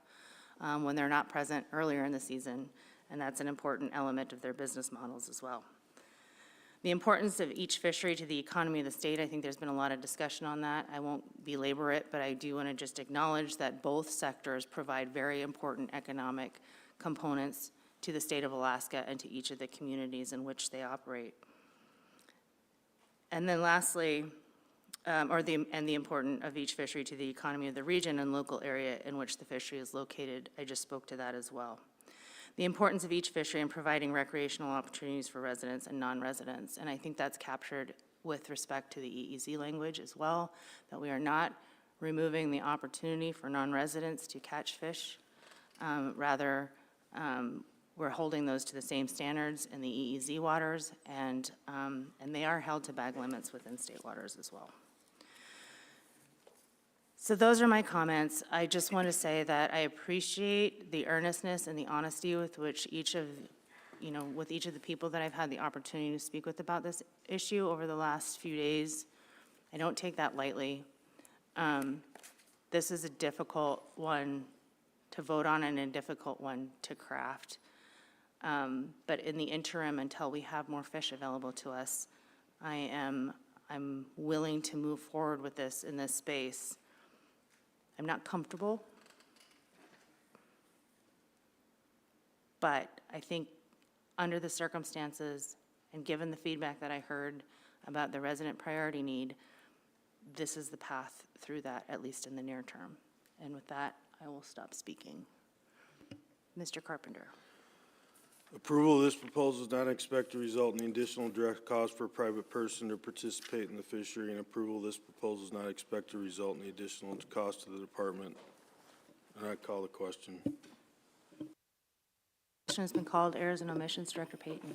when they're not present earlier in the season, and that's an important element of their business models as well. The importance of each fishery to the economy of the state, I think there's been a lot of discussion on that. I won't belabor it, but I do want to just acknowledge that both sectors provide very important economic components to the state of Alaska and to each of the communities in which they operate. And then lastly, the importance of each fishery to the economy of the region and local area in which the fishery is located. I just spoke to that as well. The importance of each fishery in providing recreational opportunities for residents and non-residents. And I think that's captured with respect to the EEZ language as well, that we are not removing the opportunity for non-residents to catch fish. Rather, we're holding those to the same standards in the EEZ waters, and they are held to bag limits within state waters as well. So those are my comments. I just want to say that I appreciate the earnestness and the honesty with which each of the people that I've had the opportunity to speak with about this issue over the last few days. I don't take that lightly. This is a difficult one to vote on and a difficult one to craft. But in the interim, until we have more fish available to us, I'm willing to move forward with this in this space. I'm not comfortable, but I think under the circumstances and given the feedback that I heard about the resident priority need, this is the path through that, at least in the near term. And with that, I will stop speaking. Mr. Carpenter. Approval of this proposal does not expect to result in additional direct cost for a private person to participate in the fishery, and approval of this proposal does not expect to result in the additional cost to the department. And I call the question. Question has been called. Errors and omissions. Director Payton.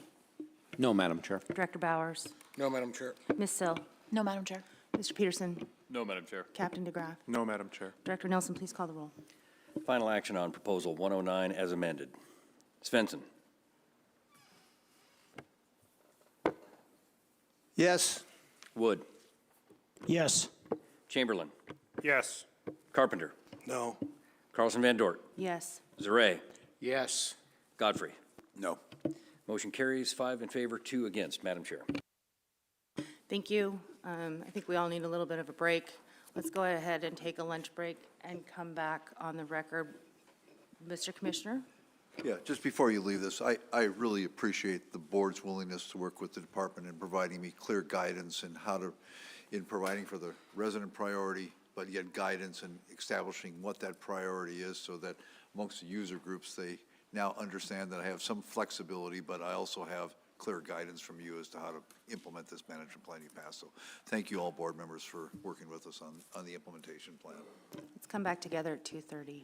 No, Madam Chair. Director Bowers. No, Madam Chair. Ms. Sill. No, Madam Chair. Mr. Peterson. No, Madam Chair. Captain DeGraff. No, Madam Chair. Director Nelson, please call the roll. Final action on Proposal 109 as amended. Svensson. Yes. Wood. Yes. Chamberlain. Yes. Carpenter. No. Carlson Van Dort. Yes. Zaret. Yes. Godfrey. No. Motion carries 5 in favor, 2 against. Madam Chair. Thank you. I think we all need a little bit of a break. Let's go ahead and take a lunch break and come back on the record. Mr. Commissioner? Yeah, just before you leave this, I really appreciate the board's willingness to work with the department in providing me clear guidance in providing for the resident priority, but yet guidance in establishing what that priority is so that amongst the user groups, they now understand that I have some flexibility, but I also have clear guidance from you as to how to implement this management plan you passed. So thank you all board members for working with us on the implementation plan. Let's come back together at 2:30.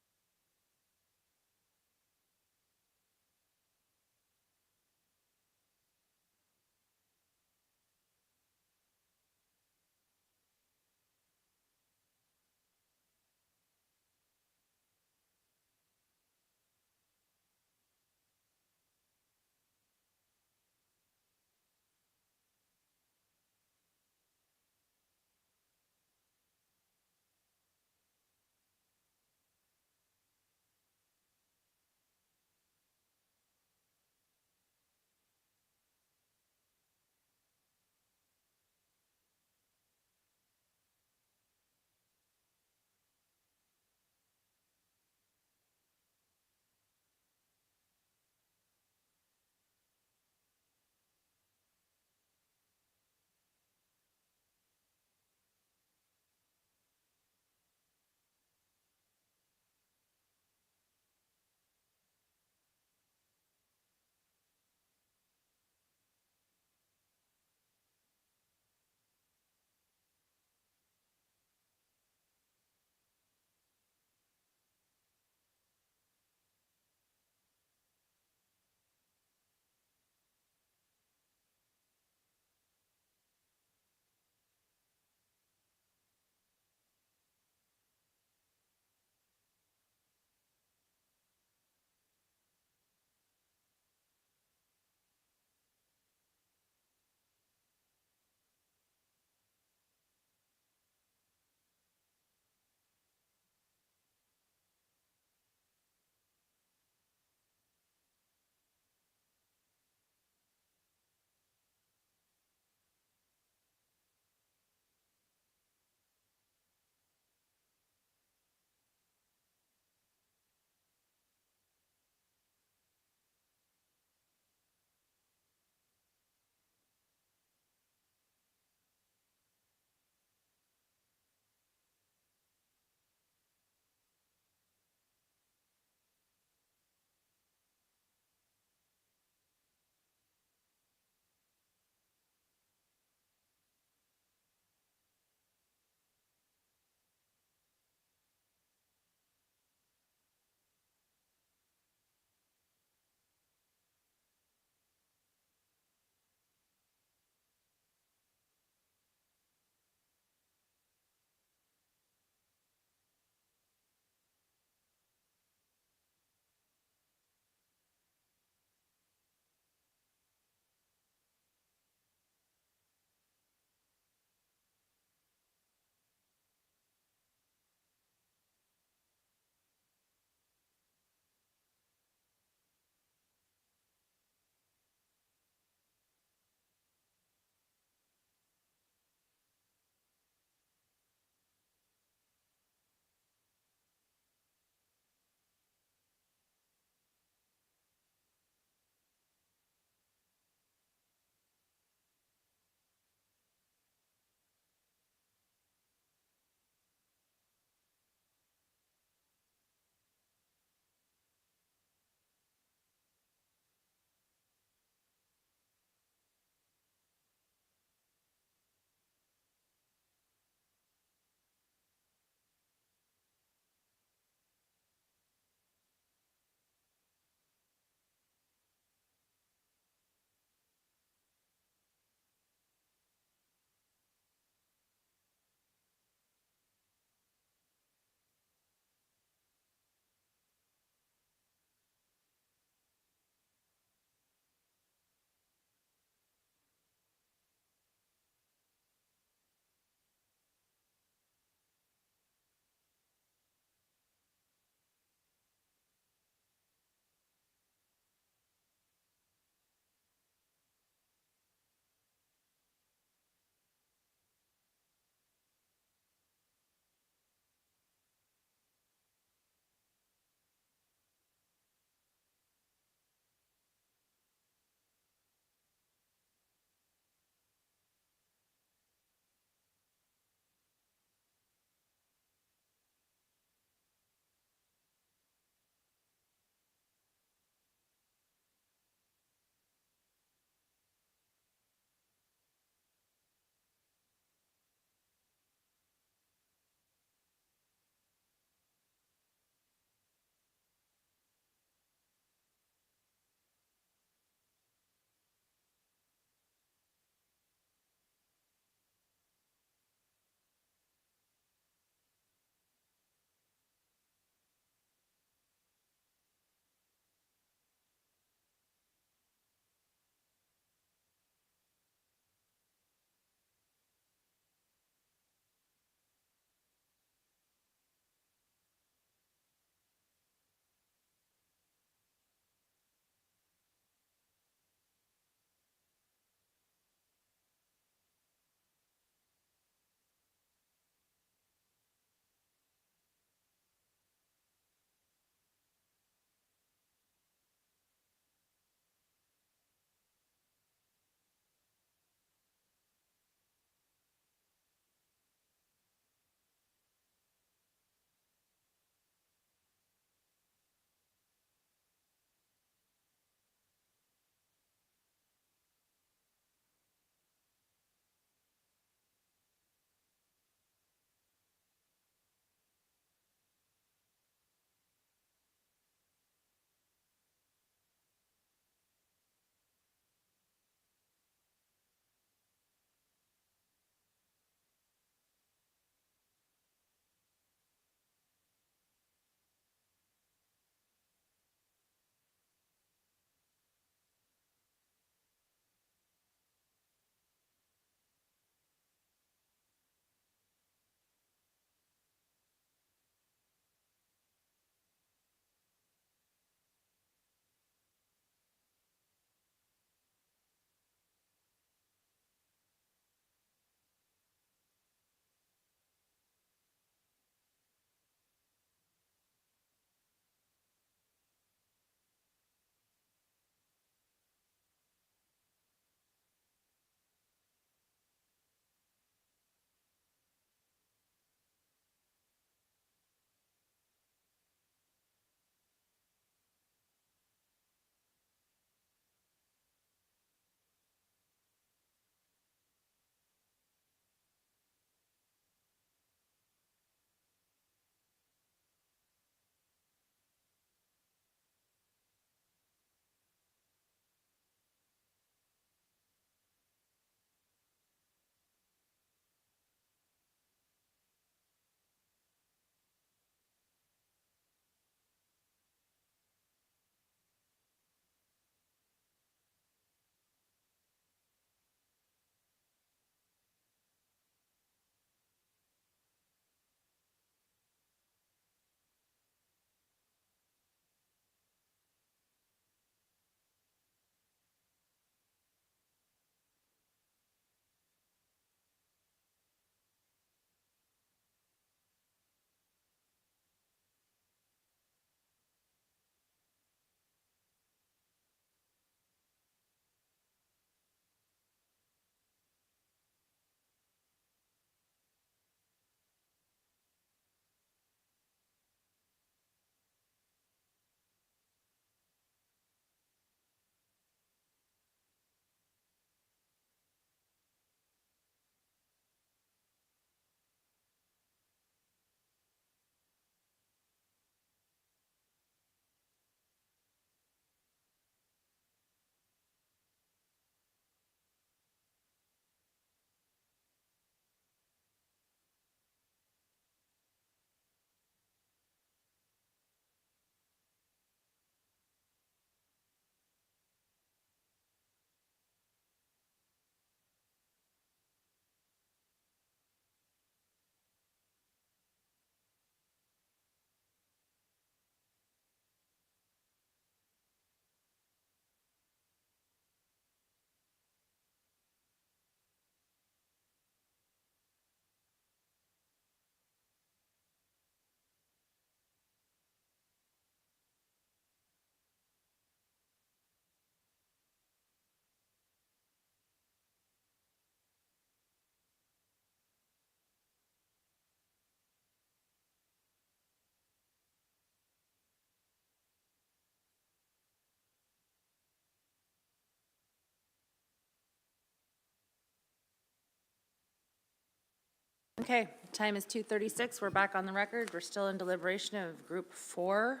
Okay, time is 2:36. We're back on the record. We're still in deliberation of Group 4.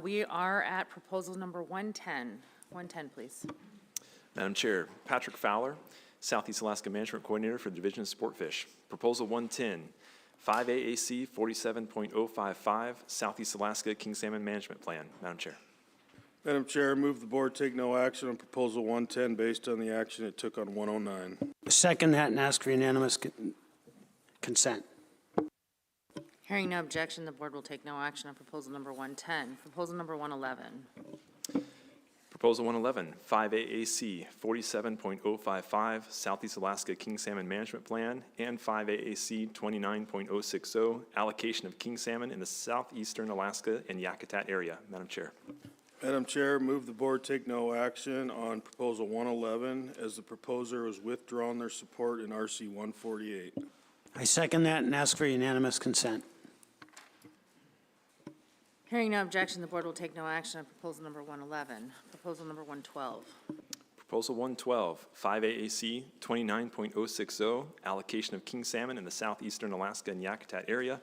We are at proposal number 110. 110, please. Madam Chair, Patrick Fowler, Southeast Alaska Management Coordinator for the Division of Sportfish. Proposal 110, 5 AAC 47.055, Southeast Alaska King Salmon Management Plan. Madam Chair. Madam Chair, move the board take no action on proposal 110 based on the action it took on 109. Second that and ask for unanimous consent. Hearing no objection, the board will take no action on proposal number 110. Proposal number 111. Proposal 111, 5 AAC 47.055, Southeast Alaska King Salmon Management Plan, and 5 AAC 29.060, allocation of king salmon in the southeastern Alaska and Yakutat area. Madam Chair. Madam Chair, move the board take no action on proposal 111 as the proposer has withdrawn their support in RC 148. I second that and ask for unanimous consent. Hearing no objection, the board will take no action on proposal number 111. Proposal number 112. Proposal 112, 5 AAC 29.060, allocation of king salmon in the southeastern Alaska and Yakutat area,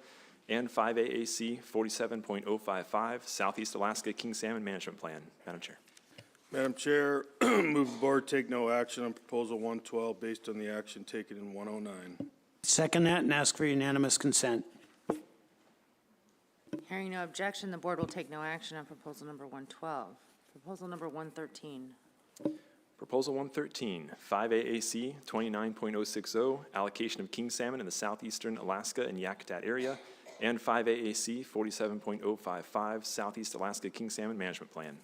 and 5 AAC 47.055, Southeast Alaska King Salmon Management Plan. Madam Chair. Madam Chair, move the board take no action on proposal 112 based on the action taken in 109. Second that and ask for unanimous consent. Hearing no objection, the board will take no action on proposal number 112. Proposal number 113. Proposal 113, 5 AAC 29.060, allocation of king salmon in the southeastern Alaska and Yakutat area, and 5 AAC 47.055, Southeast Alaska King Salmon Management Plan.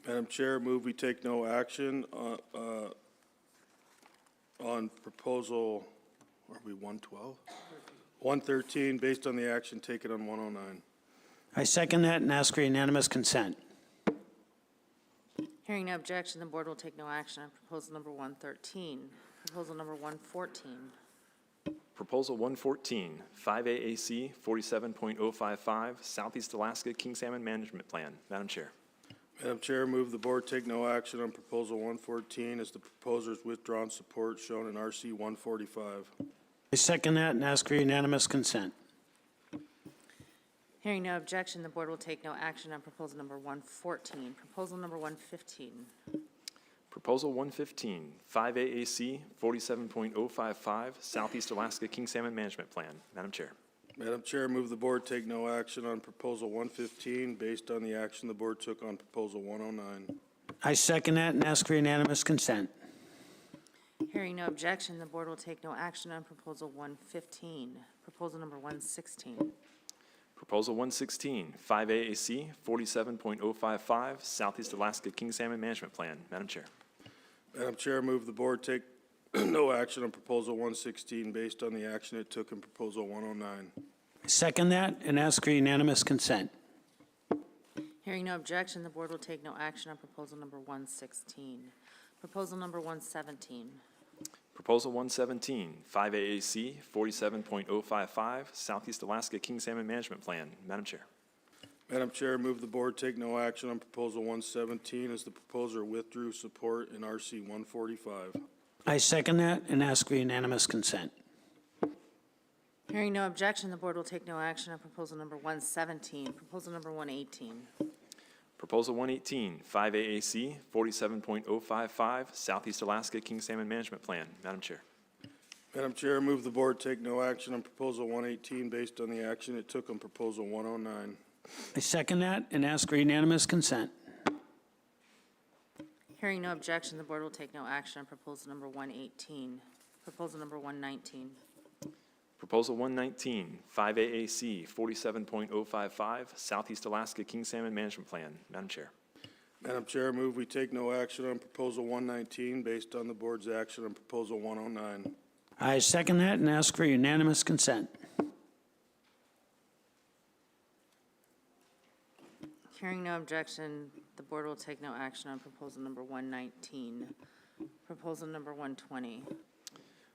Madam Chair, move we take no action on proposal, are we 112? 113, based on the action taken on 109. I second that and ask for unanimous consent. Hearing no objection, the board will take no action on proposal number 113. Proposal number 114. Proposal 114, 5 AAC 47.055, Southeast Alaska King Salmon Management Plan. Madam Chair. Madam Chair, move the board take no action on proposal 114 as the proposer's withdrawn support shown in RC 145. I second that and ask for unanimous consent. Hearing no objection, the board will take no action on proposal number 114. Proposal number 115. Proposal 115, 5 AAC 47.055, Southeast Alaska King Salmon Management Plan. Madam Chair. Madam Chair, move the board take no action on proposal 115 based on the action the board took on proposal 109. I second that and ask for unanimous consent. Hearing no objection, the board will take no action on proposal 115. Proposal number 116. Proposal 116, 5 AAC 47.055, Southeast Alaska King Salmon Management Plan. Madam Chair. Madam Chair, move the board take no action on proposal 116 based on the action it took in proposal 109. I second that and ask for unanimous consent. Hearing no objection, the board will take no action on proposal number 116. Proposal number 117. Proposal 117, 5 AAC 47.055, Southeast Alaska King Salmon Management Plan. Madam Chair. Madam Chair, move the board take no action on proposal 117 as the proposer withdrew support in RC 145. I second that and ask for unanimous consent. Hearing no objection, the board will take no action on proposal number 117. Proposal number 118. Proposal 118, 5 AAC 47.055, Southeast Alaska King Salmon Management Plan. Madam Chair. Madam Chair, move the board take no action on proposal 118 based on the action it took on proposal 109. I second that and ask for unanimous consent. Hearing no objection, the board will take no action on proposal number 118. Proposal number 119. Proposal 119, 5 AAC 47.055, Southeast Alaska King Salmon Management Plan. Madam Chair. Madam Chair, move we take no action on proposal 119 based on the board's action on proposal 109. I second that and ask for unanimous consent. Hearing no objection, the board will take no action on proposal number 119. Proposal number 120.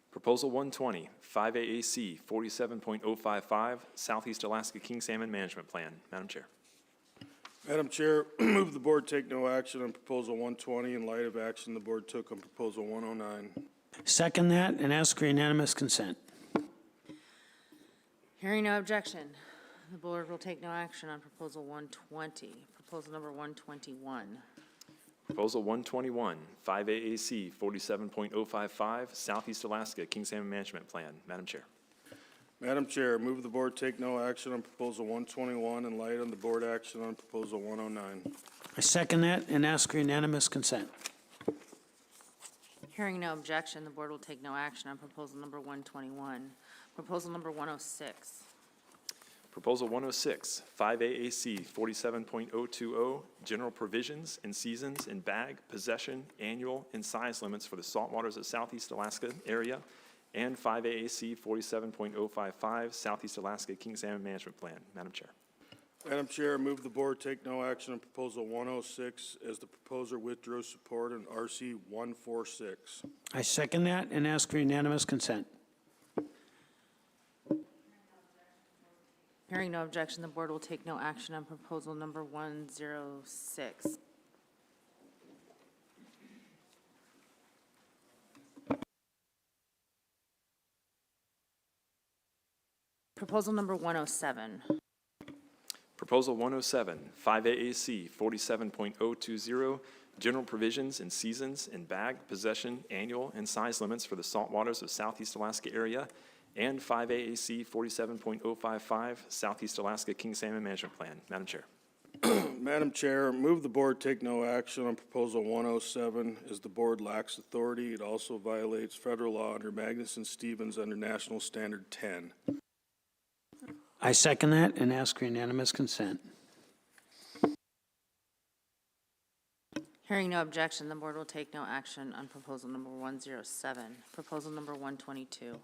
Proposal 120, 5 AAC 47.055, Southeast Alaska King Salmon Management Plan. Madam Chair. Madam Chair, move the board take no action on proposal 120 in light of action the board took on proposal 109. Second that and ask for unanimous consent. Hearing no objection, the board will take no action on proposal 120. Proposal number 121. Proposal 121, 5AAC 47.055, Southeast Alaska King Salmon Management Plan. Madam Chair. Madam Chair, move the board take no action on proposal 121 and light on the board action on proposal 109. I second that and ask for unanimous consent. Hearing no objection, the board will take no action on proposal number 121. Proposal number 106. Proposal 106, 5AAC 47.020, General Provisions and Seasons in Bag, Possession, Annual, and Size Limits for the Saltwaters of Southeast Alaska area, and 5AAC 47.055, Southeast Alaska King Salmon Management Plan. Madam Chair. Madam Chair, move the board take no action on proposal 106 as the proposer withdrew support on RC 146. I second that and ask for unanimous consent. Hearing no objection, the board will take no action on proposal number 106. Proposal number 107. Proposal 107, 5AAC 47.020, General Provisions and Seasons in Bag, Possession, Annual, and Size Limits for the Saltwaters of Southeast Alaska area, and 5AAC 47.055, Southeast Alaska King Salmon Management Plan. Madam Chair. Madam Chair, move the board take no action on proposal 107 as the board lacks authority. It also violates federal law under Magnuson-Stevens under National Standard 10. I second that and ask for unanimous consent. Hearing no objection, the board will take no action on proposal number 107. Proposal number 122.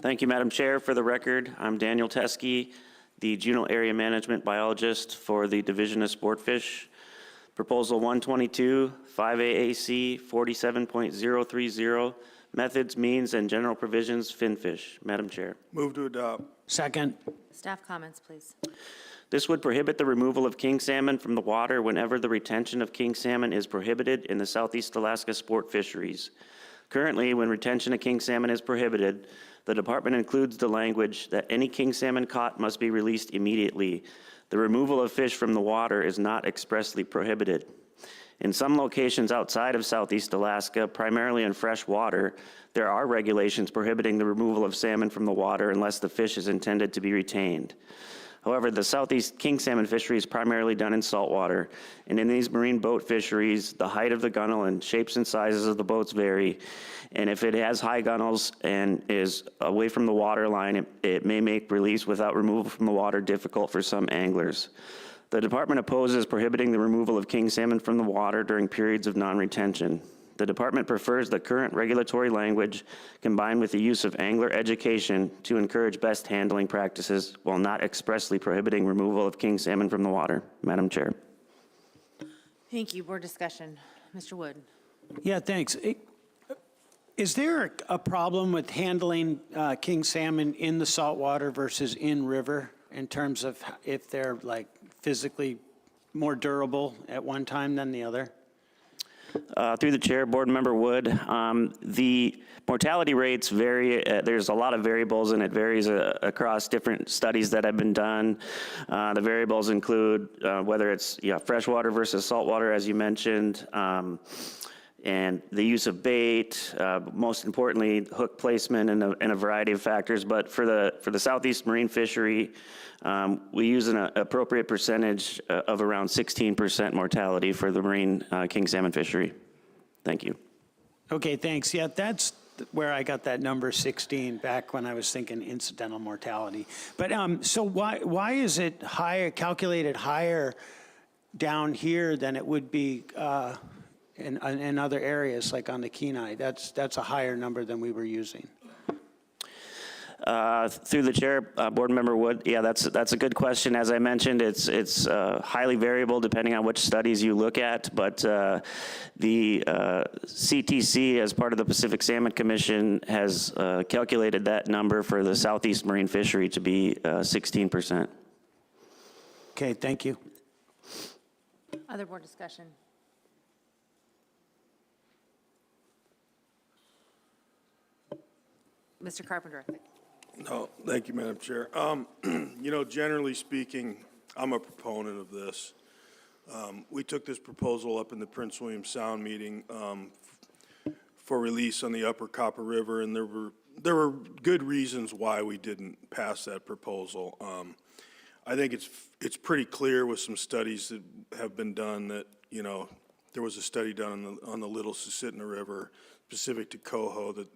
Thank you, Madam Chair. For the record, I'm Daniel Teskey, the Juneau Area Management Biologist for the Division of Sportfish. Proposal 122, 5AAC 47.030, Methods, Means, and General Provisions, Finfish. Madam Chair. Move to adopt. Second. Staff comments, please. This would prohibit the removal of king salmon from the water whenever the retention of king salmon is prohibited in the Southeast Alaska sport fisheries. Currently, when retention of king salmon is prohibited, the department includes the language that any king salmon caught must be released immediately. The removal of fish from the water is not expressly prohibited. In some locations outside of Southeast Alaska, primarily in fresh water, there are regulations prohibiting the removal of salmon from the water unless the fish is intended to be retained. However, the Southeast king salmon fishery is primarily done in saltwater, and in these marine boat fisheries, the height of the gunnel and shapes and sizes of the boats vary, and if it has high gunnels and is away from the water line, it may make release without removal from the water difficult for some anglers. The department opposes prohibiting the removal of king salmon from the water during periods of non-retention. The department prefers the current regulatory language combined with the use of angler education to encourage best handling practices while not expressly prohibiting removal of king salmon from the water. Madam Chair. Thank you. Board discussion. Mr. Wood. Yeah, thanks. Is there a problem with handling king salmon in the saltwater versus in river in terms of if they're like physically more durable at one time than the other? Through the chair, Board Member Wood, the mortality rates vary. There's a lot of variables, and it varies across different studies that have been done. The variables include whether it's freshwater versus saltwater, as you mentioned, and the use of bait, most importantly, hook placement, and a variety of factors. But for the Southeast marine fishery, we use an appropriate percentage of around 16% mortality for the marine king salmon fishery. Thank you. Okay, thanks. Yeah, that's where I got that number 16 back when I was thinking incidental mortality. But so why is it higher, calculated higher down here than it would be in other areas, like on the Kenai? That's a higher number than we were using. Through the chair, Board Member Wood, yeah, that's a good question. As I mentioned, it's highly variable depending on which studies you look at, but the CTC, as part of the Pacific Salmon Commission, has calculated that number for the Southeast marine fishery to be 16%. Okay, thank you. Other board discussion. Mr. Carpenter. No, thank you, Madam Chair. You know, generally speaking, I'm a proponent of this. We took this proposal up in the Prince William Sound meeting for release on the Upper Copper River, and there were good reasons why we didn't pass that proposal. I think it's pretty clear with some studies that have been done that, you know, there was a study done on the Little Susitna River specific to coho that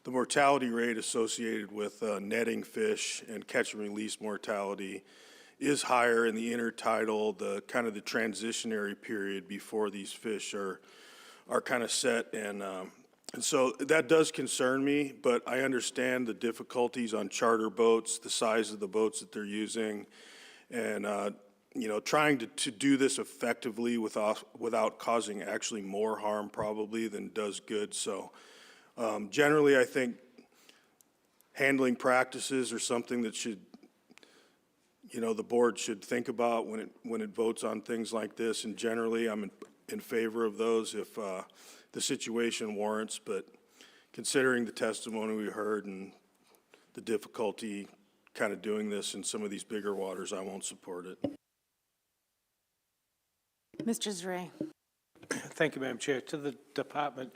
the mortality rate associated with netting fish and catch and release mortality is higher in the intertidal, the kind of the transitionary period before these fish are kind of set, and so that does concern me, but I understand the difficulties on charter boats, the size of the boats that they're using, and you know, trying to do this effectively without causing actually more harm probably than does good. So generally, I think handling practices are something that should, you know, the board should think about when it votes on things like this. And generally, I'm in favor of those if the situation warrants. But considering the testimony we heard and the difficulty kind of doing this in some of these bigger waters, I won't support it. Mr. Zray. Thank you, Madam Chair. To the department,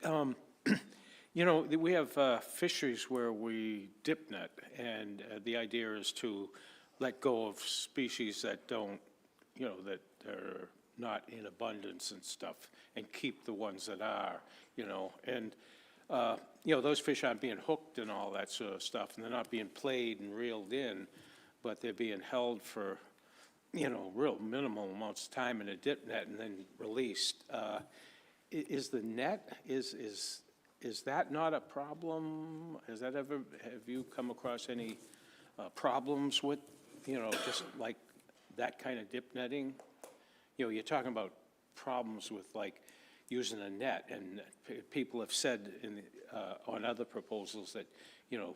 you know, we have fisheries where we dip net, and the idea is to let go of species that don't, you know, that are not in abundance and stuff, and keep the ones that are, you know. And, you know, those fish aren't being hooked and all that sort of stuff, and they're not being played and reeled in, but they're being held for, you know, real minimal amounts of time in a dip net and then released. Is the net, is that not a problem? Has that ever, have you come across any problems with, you know, just like that kind of dip netting? You know, you're talking about problems with like using a net, and people have said on other proposals that, you know,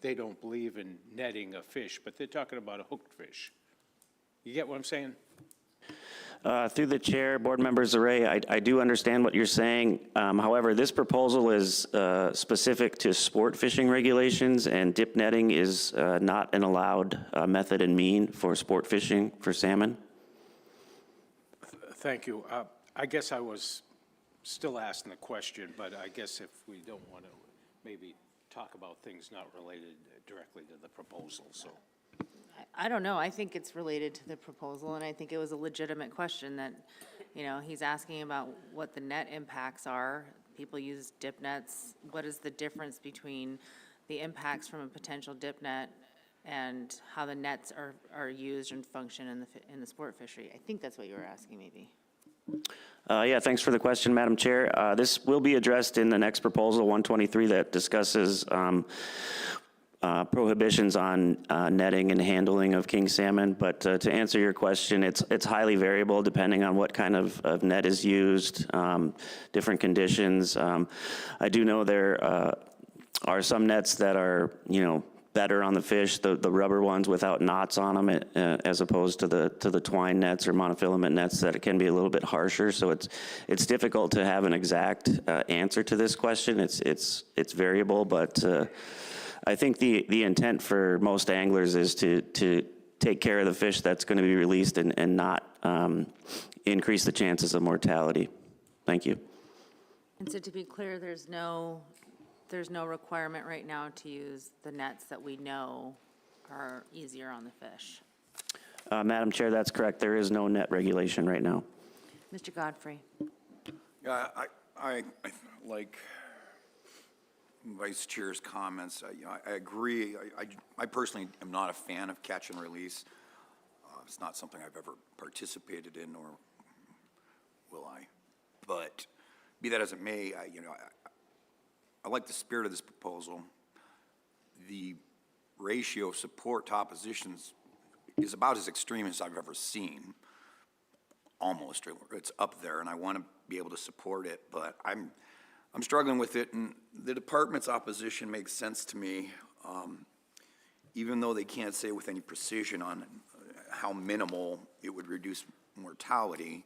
they don't believe in netting a fish, but they're talking about a hooked fish. You get what I'm saying? Through the chair, board members Array, I do understand what you're saying. However, this proposal is specific to sport fishing regulations, and dip netting is not an allowed method and mean for sport fishing for salmon. Thank you. I guess I was still asking the question, but I guess if we don't want to maybe talk about things not related directly to the proposal, so. I don't know. I think it's related to the proposal, and I think it was a legitimate question that, you know, he's asking about what the net impacts are. People use dip nets. What is the difference between the impacts from a potential dip net and how the nets are used and function in the sport fishery? I think that's what you were asking, maybe. Yeah, thanks for the question, Madam Chair. This will be addressed in the next proposal, 123, that discusses prohibitions on netting and handling of king salmon. But to answer your question, it's highly variable depending on what kind of net is used, different conditions. I do know there are some nets that are, you know, better on the fish, the rubber ones without knots on them, as opposed to the twine nets or monofilament nets that it can be a little bit harsher. So it's difficult to have an exact answer to this question. It's variable, but I think the intent for most anglers is to take care of the fish that's going to be released and not increase the chances of mortality. Thank you. And so to be clear, there's no requirement right now to use the nets that we know are easier on the fish. Madam Chair, that's correct. There is no net regulation right now. Mr. Godfrey. Yeah, I like Vice Chair's comments. I agree. I personally am not a fan of catch and release. It's not something I've ever participated in, nor will I. But be that as it may, I like the spirit of this proposal. The ratio of support to oppositions is about as extreme as I've ever seen. Almost, it's up there, and I want to be able to support it, but I'm struggling with it, and the department's opposition makes sense to me, even though they can't say with any precision on how minimal it would reduce mortality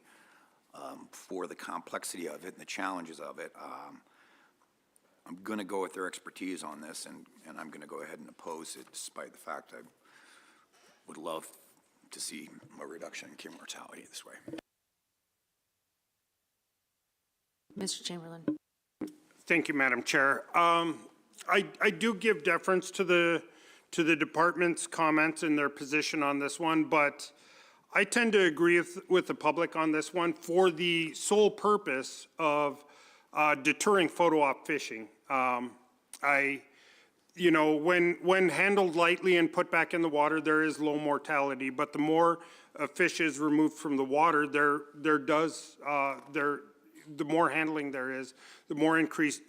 for the complexity of it and the challenges of it. I'm going to go with their expertise on this, and I'm going to go ahead and oppose it, despite the fact I would love to see a reduction in cure mortality this way. Mr. Chamberlain. Thank you, Madam Chair. I do give deference to the department's comments and their position on this one, but I tend to agree with the public on this one for the sole purpose of deterring photo op fishing. You know, when handled lightly and put back in the water, there is low mortality, but the more a fish is removed from the water, the more handling there is, the more increased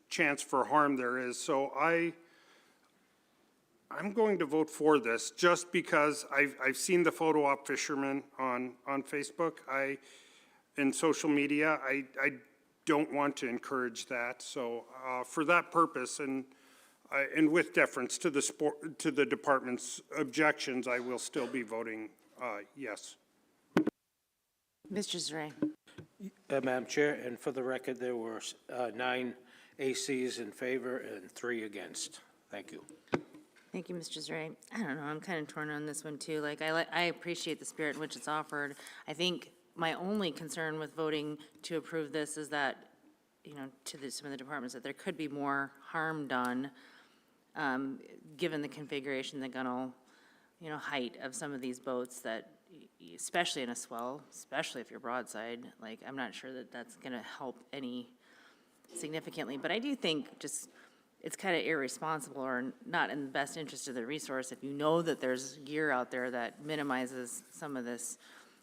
chance for harm there is. So I'm going to vote for this just because I've seen the photo op fishermen on Facebook. In social media, I don't want to encourage that. So for that purpose and with deference to the department's objections, I will still be voting yes. Mr. Zare. Madam Chair, and for the record, there were 9 ACs in favor and 3 against. Thank you. Thank you, Mr. Zare. I don't know, I'm kind of torn on this one too. Like, I appreciate the spirit in which it's offered. I think my only concern with voting to approve this is that, you know, to some of the departments, that there could be more harm done, given the configuration, the gunnel, you know, height of some of these boats that, especially in a swell, especially if you're broadside, like, I'm not sure that that's going to help any significantly. But I do think just it's kind of irresponsible or not in the best interest of the resource if you know that there's gear out there that minimizes some of this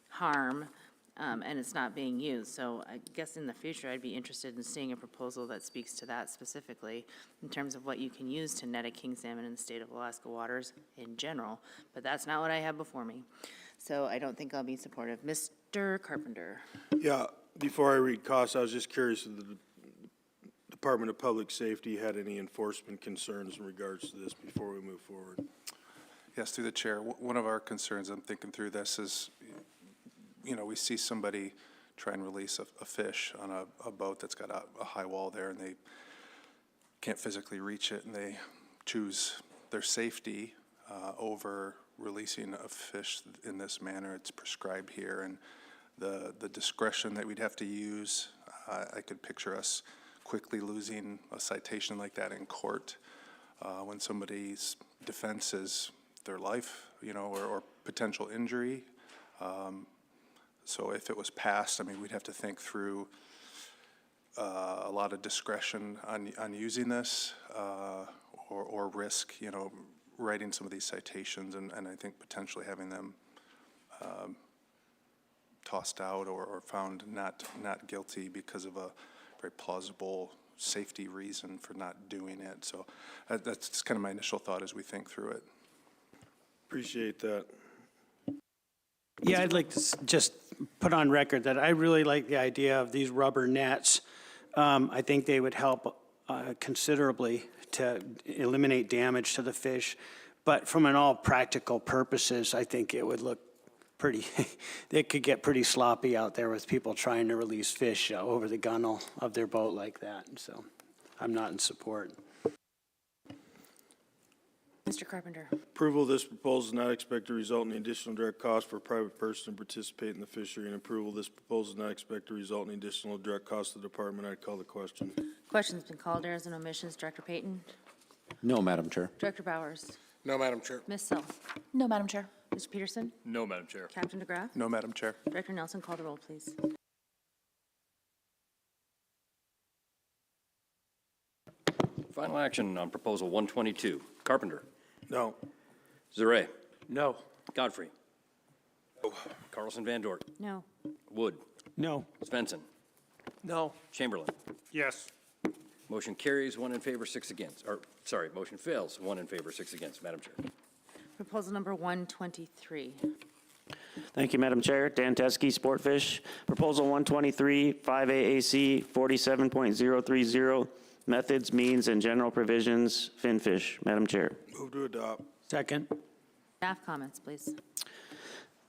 harm, and it's not being used. So I guess in the future, I'd be interested in seeing a proposal that speaks to that specifically in terms of what you can use to net a king salmon in the state of Alaska waters in general. But that's not what I have before me. So I don't think I'll be supportive. Mr. Carpenter. Yeah, before I read costs, I was just curious if the Department of Public Safety had any enforcement concerns in regards to this before we move forward. Yes, through the chair. One of our concerns, I'm thinking through this, is, you know, we see somebody try and release a fish on a boat that's got a high wall there, and they can't physically reach it, and they choose their safety over releasing a fish in this manner. It's prescribed here, and the discretion that we'd have to use, I could picture us quickly losing a citation like that in court when somebody's defense is their life, you know, or potential injury. So if it was passed, I mean, we'd have to think through a lot of discretion on using this or risk, you know, writing some of these citations and I think potentially having them tossed out or found not guilty because of a very plausible safety reason for not doing it. So that's kind of my initial thought as we think through it. Appreciate that. Yeah, I'd like to just put on record that I really like the idea of these rubber nets. I think they would help considerably to eliminate damage to the fish. But from an all practical purposes, I think it would look pretty, it could get pretty sloppy out there with people trying to release fish over the gunnel of their boat like that. So I'm not in support. Mr. Carpenter. Approval of this proposal is not expected to result in additional direct cost for a private person to participate in the fishery, and approval of this proposal is not expected to result in additional direct cost to the department. I'd call the question. Question's been called. Errors and omissions. Director Payton. No, Madam Chair. Director Bowers. No, Madam Chair. Ms. Self. No, Madam Chair. Mr. Peterson. No, Madam Chair. Captain DeGraff. No, Madam Chair. Director Nelson, call the roll, please. Final action on proposal 122. Carpenter. No. Zare. No. Godfrey. Carlson Van Dort. No. Wood. No. Svensson. No. Chamberlain. Yes. Motion carries, 1 in favor, 6 against. Or, sorry, motion fails, 1 in favor, 6 against. Madam Chair. Proposal number 123. Thank you, Madam Chair. Dan Teske, Sportfish. Proposal 123, 5AAC 47.030, methods, means, and general provisions, Finfish. Madam Chair. Move to adopt. Second. Staff comments, please.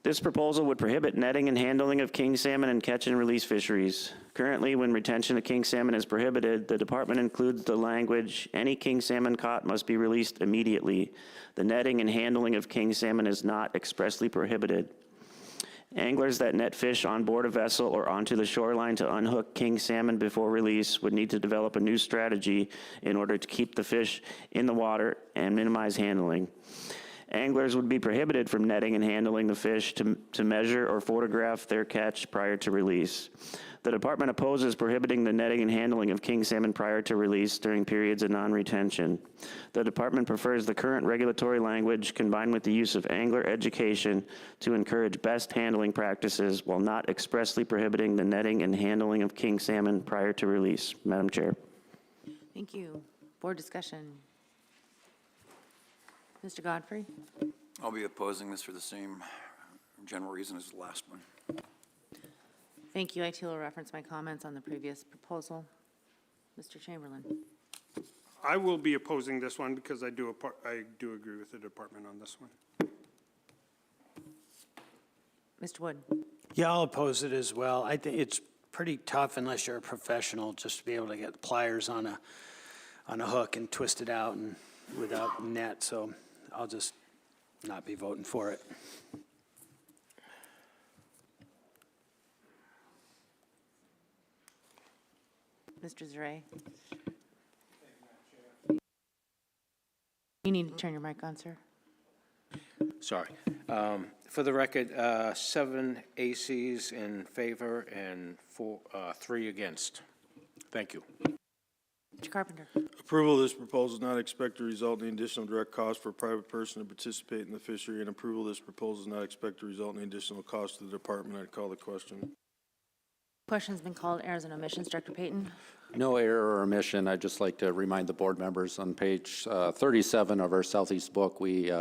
This proposal would prohibit netting and handling of king salmon and catch and release fisheries. Currently, when retention of king salmon is prohibited, the department includes the language, any king salmon caught must be released immediately. The netting and handling of king salmon is not expressly prohibited. Anglers that net fish on board a vessel or onto the shoreline to unhook king salmon before release would need to develop a new strategy in order to keep the fish in the water and minimize handling. Anglers would be prohibited from netting and handling the fish to measure or photograph their catch prior to release. The department opposes prohibiting the netting and handling of king salmon prior to release during periods of non-retention. The department prefers the current regulatory language combined with the use of angler education to encourage best handling practices while not expressly prohibiting the netting and handling of king salmon prior to release. Madam Chair. Thank you. Board discussion. Mr. Godfrey? I'll be opposing this for the same general reason as the last one. Thank you. I too will reference my comments on the previous proposal. Mr. Chamberlain? I will be opposing this one because I do agree with the department on this one. Mr. Wood? Yeah, I'll oppose it as well. I think it's pretty tough unless you're a professional just to be able to get the pliers on a hook and twist it out and without net, so I'll just not be voting for it. Mr. Zare? You need to turn your mic on, sir. Sorry. For the record, 7 ACs in favor and 3 against. Thank you. Mr. Carpenter? Approval of this proposal is not expected to result in additional direct cost for a private person to participate in the fishery, and approval of this proposal is not expected to result in additional cost to the department. I'd call the question. Question's been called. Errors and omissions. Director Payton? No error or omission. I'd just like to remind the board members on page 37 of our Southeast book, we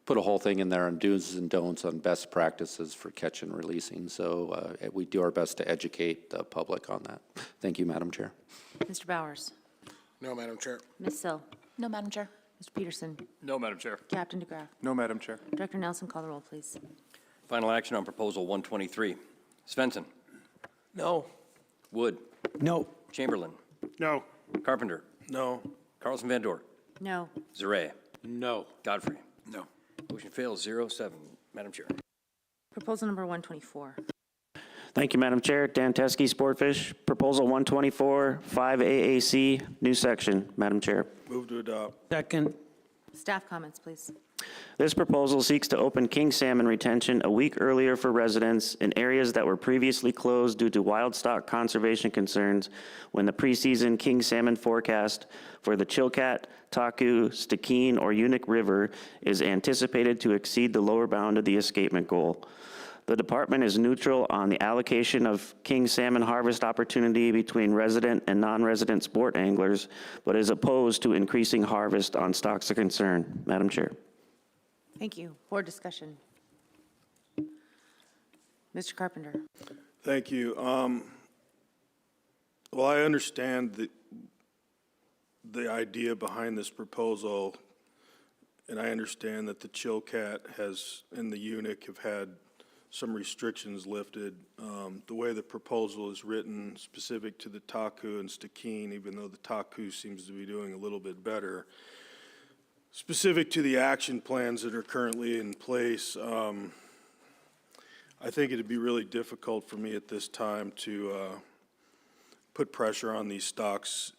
put a whole thing in there on do's and don'ts on best practices for catch and releasing. So we do our best to educate the public on that. Thank you, Madam Chair. Mr. Bowers? No, Madam Chair. Ms. Sill? No, Madam Chair. Mr. Peterson? No, Madam Chair. Captain DeGraff? No, Madam Chair. Director Nelson, call the roll, please. Final action on proposal 123. Svensson. No. Wood. No. Chamberlain. No. Carpenter. No. Carlson Van Dor. No. Zare. No. Godfrey. No. Motion fails 0-7. Madam Chair. Proposal number 124. Thank you, Madam Chair. Dan Teske, Sportfish. Proposal 124, 5AAC, new section. Madam Chair. Move to adopt. Second. Staff comments, please. This proposal seeks to open king salmon retention a week earlier for residents in areas that were previously closed due to wild stock conservation concerns when the preseason king salmon forecast for the Chilkat, Taku, Stikine, or Unic River is anticipated to exceed the lower bound of the escapement goal. The department is neutral on the allocation of king salmon harvest opportunity between resident and non-resident sport anglers, but is opposed to increasing harvest on stocks of concern. Madam Chair. Thank you. Board discussion. Mr. Carpenter? Thank you. Well, I understand the idea behind this proposal, and I understand that the Chilkat and the Unic have had some restrictions lifted. The way the proposal is written, specific to the Taku and Stikine, even though the Taku seems to be doing a little bit better, specific to the action plans that are currently in place, I think it'd be really difficult for me at this time to put pressure on these stocks,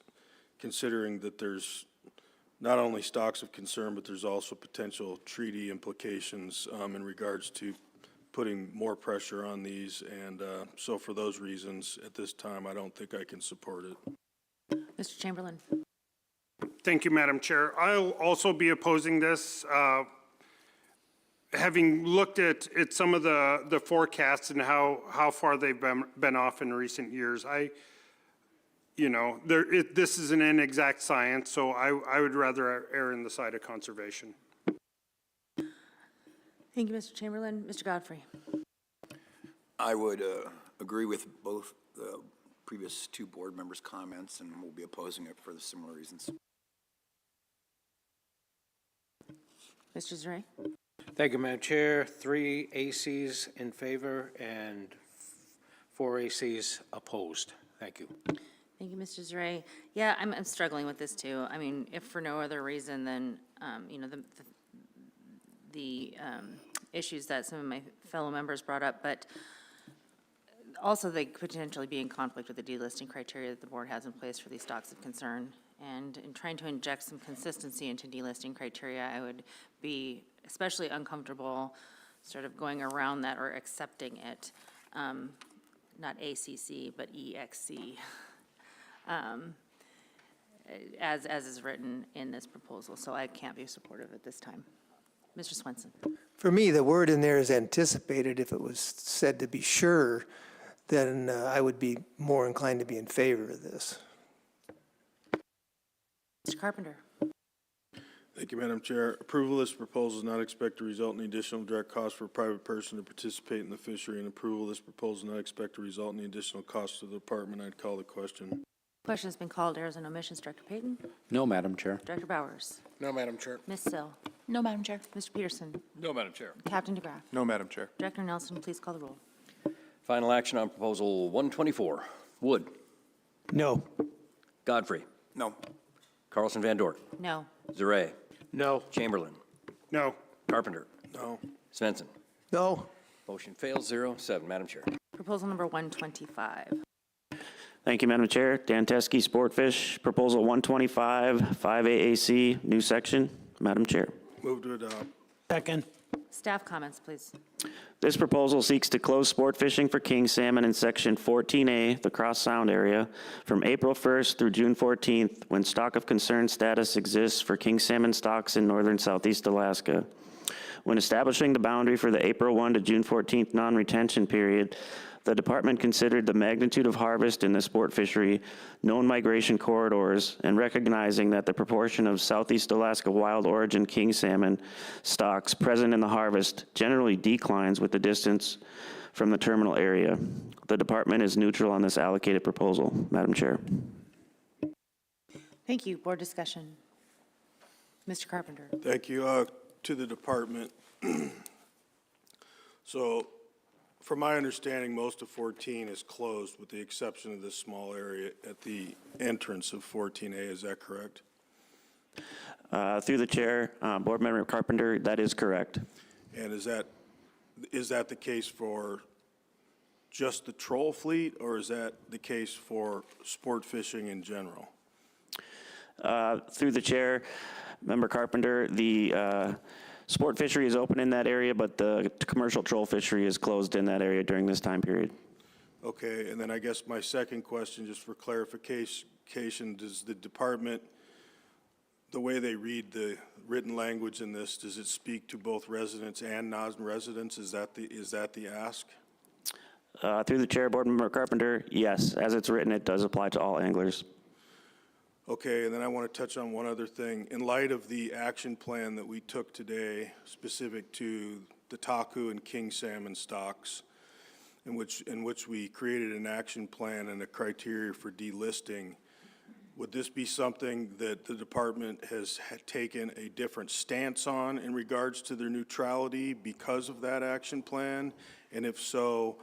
considering that there's not only stocks of concern, but there's also potential treaty implications in regards to putting more pressure on these. And so for those reasons, at this time, I don't think I can support it. Mr. Chamberlain? Thank you, Madam Chair. I'll also be opposing this. Having looked at some of the forecasts and how far they've been off in recent years, this is an inexact science, so I would rather err on the side of conservation. Thank you, Mr. Chamberlain. Mr. Godfrey? I would agree with both the previous 2 board members' comments, and we'll be opposing it for the similar reasons. Mr. Zare? Thank you, Madam Chair. 3 ACs in favor and 4 ACs opposed. Thank you. Thank you, Mr. Zare. Yeah, I'm struggling with this too. I mean, if for no other reason than, you know, the issues that some of my fellow members brought up, but also they could potentially be in conflict with the delisting criteria that the board has in place for these stocks of concern. And in trying to inject some consistency into delisting criteria, I would be especially uncomfortable sort of going around that or accepting it, not ACC, but EXC, as is written in this proposal. So I can't be supportive at this time. Mr. Swenson. For me, the word in there is anticipated. If it was said to be sure, then I would be more inclined to be in favor of this. Mr. Carpenter. Thank you, Madam Chair. Approval of this proposal is not expected to result in the additional direct cost for a private person to participate in the fishery, and approval of this proposal is not expected to result in the additional cost to the department. I'd call the question. Question has been called. Errors and omissions. Director Payton. No, Madam Chair. Director Bowers. No, Madam Chair. Ms. Sill. No, Madam Chair. Mr. Peterson. No, Madam Chair. Captain DeGraff. No, Madam Chair. Director Nelson, please call the roll. Final action on proposal 124. Wood. No. Godfrey. No. Carlson Van Dort. No. Zare. No. Chamberlain. No. Carpenter. No. Svensson. No. Motion fails, 0-7. Madam Chair. Proposal number 125. Thank you, Madam Chair. Dan Teske, Sportfish, Proposal 125, 5AAC, new section. Madam Chair. Move to adopt. Second. Staff comments, please. This proposal seeks to close sport fishing for king salmon in Section 14A, the Cross Sound area, from April 1st through June 14th, when stock of concern status exists for king salmon stocks in northern southeast Alaska. When establishing the boundary for the April 1 to June 14th non-retention period, the department considered the magnitude of harvest in the sport fishery, known migration corridors, and recognizing that the proportion of Southeast Alaska wild origin king salmon stocks present in the harvest generally declines with the distance from the terminal area. The department is neutral on this allocated proposal. Madam Chair. Thank you. Board discussion. Mr. Carpenter. Thank you. To the department. So, from my understanding, most of 14 is closed with the exception of this small area at the entrance of 14A. Is that correct? Through the chair, Board Member Carpenter, that is correct. And is that the case for just the troll fleet, or is that the case for sport fishing in general? Through the chair, Member Carpenter, the sport fishery is open in that area, but the commercial troll fishery is closed in that area during this time period. Okay, and then I guess my second question, just for clarification, does the department, the way they read the written language in this, does it speak to both residents and non-residents? Is that the ask? Through the chair, Board Member Carpenter, yes, as it's written, it does apply to all anglers. Okay, and then I want to touch on one other thing. In light of the action plan that we took today, specific to the taku and king salmon stocks, in which we created an action plan and a criteria for delisting, would this be something that the department has taken a different stance on in regards to their neutrality because of that action plan? And if so,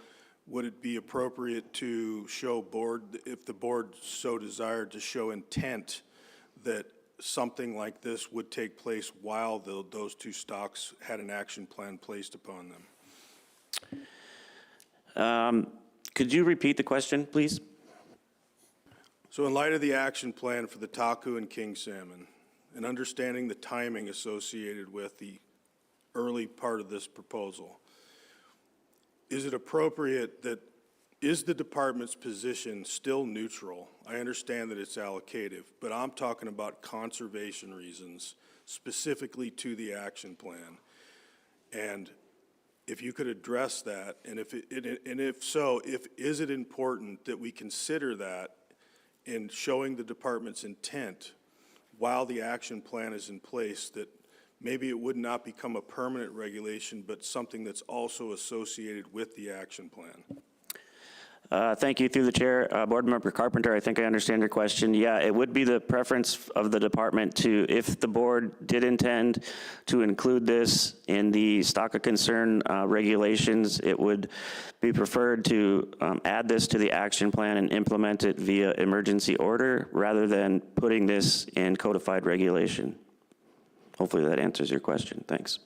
would it be appropriate to show board, if the board so desired, to show intent that something like this would take place while those two stocks had an action plan placed upon them? Could you repeat the question, please? So in light of the action plan for the taku and king salmon, and understanding the timing associated with the early part of this proposal, is it appropriate that, is the department's position still neutral? I understand that it's allocative, but I'm talking about conservation reasons, specifically to the action plan. And if you could address that, and if so, is it important that we consider that in showing the department's intent while the action plan is in place, that maybe it would not become a permanent regulation, but something that's also associated with the action plan? Thank you, through the chair. Board Member Carpenter, I think I understand your question. Yeah, it would be the preference of the department to, if the board did intend to include this in the stock of concern regulations, it would be preferred to add this to the action plan and implement it via emergency order rather than putting this in codified regulation. Hopefully that answers your question. Thanks.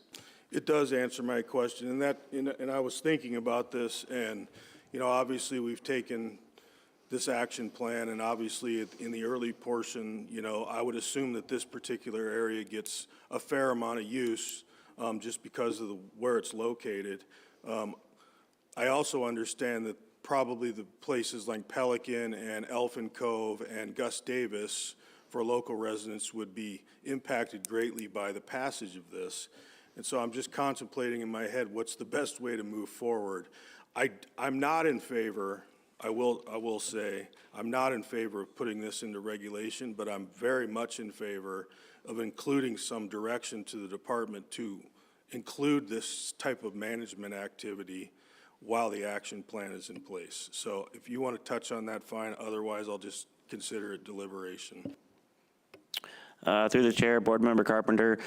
It does answer my question, and I was thinking about this, and, you know, obviously, we've taken this action plan, and obviously, in the early portion, you know, I would assume that this particular area gets a fair amount of use, just because of where it's located. I also understand that probably the places like Pelican and Elfin Cove and Gus Davis for local residents would be impacted greatly by the passage of this. And so I'm just contemplating in my head, what's the best way to move forward? I'm not in favor, I will say, I'm not in favor of putting this into regulation, but I'm very much in favor of including some direction to the department to include this type of management activity while the action plan is in place. So if you want to touch on that, fine. Otherwise, I'll just consider it deliberation. Through the chair, Board Member Carpenter.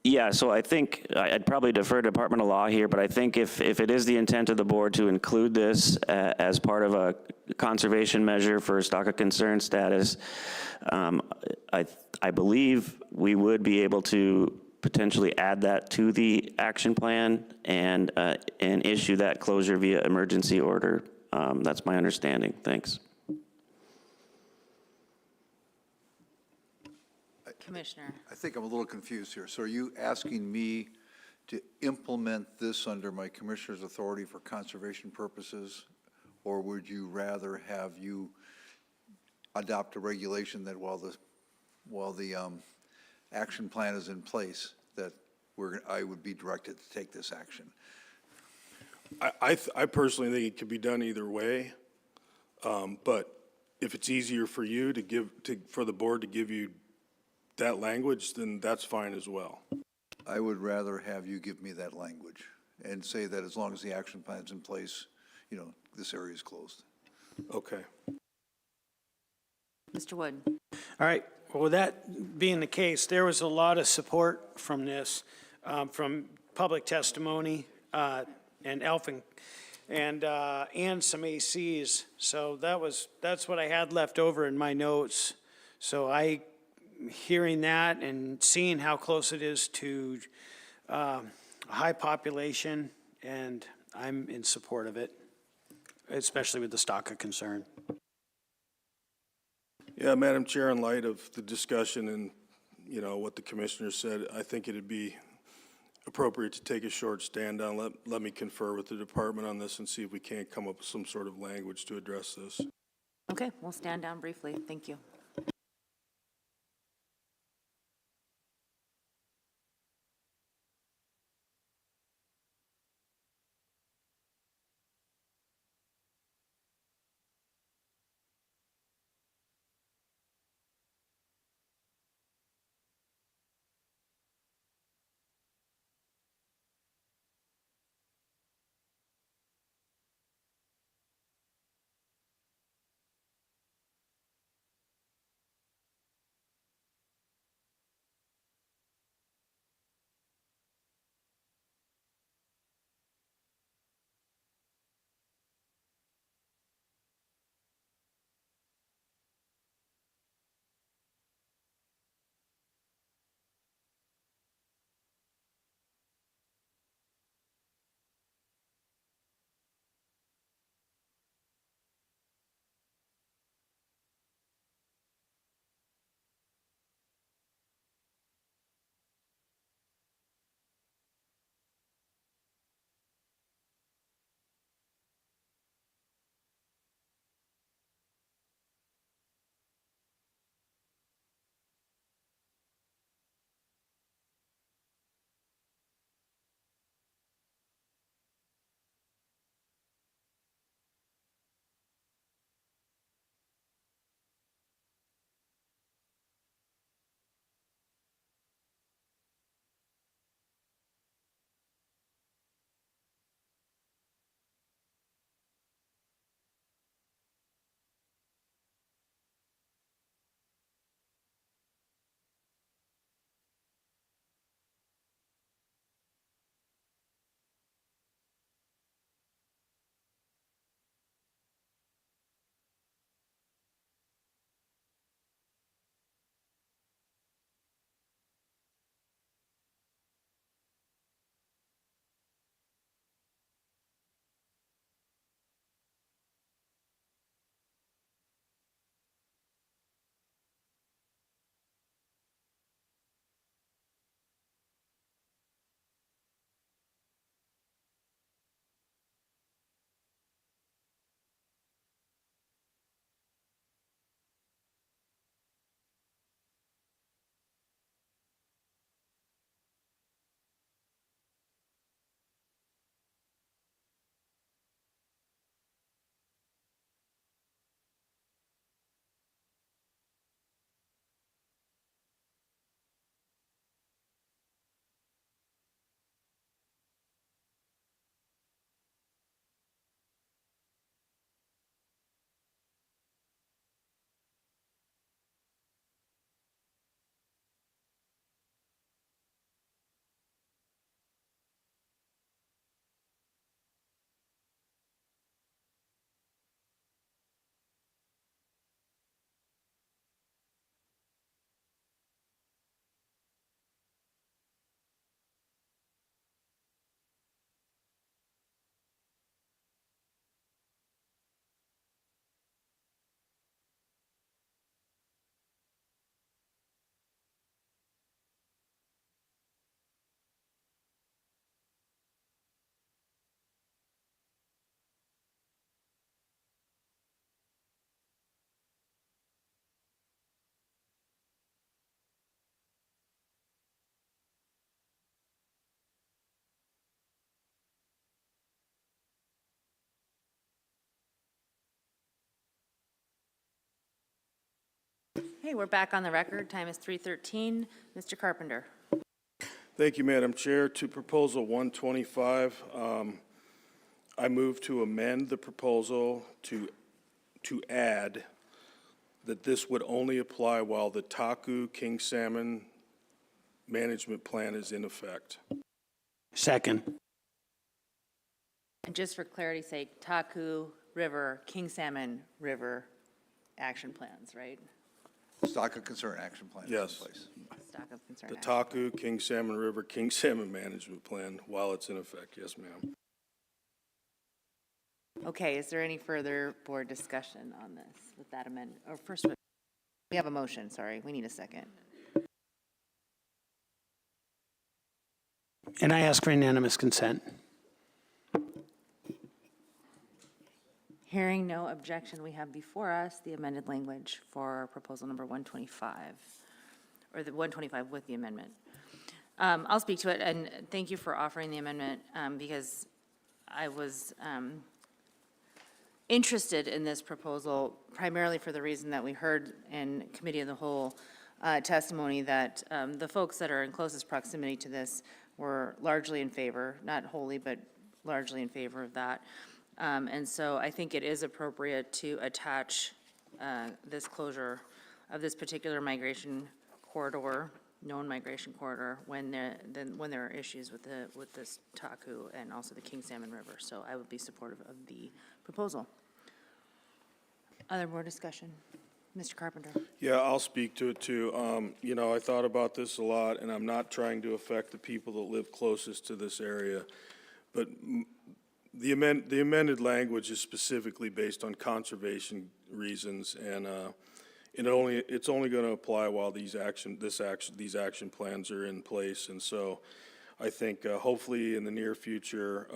Yeah, so I think I'd probably defer to Department of Law here, but I think if it is the intent of the board to include this as part of a conservation measure for stock of concern status, I believe we would be able to potentially add that to the action plan and issue that closure via emergency order. That's my understanding. Thanks. Commissioner. I think I'm a little confused here. So are you asking me to implement this under my commissioner's authority for conservation purposes? Or would you rather have you adopt a regulation that while the action plan is in place, that I would be directed to take this action? I personally think it could be done either way. But if it's easier for you for the board to give you that language, then that's fine as well. I would rather have you give me that language and say that as long as the action plan's in place, you know, this area is closed. Okay. Mr. Wood. All right, well, with that being the case, there was a lot of support from this, from public testimony, and Elfin, and some ACs. So that's what I had left over in my notes. So hearing that and seeing how close it is to a high population, and I'm in support of it, especially with the stock of concern. Yeah, Madam Chair, in light of the discussion and, you know, what the commissioner said, I think it'd be appropriate to take a short stand down. Let me confer with the department on this and see if we can't come up with some sort of language to address this. Okay, we'll stand down briefly. Thank you. Hey, we're back on the record. Time is 3:13. Mr. Carpenter. Thank you, Madam Chair. To Proposal 125, I move to amend the proposal to add that this would only apply while the Taku King Salmon Management Plan is in effect. Second. And just for clarity's sake, Taku River, King Salmon River action plans, right? Stock of concern action plan is in Yes. place. Stock of concern. The action. Taku King Salmon River King Salmon Management Plan while it's in effect. Yes, ma'am. Okay, is there any further board discussion on this with that amendment? Or first, we have a motion, sorry, we need a second. And I ask for unanimous consent. Hearing no objection, we have before us the amended language for proposal number 125, or the 125 with the amendment. I'll speak to it, and thank you for offering the amendment, because I was interested in this proposal primarily for the reason that we heard in Committee of the Whole testimony that the folks that are in closest proximity to this were largely in favor, not wholly, but largely in favor of that. And so I think it is appropriate to attach this closure of this particular migration corridor, known migration corridor, when there are issues with this Taku and also the King Salmon River. So I would be supportive of the proposal. Other board discussion? Mr. Carpenter? Yeah, I'll speak to it too. You know, I thought about this a lot, and I'm not trying to affect the people that live closest to this area. But the amended language is specifically based on conservation reasons, and it's only going to apply while these action plans are in place. And so I think hopefully in the near future,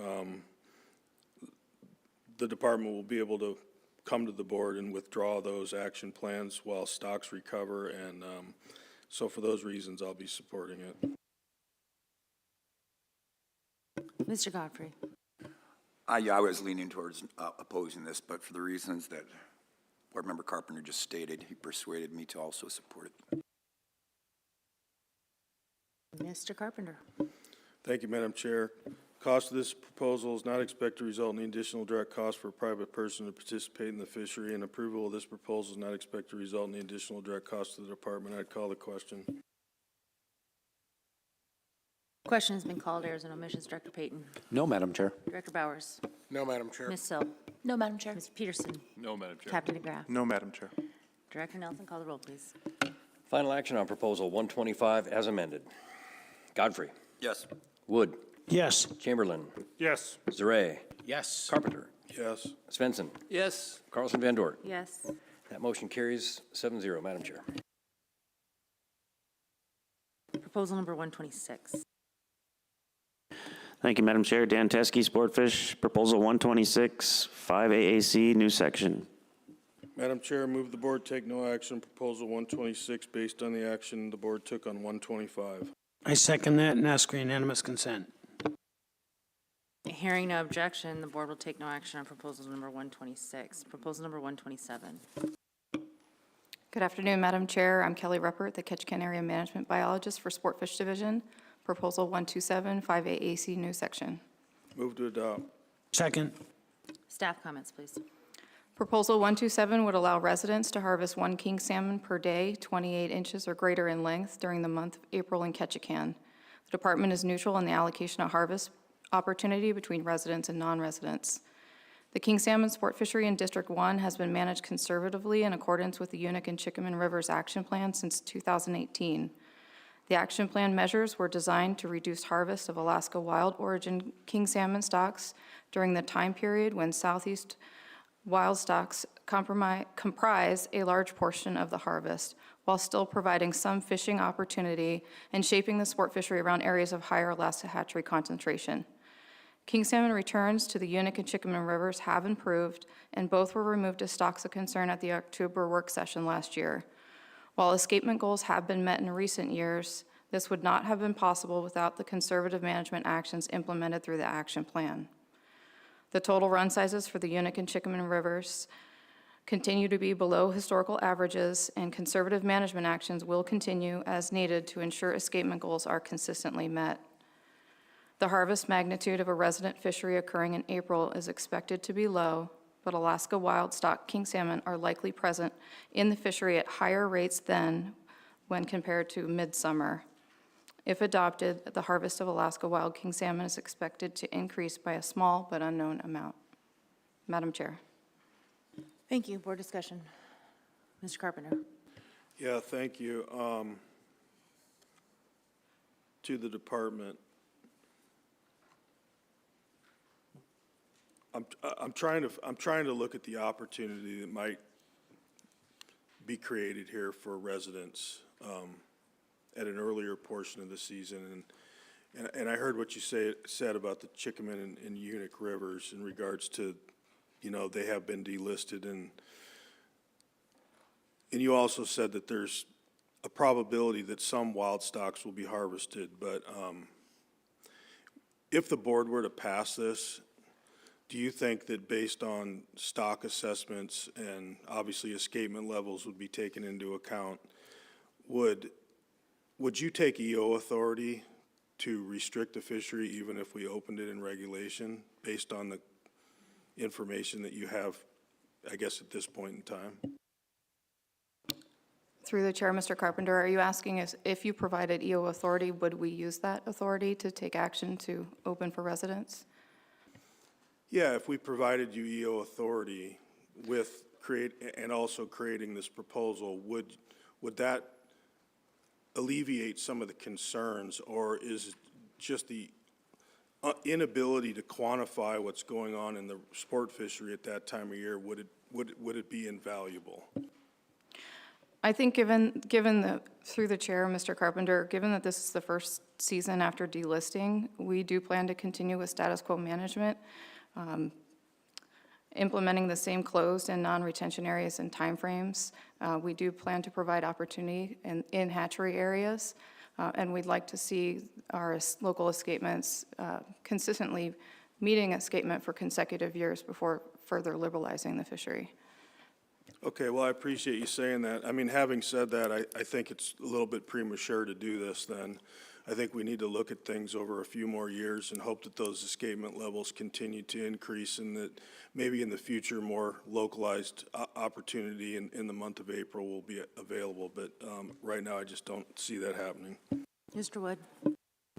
the department will be able to come to the board and withdraw those action plans while stocks recover. And so for those reasons, I'll be supporting it. Mr. Godfrey? I was leaning towards opposing this, but for the reasons that Board Member Carpenter just stated, he persuaded me to also support it. Mr. Carpenter? Thank you, Madam Chair. Cost of this proposal is not expected to result in any additional direct cost for a private person to participate in the fishery, and approval of this proposal is not expected to result in any additional direct cost to the department. I'd call the question. Question has been called. Errors and omissions. Director Payton? No, Madam Chair. Director Bowers? No, Madam Chair. Ms. Sill? No, Madam Chair. Ms. Peterson? No, Madam Chair. Captain DeGraff? No, Madam Chair. Director Nelson, call the roll, please. Final action on Proposal 125 as amended. Godfrey. Yes. Wood. Yes. Chamberlain. Yes. Zaray. Yes. Carpenter. Yes. Svensson. Yes. Carlson Van Dort. Yes. That motion carries 7-0, Madam Chair. Proposal number 126. Thank you, Madam Chair. Dan Teske, Sportfish, Proposal 126, 5AAC, new section. Madam Chair, move the board take no action on Proposal 126 based on the action the board took on 125. I second that and ask for unanimous consent. Hearing no objection, the board will take no action on proposal number 126. Proposal number 127. Good afternoon, Madam Chair. I'm Kelly Ruppert, the Ketchikan Area Management Biologist for Sportfish Division. Proposal 127, 5AAC, new section. Move to adopt. Second. Staff comments, please. Proposal 127 would allow residents to harvest 1 king salmon per day, 28 inches or greater in length during the month of April in Ketchikan. The department is neutral in the allocation of harvest opportunity between residents and non-residents. The king salmon sport fishery in District 1 has been managed conservatively in accordance with the Unic and Chickaman Rivers Action Plan since 2018. The action plan measures were designed to reduce harvest of Alaska wild origin king salmon stocks during the time period when southeast wild stocks comprise a large portion of the harvest, while still providing some fishing opportunity and shaping the sport fishery around areas of higher Alaska hatchery concentration. King salmon returns to the Unic and Chickaman rivers have improved, and both were removed as stocks of concern at the October work session last year. While escapement goals have been met in recent years, this would not have been possible without the conservative management actions implemented through the action plan. The total run sizes for the Unic and Chickaman rivers continue to be below historical averages, and conservative management actions will continue as needed to ensure escapement goals are consistently met. The harvest magnitude of a resident fishery occurring in April is expected to be low, but Alaska wild stock king salmon are likely present in the fishery at higher rates than when compared to midsummer. If adopted, the harvest of Alaska wild king salmon is expected to increase by a small but unknown amount. Madam Chair. Thank you. Board discussion. Mr. Carpenter. Yeah, thank you. To the department. I'm trying to look at the opportunity that might be created here for residents at an earlier portion of the season, and I heard what you said about the Chickaman and Unic rivers in regards to, you know, they have been delisted, and you also said that there's a probability that some wild stocks will be harvested, but if the board were to pass this, do you think that based on stock assessments and obviously escapement levels would be taken into account, would you take EO authority to restrict the fishery even if we opened it in regulation based on the information that you have, I guess, at this point in time? Through the chair, Mr. Carpenter, are you asking us if you provided EO authority, would we use that authority to take action to open for residents? Yeah, if we provided you EO authority with and also creating this proposal, would that alleviate some of the concerns, or is it just the inability to quantify what's going on in the sport fishery at that time of year? Would it be invaluable? I think given through the chair, Mr. Carpenter, given that this is the first season after delisting, we do plan to continue with status quo management, implementing the same closed and non-retention areas and timeframes. We do plan to provide opportunity in hatchery areas, and we'd like to see our local escapements consistently meeting escapement for consecutive years before further liberalizing the fishery. Okay, well, I appreciate you saying that. I mean, having said that, I think it's a little bit premature to do this then. I think we need to look at things over a few more years and hope that those escapement levels continue to increase and that maybe in the future more localized opportunity in the month of April will be available. But right now, I just don't see that happening. Mr. Wood.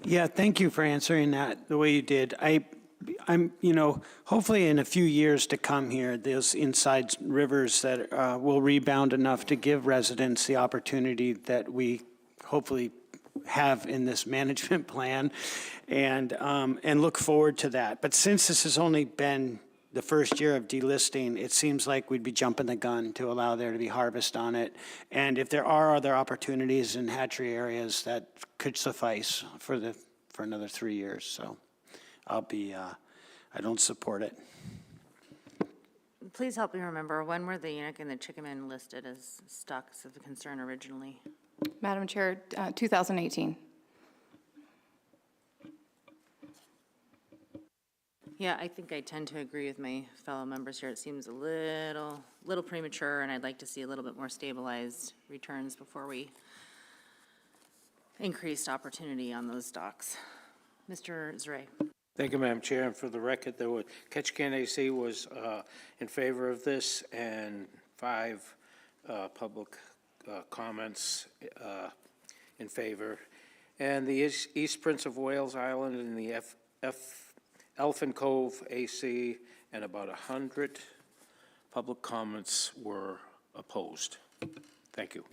Yeah, thank you for answering that the way you did. I'm, you know, hopefully in a few years to come here, those inside rivers that will rebound enough to give residents the opportunity that we hopefully have in this management plan, and look forward to that. But since this has only been the first year of delisting, it seems like we'd be jumping the gun to allow there to be harvest on it. And if there are other opportunities in hatchery areas, that could suffice for another 3 years. So I don't support it. Please help me remember, when were the Unic and the Chickaman listed as stocks of concern originally? Madam Chair, 2018. Yeah, I think I tend to agree with my fellow members here. It seems a little premature, and I'd like to see a little bit more stabilized returns before we increased opportunity on those stocks. Mr. Zray. Thank you, Madam Chair. And for the record, Ketchikan AC was in favor of this, and 5 public comments in favor. And the East Prince of Wales Island and the Elephant Cove AC, and about 100 public comments were opposed. Thank you.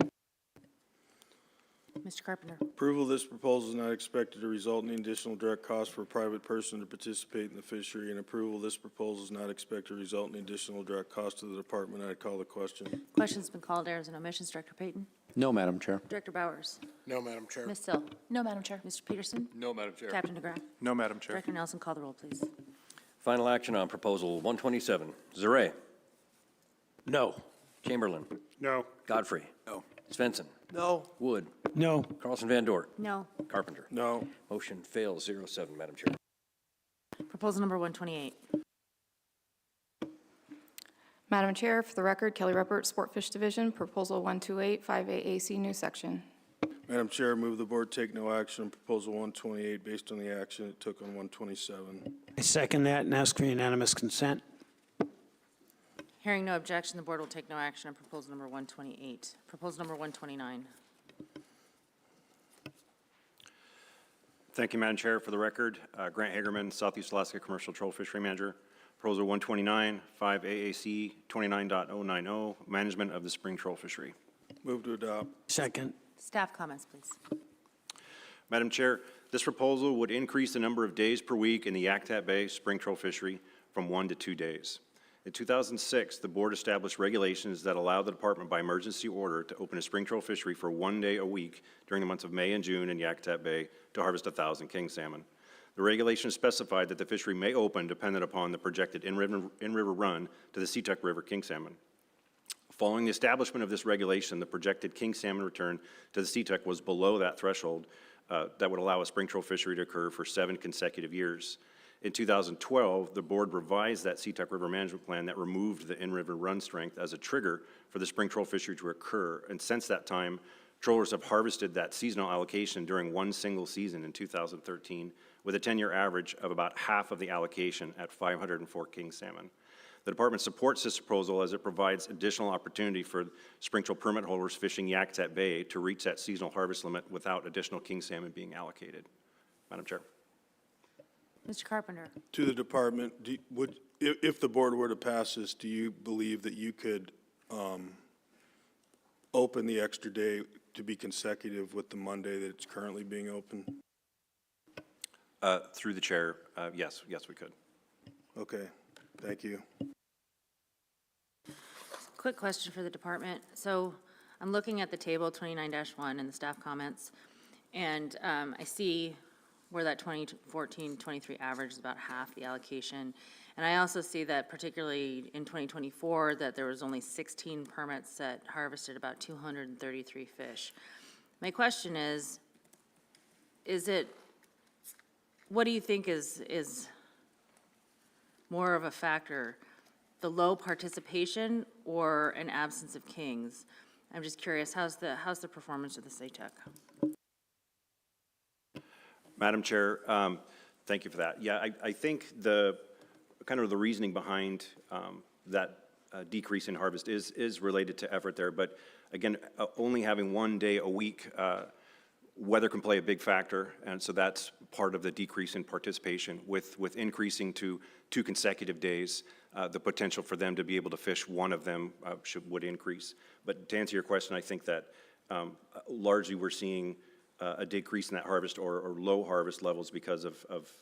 Mr. Carpenter. Approval of this proposal is not expected to result in additional direct costs for a private person to participate in the fishery, and approval of this proposal is not expected to result in additional direct costs to the department. I call the question. Question's been called. Errors and omissions. Director Payton. No, Madam Chair. Director Bowers. No, Madam Chair. Ms. Sill. No, Madam Chair. Mr. Peterson. No, Madam Chair. Captain DeGraff. No, Madam Chair. Director Nelson, call the roll, please. Final action on proposal 127. Zare. No. Chamberlain. No. Godfrey. No. Svensson. No. Wood. No. Carlson Van Dort. No. Carpenter. No. Motion fails 0-7, Madam Chair. Proposal number 128. Madam Chair, for the record, Kelly Ruppert, Sportfish Division, Proposal 128, 5AAC, new section. Madam Chair, move the board take no action on Proposal 128 based on the action it took on 127. I second that and ask for unanimous consent. Hearing no objection, the board will take no action on proposal number 128. Proposal number 129. Thank you, Madam Chair. For the record, Grant Hagerman, Southeast Alaska Commercial Troll Fishery Manager. Proposal 129, 5 AAC 29.090, management of the spring troll fishery. Move to adopt. Second. Staff comments, please. Madam Chair, this proposal would increase the number of days per week in the Yakutat Bay spring troll fishery from 1 to 2 days. In 2006, the board established regulations that allow the department by emergency order to open a spring troll fishery for 1 day a week during the months of May and June in Yakutat Bay to harvest 1,000 king salmon. The regulations specified that the fishery may open dependent upon the projected in-river run to the Seatuck River king salmon. Following the establishment of this regulation, the projected king salmon return to the Seatuck was below that threshold that would allow a spring troll fishery to occur for 7 consecutive years. In 2012, the board revised that Seatuck River Management Plan that removed the in-river run strength as a trigger for the spring troll fishery to occur. And since that time, trollers have harvested that seasonal allocation during one single season in 2013, with a 10-year average of about half of the allocation at 504 king salmon. The department supports this proposal as it provides additional opportunity for spring troll permit holders fishing Yakutat Bay to reach that seasonal harvest limit without additional king salmon being allocated. Madam Chair. Mr. Carpenter. To the department, if the board were to pass this, do you believe that you could open the extra day to be consecutive with the Monday that it's currently being open? Through the chair, yes, we could. Okay, thank you. Quick question for the department. So I'm looking at the table 29-1 and the staff comments, and I see where that 2014-23 average is about half the allocation. And I also see that particularly in 2024 that there was only 16 permits that harvested about 233 fish. My question is it, what do you think is more of a factor, the low participation or an absence of kings? I'm just curious, how's the performance of the Seatuck? Madam Chair, thank you for that. Yeah, I think the kind of the reasoning behind that decrease in harvest is related to effort there. But again, only having 1 day a week, weather can play a big factor, and so that's part of the decrease in participation. With increasing to 2 consecutive days, the potential for them to be able to fish one of them would increase. But to answer your question, I think that largely we're seeing a decrease in that harvest or low harvest levels because of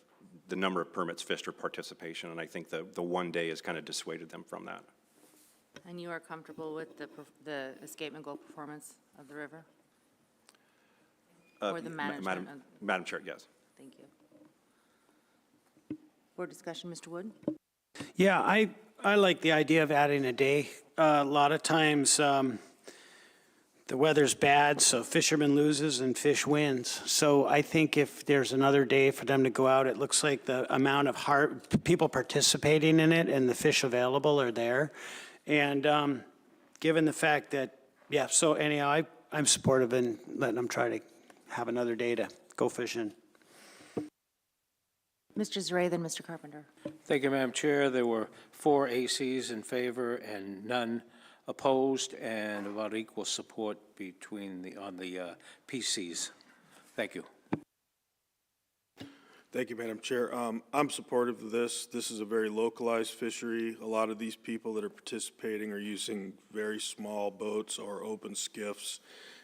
the number of permits fished or participation, and I think the 1 day has kind of dissuaded them from that. And you are comfortable with the escapement goal performance of the river? Or the management? Madam Chair, yes. Thank you. Board discussion, Mr. Wood? Yeah, I like the idea of adding a day. A lot of times, the weather's bad, so fisherman loses and fish wins. So I think if there's another day for them to go out, it looks like the amount of people participating in it and the fish available are there. And given the fact that, yeah, so anyhow, I'm supportive in letting them try to have another day to go fishing. Mr. Zare, then Mr. Carpenter. Thank you, Madam Chair. There were 4 ACs in favor and none opposed, and about equal support on the PCs. Thank you. Thank you, Madam Chair. I'm supportive of this. This is a very localized fishery. A lot of these people that are participating are using very small boats or open skiffs.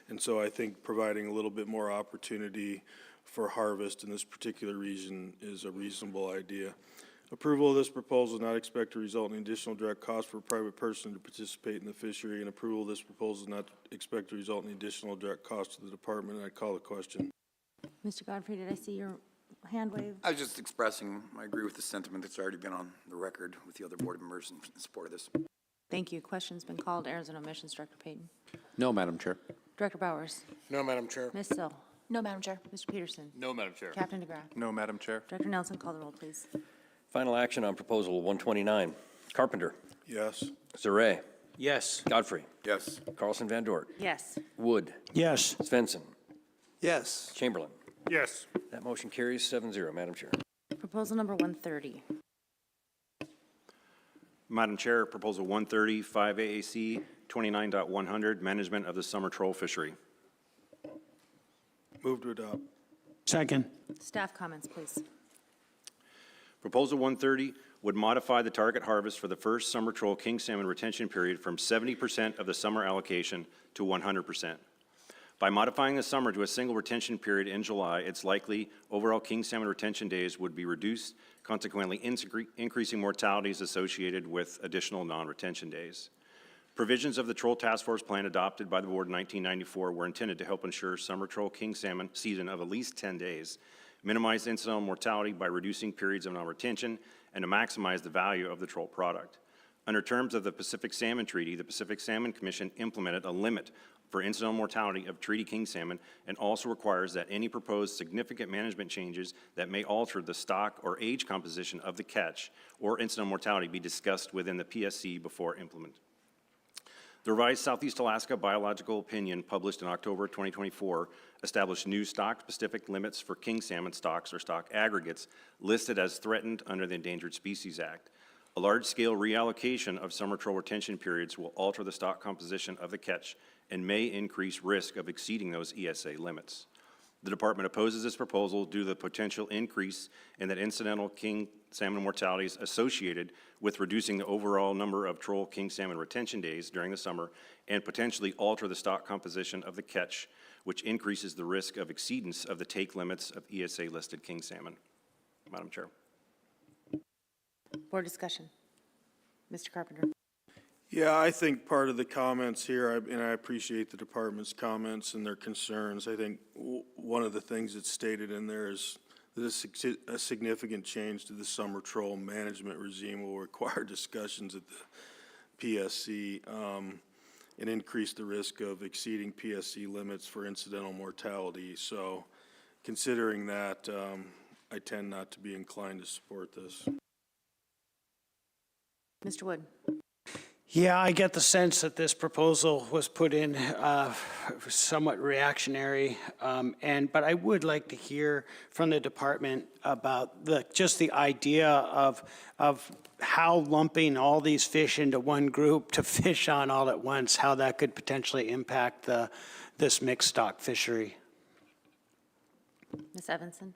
And so I think providing a little bit more opportunity for harvest in this particular region is a reasonable idea. Approval of this proposal is not expected to result in additional direct cost for a private person to participate in the fishery, and approval of this proposal is not expected to result in additional direct cost to the department. I call the question. Mr. Godfrey, did I see your hand wave? I was just expressing, I agree with the sentiment that's already been on the record with the other board members in support of this. Thank you. Question's been called. Errors and omissions, Director Payton. No, Madam Chair. Director Bowers. No, Madam Chair. Ms. Sill. No, Madam Chair. Mr. Peterson. No, Madam Chair. Captain DeGraff. No, Madam Chair. Director Nelson, call the roll, please. Final action on Proposal 129. Carpenter. Yes. Zareh. Yes. Godfrey. Yes. Carlson Van Dort. Yes. Wood. Yes. Svensson. Yes. Chamberlain. Yes. That motion carries 7-0, Madam Chair. Proposal number 130. Madam Chair, Proposal 130, 5 AAC 29.100, Management of the Summer Troll Fishery. Move to adopt. Second. Staff comments, please. Proposal 130 would modify the target harvest for the first summer troll king salmon retention period from 70% of the summer allocation to 100%. By modifying the summer to a single retention period in July, it's likely overall king salmon retention days would be reduced, consequently increasing mortalities associated with additional non-retention days. Provisions of the Troll Task Force Plan adopted by the Board in 1994 were intended to help ensure summer troll king salmon season of at least 10 days, minimize incidental mortality by reducing periods of non-retention, and to maximize the value of the troll product. Under terms of the Pacific Salmon Treaty, the Pacific Salmon Commission implemented a limit for incidental mortality of treaty king salmon and also requires that any proposed significant management changes that may alter the stock or age composition of the catch or incidental mortality be discussed within the PSC before implemented. The revised Southeast Alaska Biological Opinion published in October 2024 established new stock-specific limits for king salmon stocks or stock aggregates listed as threatened under the Endangered Species Act. A large-scale reallocation of summer troll retention periods will alter the stock composition of the catch and may increase risk of exceeding those ESA limits. The department opposes this proposal due to the potential increase in that incidental king salmon mortalities associated with reducing the overall number of troll king salmon retention days during the summer and potentially alter the stock composition of the catch, which increases the risk of exceedance of the take limits of ESA-listed king salmon. Madam Chair. Board discussion. Mr. Carpenter. Yeah, I think part of the comments here, and I appreciate the department's comments and their concerns. I think one of the things that's stated in there is that a significant change to the summer troll management regime will require discussions at the PSC and increase the risk of exceeding PSC limits for incidental mortality. So considering that, I tend not to be inclined to support this. Mr. Wood. Yeah, I get the sense that this proposal was put in somewhat reactionary, but I would like to hear from the department about just the idea of how lumping all these fish into one group to fish on all at once, how that could potentially impact this mixed stock fishery. Ms. Evanson.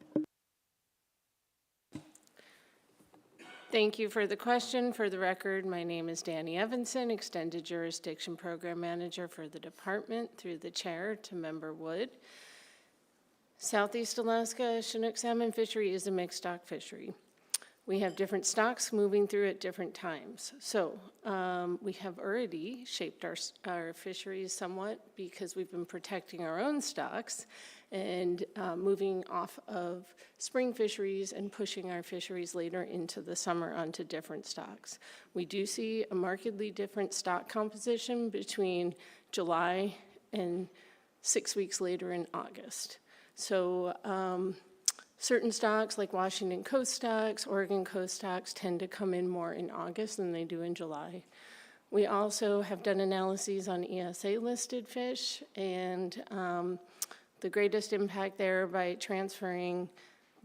Thank you for the question. For the record, my name is Danny Evanson, Extended Jurisdiction Program Manager for the department, through the chair to Member Wood. Southeast Alaska Chinook salmon fishery is a mixed stock fishery. We have different stocks moving through at different times. So we have already shaped our fisheries somewhat because we've been protecting our own stocks and moving off of spring fisheries and pushing our fisheries later into the summer onto different stocks. We do see a markedly different stock composition between July and 6 weeks later in August. So certain stocks like Washington coast stocks, Oregon coast stocks tend to come in more in August than they do in July. We also have done analyses on ESA listed fish, and the greatest impact there by transferring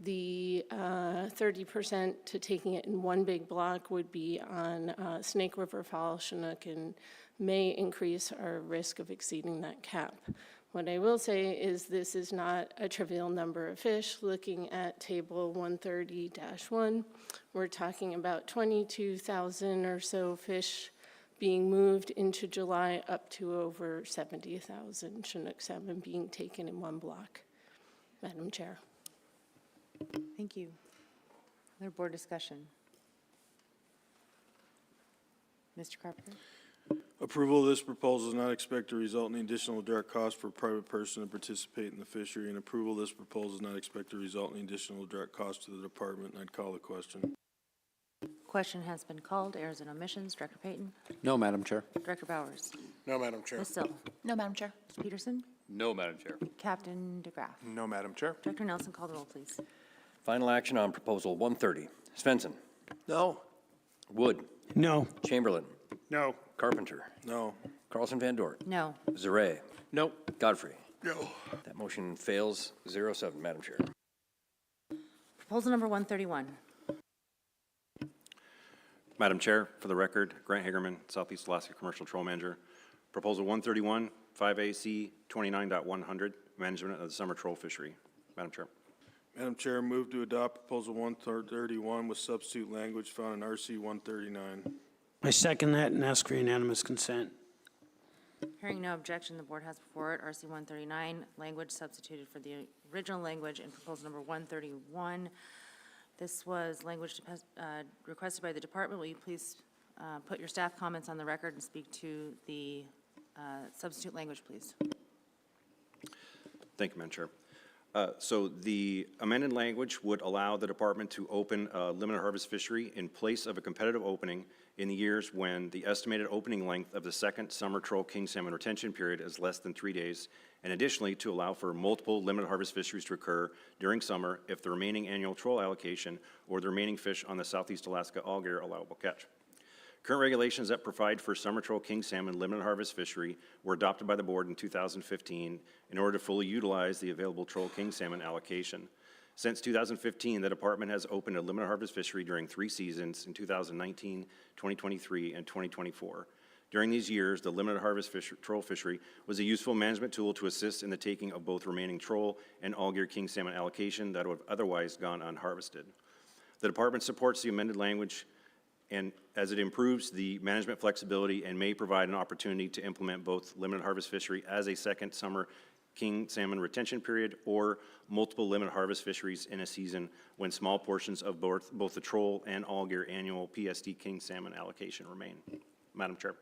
the 30% to taking it in one big block would be on Snake River Fall Chinook and may increase our risk of exceeding that cap. What I will say is this is not a trivial number of fish. Looking at table 130-1, we're talking about 22,000 or so fish being moved into July, up to over 70,000 Chinook salmon being taken in one block. Madam Chair. Thank you. Other board discussion. Mr. Carpenter. Approval of this proposal is not expected to result in additional direct cost for a private person to participate in the fishery, and approval of this proposal is not expected to result in additional direct cost to the department. And I'd call the question. Question has been called. Errors and omissions. Director Payton. No, Madam Chair. Director Bowers. No, Madam Chair. Ms. Sill. No, Madam Chair. Mr. Peterson. No, Madam Chair. Captain DeGraff. No, Madam Chair. Director Nelson, call the roll, please. Final action on Proposal 130. Svensson. No. Wood. No. Chamberlain. No. Carpenter. No. Carlson Van Dort. No. Zaret. Nope. Godfrey. No. That motion fails 0-7, Madam Chair. Proposal number 131. Madam Chair, for the record, Grant Hagerman, Southeast Alaska Commercial Troll Manager. Proposal 131, 5AC 29.100, management of the summer troll fishery. Madam Chair. Madam Chair, move to adopt proposal 131 with substitute language found in RC 139. I second that and ask for unanimous consent. Hearing no objection, the board has before it RC 139, language substituted for the original language in proposal number 131. This was language requested by the department. Will you please put your staff comments on the record and speak to the substitute language, please? Thank you, Madam Chair. So the amended language would allow the department to open a limited harvest fishery in place of a competitive opening in the years when the estimated opening length of the second summer troll king salmon retention period is less than 3 days, and additionally to allow for multiple limited harvest fisheries to occur during summer if the remaining annual troll allocation or the remaining fish on the Southeast Alaska all-year allowable catch. Current regulations that provide for summer troll king salmon limited harvest fishery were adopted by the board in 2015 in order to fully utilize the available troll king salmon allocation. Since 2015, the department has opened a limited harvest fishery during 3 seasons in 2019, 2023, and 2024. During these years, the limited harvest troll fishery was a useful management tool to assist in the taking of both remaining troll and all-year king salmon allocation that would have otherwise gone unharvested. The department supports the amended language and as it improves the management flexibility and may provide an opportunity to implement both limited harvest fishery as a second summer king salmon retention period or multiple limited harvest fisheries in a season when small portions of both the troll and all-year annual PSD king salmon allocation remain. Madam Chair.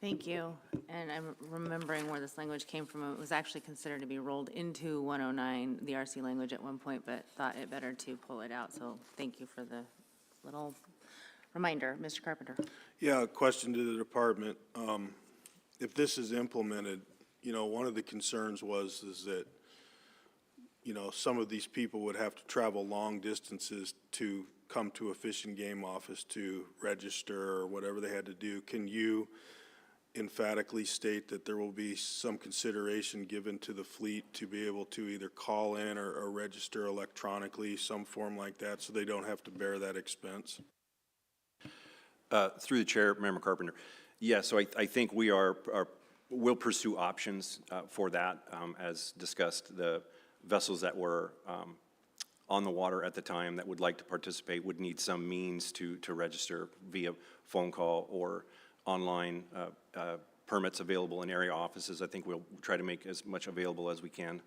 Thank you. And I'm remembering where this language came from. It was actually considered to be rolled into 109, the RC language at one point, but thought it better to pull it out. So thank you for the little reminder. Mr. Carpenter. Yeah, a question to the department. If this is implemented, you know, one of the concerns is that, you know, some of these people would have to travel long distances to come to a fish and game office to register or whatever they had to do. Can you emphatically state that there will be some consideration given to the fleet to be able to either call in or register electronically, some form like that, so they don't have to bear that expense? Through the chair, Member Carpenter. Yeah, so I think we'll pursue options for that. As discussed, the vessels that were on the water at the time that would like to participate would need some means to register via phone call or online permits available in area offices. I think we'll try to make as much available as we can.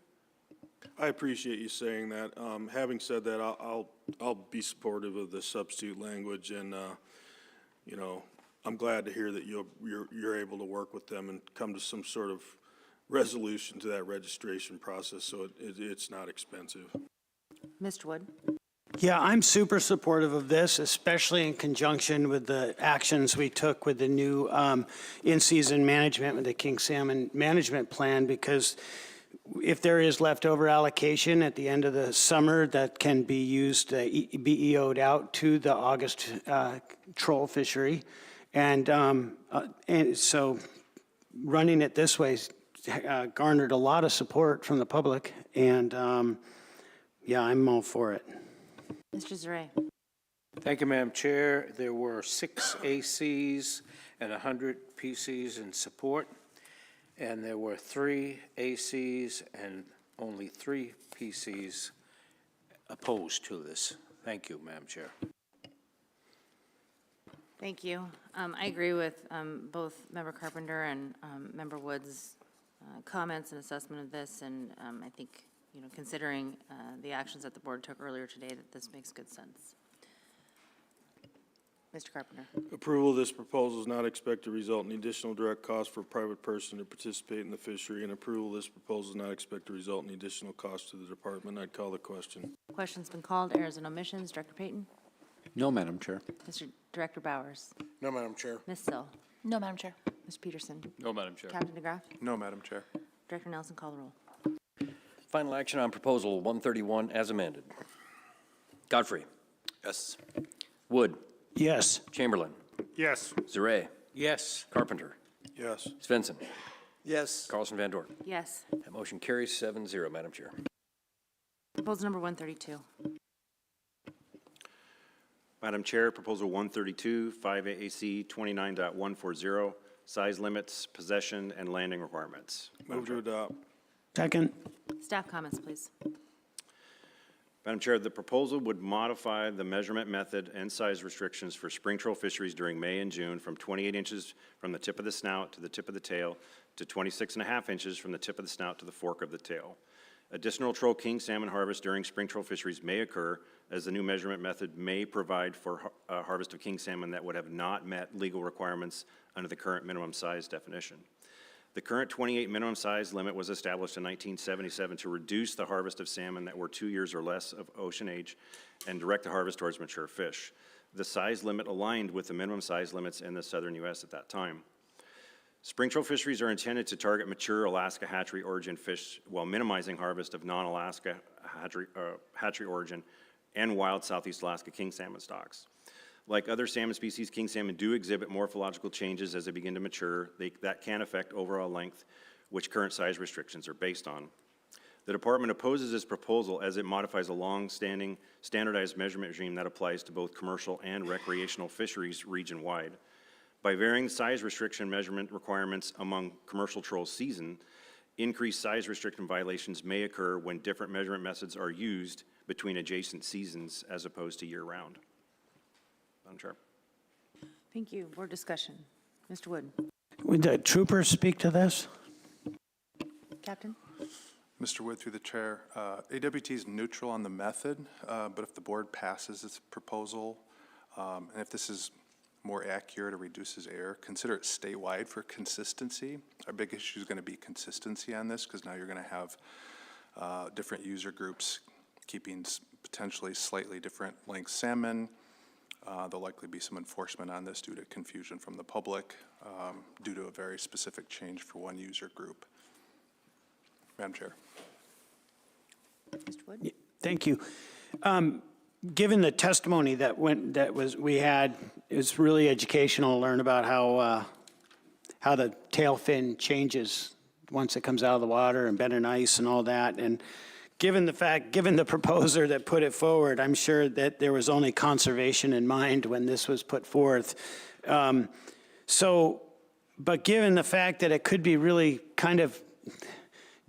I appreciate you saying that. Having said that, I'll be supportive of the substitute language, and you know, I'm glad to hear that you're able to work with them and come to some sort of resolution to that registration process, so it's not expensive. Mr. Wood. Yeah, I'm super supportive of this, especially in conjunction with the actions we took with the new in-season management with the King Salmon Management Plan, because if there is leftover allocation at the end of the summer that can be used, be EO'd out to the August troll fishery. And so running it this way garnered a lot of support from the public, and yeah, I'm all for it. Mr. Zaret. Thank you, Madam Chair. There were 6 ACs and 100 PCs in support, and there were 3 ACs and only 3 PCs opposed to this. Thank you, Madam Chair. Thank you. I agree with both Member Carpenter and Member Wood's comments and assessment of this, and I think, you know, considering the actions that the board took earlier today, that this makes good sense. Mr. Carpenter. Approval of this proposal does not expect to result in additional direct cost for a private person to participate in the fishery, and approval of this proposal does not expect to result in additional cost to the department. I'd call the question. Question's been called. Errors and omissions. Director Payton. No, Madam Chair. Mr. Director Bowers. No, Madam Chair. Ms. Sill. No, Madam Chair. Mr. Peterson. No, Madam Chair. Captain DeGraff. No, Madam Chair. Director Nelson, call the roll. Final action on proposal 131 as amended. Godfrey. Yes. Wood. Yes. Chamberlain. Yes. Zareh. Yes. Carpenter. Yes. Svensson. Yes. Carlson Van Dorn. Yes. That motion carries 7-0, Madam Chair. Proposal number 132. Madam Chair, Proposal 132, 5AAC 29.140, size limits, possession, and landing requirements. Move to adopt. Second. Staff comments, please. Madam Chair, the proposal would modify the measurement method and size restrictions for spring troll fisheries during May and June from 28 inches from the tip of the snout to the tip of the tail to 26.5 inches from the tip of the snout to the fork of the tail. Additional troll king salmon harvest during spring troll fisheries may occur, as the new measurement method may provide for harvest of king salmon that would have not met legal requirements under the current minimum size definition. The current 28 minimum size limit was established in 1977 to reduce the harvest of salmon that were 2 years or less of ocean age and direct the harvest towards mature fish. The size limit aligned with the minimum size limits in the southern U.S. at that time. Spring troll fisheries are intended to target mature Alaska hatchery origin fish while minimizing harvest of non-Alaska hatchery origin and wild Southeast Alaska king salmon stocks. Like other salmon species, king salmon do exhibit morphological changes as they begin to mature that can affect overall length, which current size restrictions are based on. The department opposes this proposal as it modifies a long-standing standardized measurement regime that applies to both commercial and recreational fisheries region-wide. By varying the size restriction measurement requirements among commercial troll season, increased size restriction violations may occur when different measurement methods are used between adjacent seasons as opposed to year-round. Madam Chair. Thank you. Board discussion. Mr. Wood. Would the troopers speak to this? Captain? Mr. Wood, through the chair, AWT is neutral on the method, but if the board passes its proposal, and if this is more accurate or reduces error, consider it statewide for consistency. Our big issue is going to be consistency on this, because now you're going to have different user groups keeping potentially slightly different length salmon. There'll likely be some enforcement on this due to confusion from the public, due to a very specific change for one user group. Madam Chair. Mr. Wood? Thank you. Given the testimony we had, it was really educational to learn about how the tail fin changes once it comes out of the water and bed in ice and all that. And given the proposer that put it forward, I'm sure that there was only conservation in mind when this was put forth. But given the fact that it could be really kind of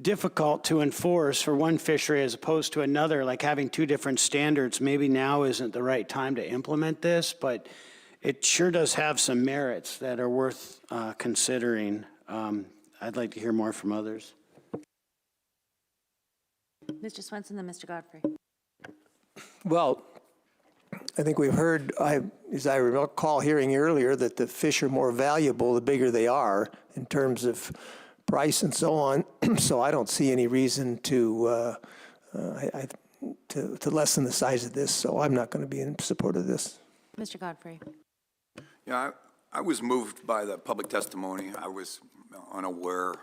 difficult to enforce for one fishery as opposed to another, like having two different standards, maybe now isn't the right time to implement this, but it sure does have some merits that are worth considering. I'd like to hear more from others. Mr. Swenson, then Mr. Godfrey. Well, I think we've heard, as I recall hearing earlier, that the fish are more valuable the bigger they are in terms of price and so on. So I don't see any reason to lessen the size of this. So I'm not going to be in support of this. Mr. Godfrey. Yeah, I was moved by the public testimony. I was unaware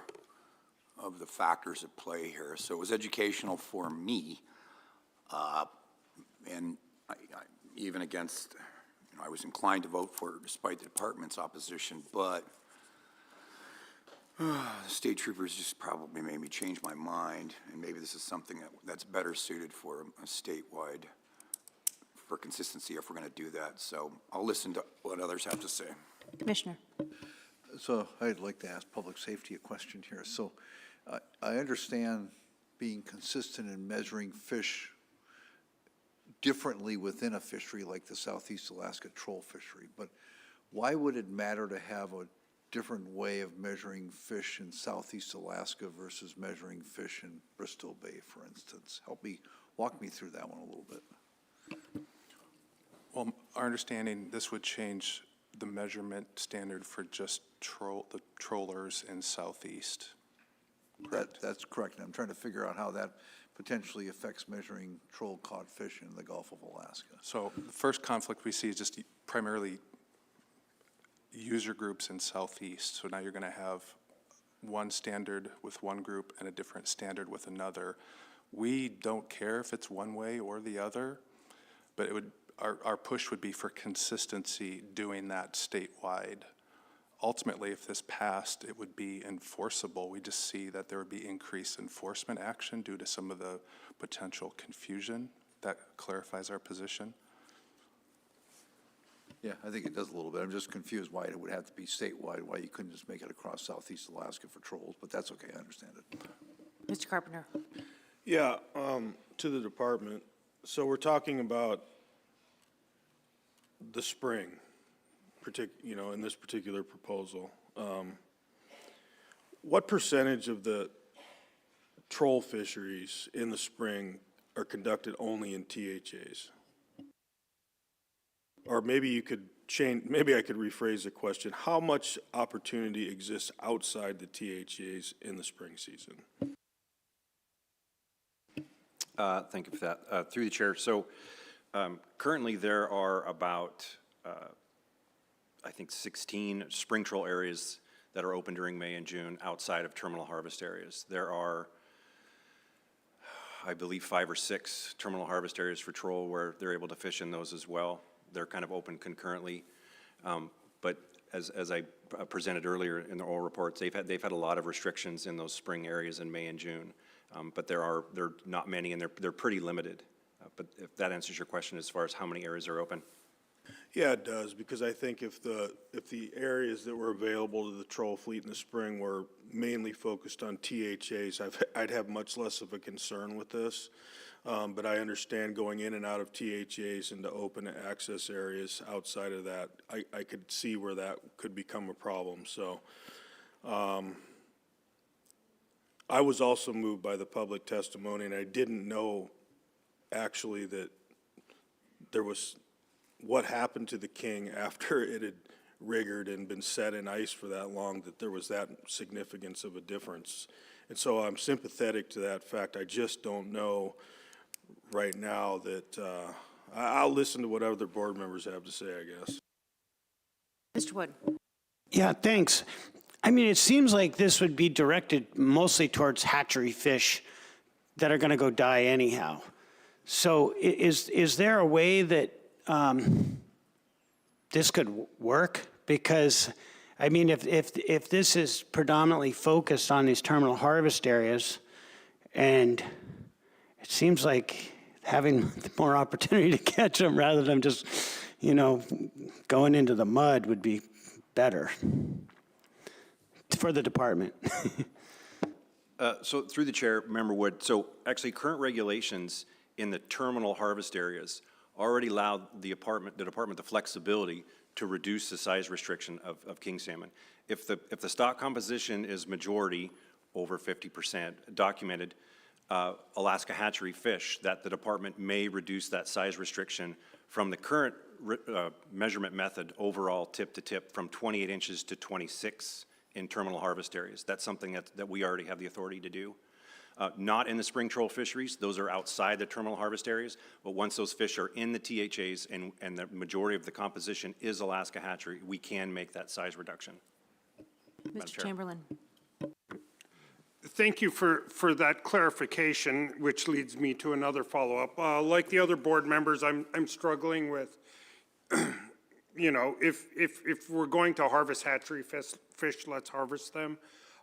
of the factors at play here. So it was educational for me. And even against, I was inclined to vote for it despite the department's opposition, but the state troopers just probably made me change my mind, and maybe this is something that's better suited for a statewide, for consistency if we're going to do that. So I'll listen to what others have to say. Commissioner. So I'd like to ask public safety a question here. So I understand being consistent in measuring fish differently within a fishery like the Southeast Alaska troll fishery, but why would it matter to have a different way of measuring fish in Southeast Alaska versus measuring fish in Bristol Bay, for instance? Walk me through that one a little bit. Well, our understanding, this would change the measurement standard for just the trollers in Southeast. That's correct. I'm trying to figure out how that potentially affects measuring troll caught fish in the Gulf of Alaska. So the first conflict we see is just primarily user groups in Southeast. So now you're going to have one standard with one group and a different standard with another. We don't care if it's one way or the other, but it would our push would be for consistency doing that statewide. Ultimately, if this passed, it would be enforceable. We just see that there would be increased enforcement action due to some of the potential confusion. That clarifies our position. Yeah, I think it does a little bit. I'm just confused why it would have to be statewide, why you couldn't just make it across Southeast Alaska for trolls, but that's okay, I understand it. Mr. Carpenter? Yeah, to the department. So we're talking about the spring, in this particular proposal. What percentage of the troll fisheries in the spring are conducted only in THAs? Or maybe you could maybe I could rephrase the question. How much opportunity exists outside the THAs in the spring season? Thank you for that. Through the chair, so currently there are about, I think, 16 spring troll areas that are open during May and June outside of terminal harvest areas. There are, I believe, 5 or 6 terminal harvest areas for troll where they're able to fish in those as well. They're kind of open concurrently. But as I presented earlier in the oral reports, they've had a lot of restrictions in those spring areas in May and June. But there are not many, and they're pretty limited. But if that answers your question as far as how many areas are open. Yeah, it does, because I think if the areas that were available to the troll fleet in the spring were mainly focused on THAs, I'd have much less of a concern with this. But I understand going in and out of THAs into open access areas outside of that, I could see where that could become a problem. So I was also moved by the public testimony, and I didn't know actually that there was what happened to the king after it had rigged and been set in ice for that long, that there was that significance of a difference. And so I'm sympathetic to that fact. I just don't know right now that, I'll listen to what other board members have to say, I guess. Mr. Wood? Yeah, thanks. I mean, it seems like this would be directed mostly towards hatchery fish that are going to go die anyhow. So is there a way that this could work? Because, I mean, if this is predominantly focused on these terminal harvest areas, and it seems like having more opportunity to catch them rather than just, going into the mud would be better for the department. So through the chair, Member Wood, so actually current regulations in the terminal harvest areas already allow the department the flexibility to reduce the size restriction of king salmon. If the stock composition is majority, over 50% documented, Alaska hatchery fish, that the department may reduce that size restriction from the current measurement method overall tip to tip from 28 inches to 26 in terminal harvest areas. That's something that we already have the authority to do. Not in the spring troll fisheries, those are outside the terminal harvest areas, but once those fish are in the THAs and the majority of the composition is Alaska hatchery, we can make that size reduction. Mr. Chamberlain? Thank you for that clarification, which leads me to another follow-up. Like the other board members, I'm struggling with, if we're going to harvest hatchery fish, let's harvest them.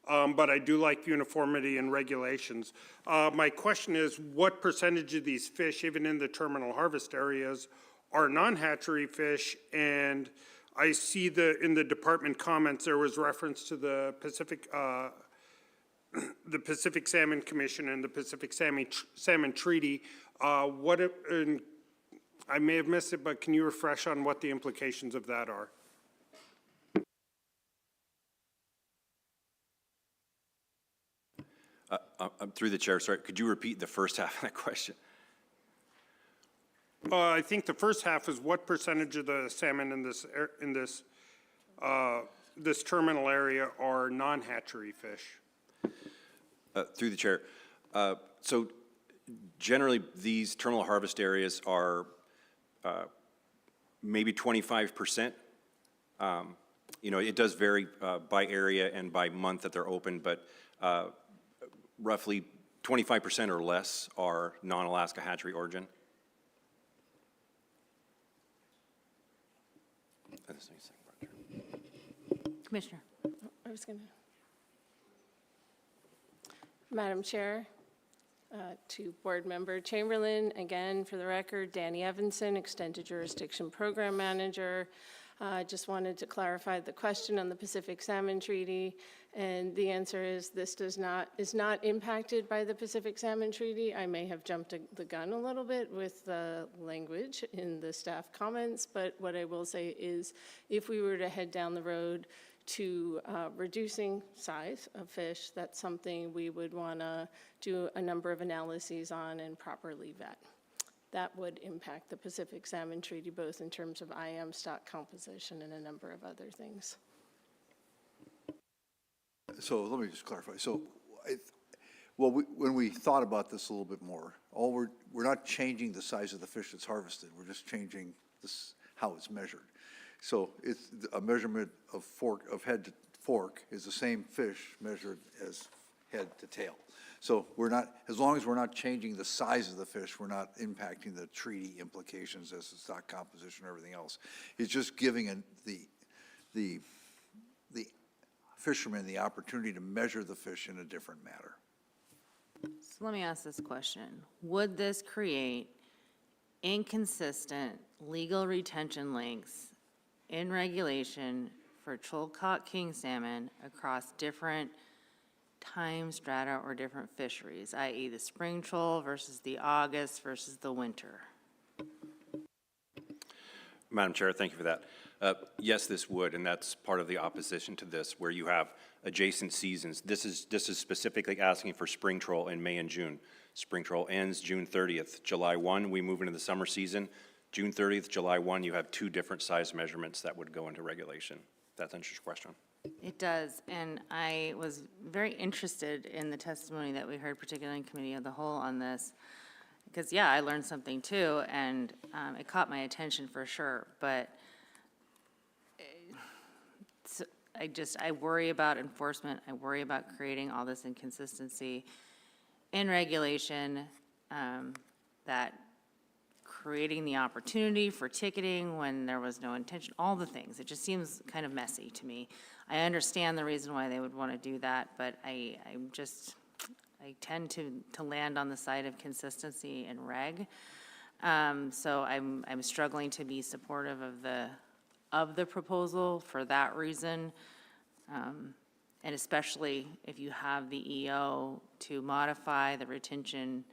But I do like uniformity and regulations. My question is, what percentage of these fish, even in the terminal harvest areas, are non-hatchery fish? And I see in the department comments, there was reference to the Pacific Salmon Commission and the Pacific Salmon Treaty. And I may have missed it, but can you refresh on what the implications of that are? Through the chair, sorry, could you repeat the first half of that question? I think the first half is what percentage of the salmon in this terminal area are non-hatchery fish? Through the chair. So generally, these terminal harvest areas are maybe 25%. It does vary by area and by month that they're open, but roughly 25% or less are non-Alaska hatchery origin. Commissioner. I was going to. Madam Chair, to Board Member Chamberlain, again, for the record, Danny Evanson, Extended Jurisdiction Program Manager. Just wanted to clarify the question on the Pacific Salmon Treaty, and the answer is this is not impacted by the Pacific Salmon Treaty. I may have jumped the gun a little bit with the language in the staff comments, but what I will say is if we were to head down the road to reducing size of fish, that's something we would want to do a number of analyses on and properly vet. That would impact the Pacific Salmon Treaty, both in terms of IM stock composition and a number of other things. So let me just clarify. So, when we thought about this a little bit more, we're not changing the size of the fish that's harvested. We're just changing this, how it's measured. So it's a measurement of head to fork is the same fish measured as head to tail. So we're not, as long as we're not changing the size of the fish, we're not impacting the treaty implications as the stock composition or everything else. It's just giving the fishermen the opportunity to measure the fish in a different manner. So let me ask this question. Would this create inconsistent legal retention lengths in regulation for troll-caught king salmon across different time strata or different fisheries, i.e. the spring troll versus the August versus the winter? Madam Chair, thank you for that. Yes, this would, and that's part of the opposition to this, where you have adjacent seasons. This is specifically asking for spring troll in May and June. Spring troll ends June 30th. July 1, we move into the summer season. June 30th, July 1, you have two different size measurements that would go into regulation. That answers your question. It does, and I was very interested in the testimony that we heard, particularly in Committee of the Whole on this, because, yeah, I learned something too, and it caught my attention for sure, but I worry about enforcement. I worry about creating all this inconsistency in regulation, that creating the opportunity for ticketing when there was no intention, all the things. It just seems kind of messy to me. I understand the reason why they would want to do that, but I tend to land on the side of consistency and reg. So I'm struggling to be supportive of the proposal for that reason. And especially if you have the EO to modify the retention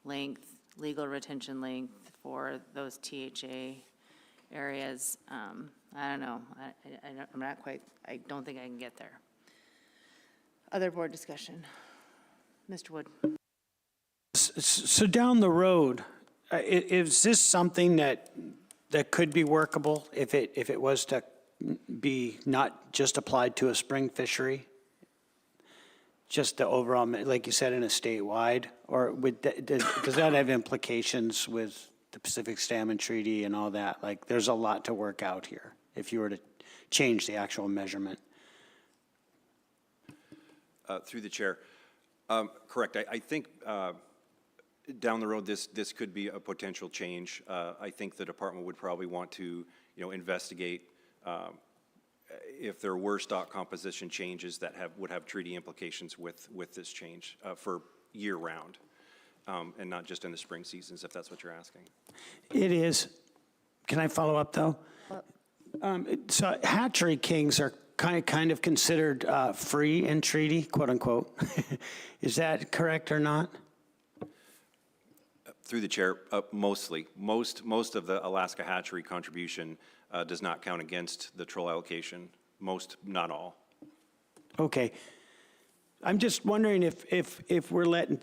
length, legal retention length for those THA areas. I don't know. I'm not quite, I don't think I can get there. Other board discussion. Mr. Wood. So down the road, is this something that could be workable if it was to be not just applied to a spring fishery? Just the overall, like you said, in a statewide? Or does that have implications with the Pacific Salmon Treaty and all that? Like, there's a lot to work out here if you were to change the actual measurement. Through the chair. Correct. I think down the road, this could be a potential change. I think the department would probably want to, investigate if there were stock composition changes that would have treaty implications with this change for year round, and not just in the spring seasons, if that's what you're asking. It is. Can I follow up, though? So hatchery kings are kind of considered free in treaty, quote unquote. Is that correct or not? Through the chair, mostly. Most of the Alaska hatchery contribution does not count against the troll allocation. Most, not all. Okay. I'm just wondering if we're letting,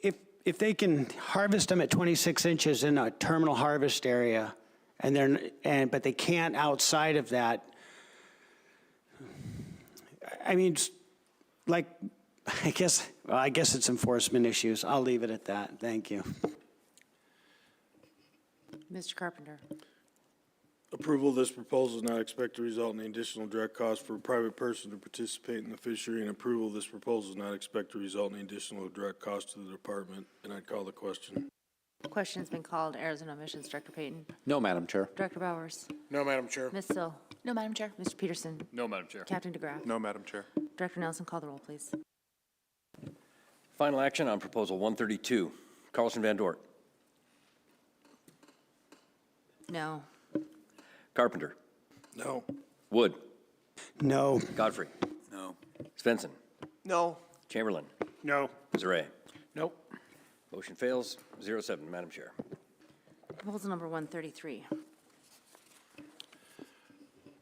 if they can harvest them at 26 inches in a terminal harvest area, but they can't outside of that. I mean, like, I guess it's enforcement issues. I'll leave it at that. Thank you. Mr. Carpenter. Approval of this proposal is not expected to result in additional direct cost for a private person to participate in the fishery, and approval of this proposal is not expected to result in additional direct cost to the department, and I'd call the question. Question's been called. Errors and omissions. Director Payton. No, Madam Chair. Director Bowers. No, Madam Chair. Ms. Sill. No, Madam Chair. Mr. Peterson. No, Madam Chair. Captain DeGraff. No, Madam Chair. Director Nelson, call the roll, please. Final action on Proposal 132. Carlson Van Dort. No. Carpenter. No. Wood. No. Godfrey. No. Svensson. No. Chamberlain. No. Zaray. Nope. Motion fails, 0-7, Madam Chair. Proposal number 133.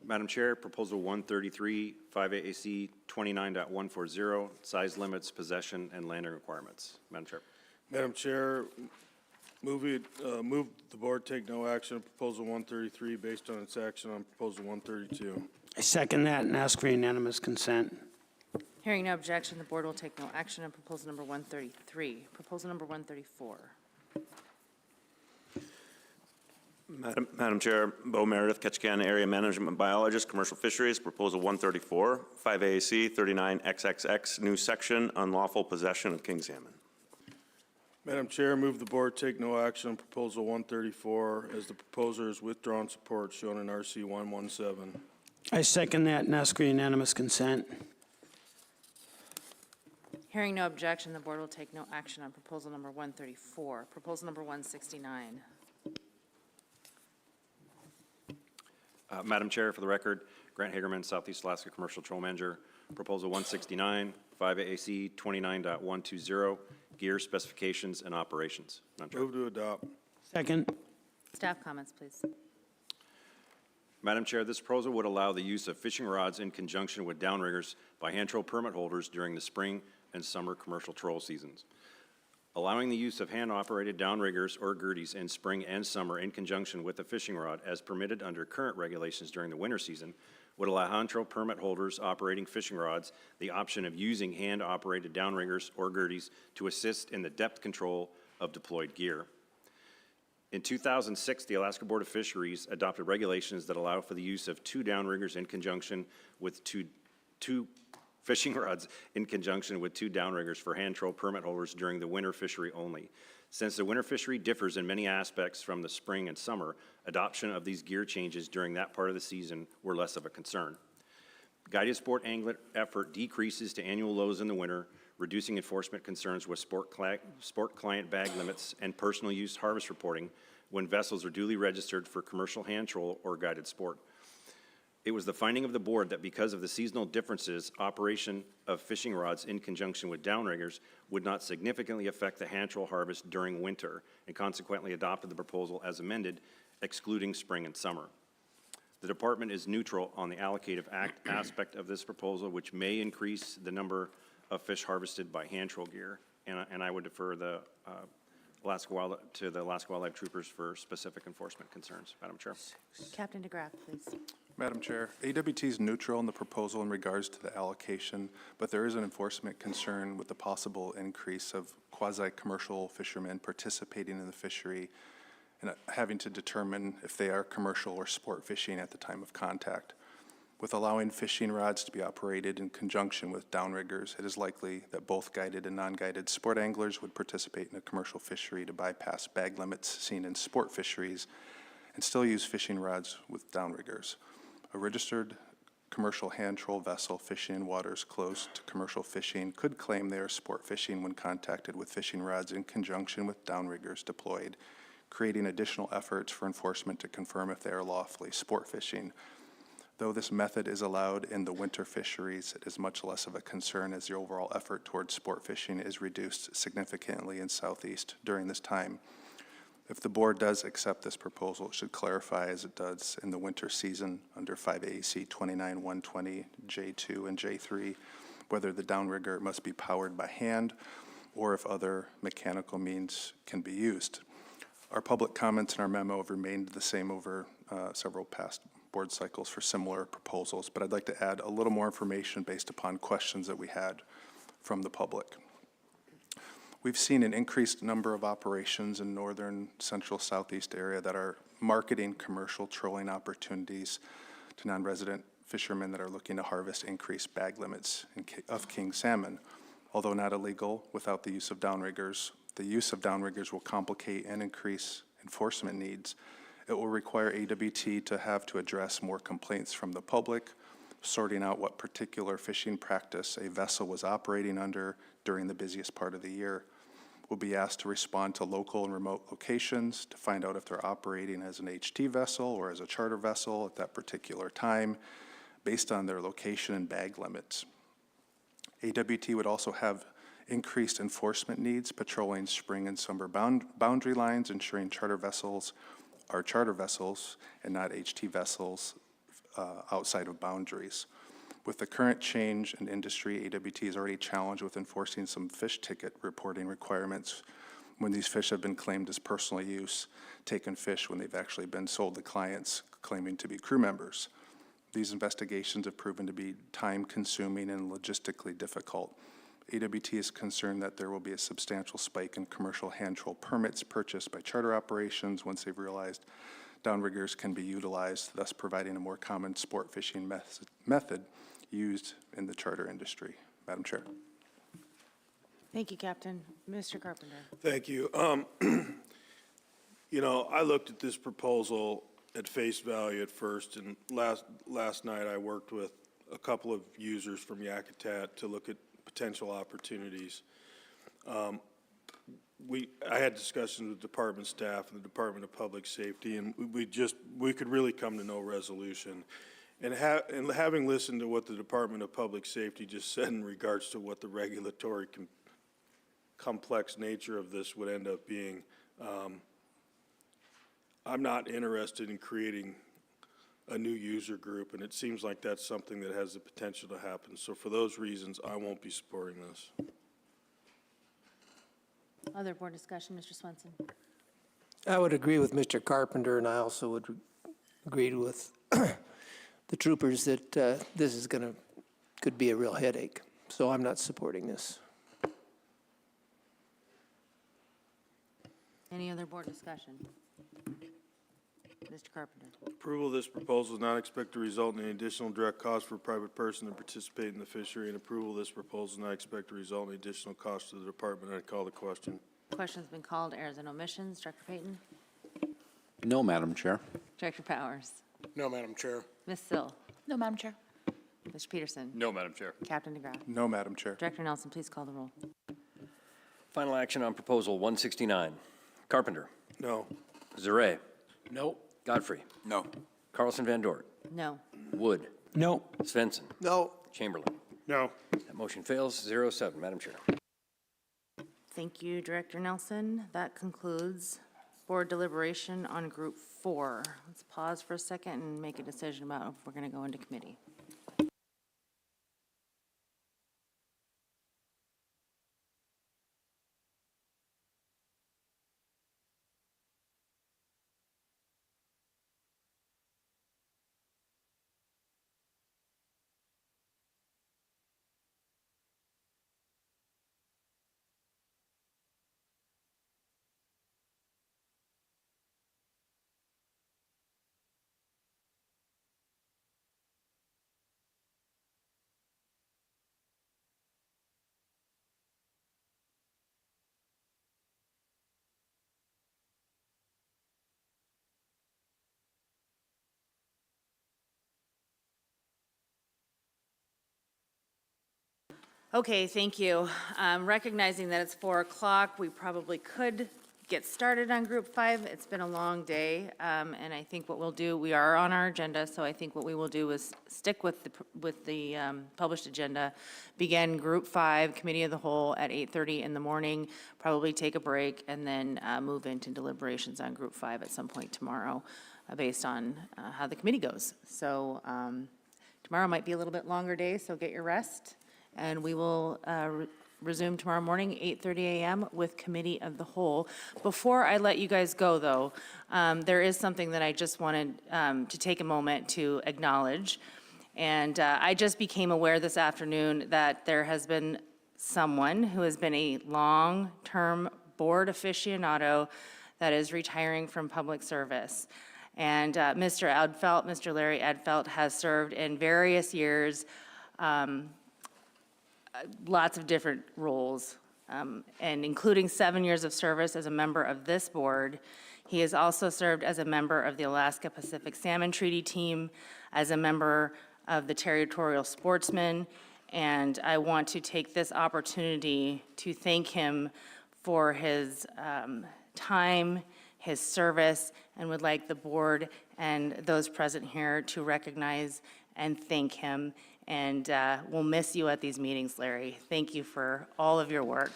Madam Chair, Proposal 133, 5AAC 29.140, size limits, possession, and landing requirements. Madam Chair. Madam Chair, move the board take no action on Proposal 133 based on its action on Proposal 132. I second that and ask for unanimous consent. Hearing no objection, the board will take no action on proposal number 133. Proposal number 134. Madam Chair, Bo Meredith, Ketchikan Area Management Biologist, Commercial Fisheries, Proposal 134, 5AAC 39XXX, new section, unlawful possession of king salmon. Madam Chair, move the board take no action on Proposal 134 as the proposer has withdrawn support shown in RC 117. I second that and ask for unanimous consent. Hearing no objection, the board will take no action on proposal number 134. Proposal number 169. Madam Chair, for the record, Grant Hagerman, Southeast Alaska Commercial Troll Manager. Proposal 169, 5AAC 29.120, gear specifications and operations. Madam Chair. Move to adopt. Second. Staff comments, please. Madam Chair, this proposal would allow the use of fishing rods in conjunction with downriggers by hand troll permit holders during the spring and summer commercial troll seasons. Allowing the use of hand-operated downriggers or gerties in spring and summer in conjunction with a fishing rod as permitted under current regulations during the winter season would allow hand troll permit holders operating fishing rods the option of using hand-operated downriggers or gerties to assist in the depth control of deployed gear. In 2006, the Alaska Board of Fisheries adopted regulations that allow for the use of 2 downriggers in conjunction with two fishing rods in conjunction with 2 downriggers for hand troll permit holders during the winter fishery only. Since the winter fishery differs in many aspects from the spring and summer, adoption of these gear changes during that part of the season were less of a concern. Guided sport angler effort decreases to annual lows in the winter, reducing enforcement concerns with sport client bag limits and personal use harvest reporting when vessels are duly registered for commercial hand troll or guided sport. It was the finding of the board that because of the seasonal differences, operation of fishing rods in conjunction with downriggers would not significantly affect the hand troll harvest during winter, and consequently adopted the proposal as amended, excluding spring and summer. The department is neutral on the allocative aspect of this proposal, which may increase the number of fish harvested by hand troll gear, and I would defer the to the Alaska Wildlife Troopers for specific enforcement concerns. Madam Chair. Captain DeGraff, please. Madam Chair, AWT is neutral in the proposal in regards to the allocation, but there is an enforcement concern with the possible increase of quasi-commercial fishermen participating in the fishery and having to determine if they are commercial or sport fishing at the time of contact. With allowing fishing rods to be operated in conjunction with downriggers, it is likely that both guided and non-guided sport anglers would participate in a commercial fishery to bypass bag limits seen in sport fisheries and still use fishing rods with downriggers. A registered commercial hand troll vessel fishing in waters close to commercial fishing could claim they are sport fishing when contacted with fishing rods in conjunction with downriggers deployed, creating additional efforts for enforcement to confirm if they are lawfully sport fishing. Though this method is allowed in the winter fisheries, it is much less of a concern as the overall effort towards sport fishing is reduced significantly in Southeast during this time. If the board does accept this proposal, it should clarify, as it does in the winter season under 5AAC 29.120, J2 and J3, whether the downrigger must be powered by hand or if other mechanical means can be used. Our public comments in our memo have remained the same over several past board cycles for similar proposals, but I'd like to add a little more information based upon questions that we had from the public. We've seen an increased number of operations in northern, central, southeast area that are marketing commercial trolling opportunities to non-resident fishermen that are looking to harvest increased bag limits of king salmon. Although not illegal without the use of downriggers, The use of downriggers will complicate and increase enforcement needs. It will require AWT to have to address more complaints from the public, sorting out what particular fishing practice a vessel was operating under during the busiest part of the year. We'll be asked to respond to local and remote locations to find out if they're operating as an HT vessel or as a charter vessel at that particular time, based on their location and bag limits. AWT would also have increased enforcement needs, patrolling spring and summer boundary lines, ensuring charter vessels are charter vessels and not HT vessels outside of boundaries. With the current change in industry, AWT is already challenged with enforcing some fish ticket reporting requirements when these fish have been claimed as personal use, taken fish when they've actually been sold to clients claiming to be crew members. These investigations have proven to be time-consuming and logistically difficult. AWT is concerned that there will be a substantial spike in commercial hand troll permits purchased by charter operations once they've realized downriggers can be utilized, thus providing a more common sport fishing method used in the charter industry. Madam Chair. Thank you, Captain. Mr. Carpenter. Thank you. You know, I looked at this proposal at face value at first, and last night I worked with a couple of users from Yakutat to look at potential opportunities. I had discussions with department staff and the Department of Public Safety, and we could really come to no resolution. And having listened to what the Department of Public Safety just said in regards to what the regulatory complex nature of this would end up being, I'm not interested in creating a new user group, and it seems like that's something that has the potential to happen. So for those reasons, I won't be supporting this. Other board discussion, Mr. Swenson. I would agree with Mr. Carpenter, and I also would agree with the troopers that this is could be a real headache. So I'm not supporting this. Any other board discussion? Mr. Carpenter. Approval of this proposal does not expect to result in any additional direct cost for a private person to participate in the fishery, and approval of this proposal does not expect to result in additional cost to the department. I call the question. Question's been called. Errors and omissions. Director Payton. No, Madam Chair. Director Powers. No, Madam Chair. Ms. Sill. No, Madam Chair. Mr. Peterson. No, Madam Chair. Captain DeGraff. No, Madam Chair. Director Nelson, please call the roll. Final action on proposal 169. Carpenter. No. Zareh. No. Godfrey. No. Carlson Van Dort. No. Wood. No. Svensson. No. Chamberlain. No. That motion fails, 0-7. Madam Chair. Thank you, Director Nelson. That concludes board deliberation on Group 4. Let's pause for a second and make a decision about if we're going to go into committee. Okay, thank you. Recognizing that it's 4 o'clock, we probably could get started on Group 5. It's been a long day, and I think what we'll do, we are on our agenda, so I think what we will do is stick with the published agenda, begin Group 5, Committee of the Whole at 8:30 in the morning, probably take a break, and then move into deliberations on Group 5 at some point tomorrow, based on how the committee goes. So tomorrow might be a little bit longer day, so get your rest. And we will resume tomorrow morning, 8:30 a.m. with Committee of the Whole. Before I let you guys go, though, there is something that I just wanted to take a moment to acknowledge. And I just became aware this afternoon that there has been someone who has been a long-term board aficionado that is retiring from public service. And Mr. Edfeld, Mr. Larry Edfeld, has served in various years, lots of different roles and including 7 years of service as a member of this board. He has also served as a member of the Alaska Pacific Salmon Treaty Team, as a member of the Territorial Sportsmen, and I want to take this opportunity to thank him for his time, his service, and would like the board and those present here to recognize and thank him. And we'll miss you at these meetings, Larry. Thank you for all of your work.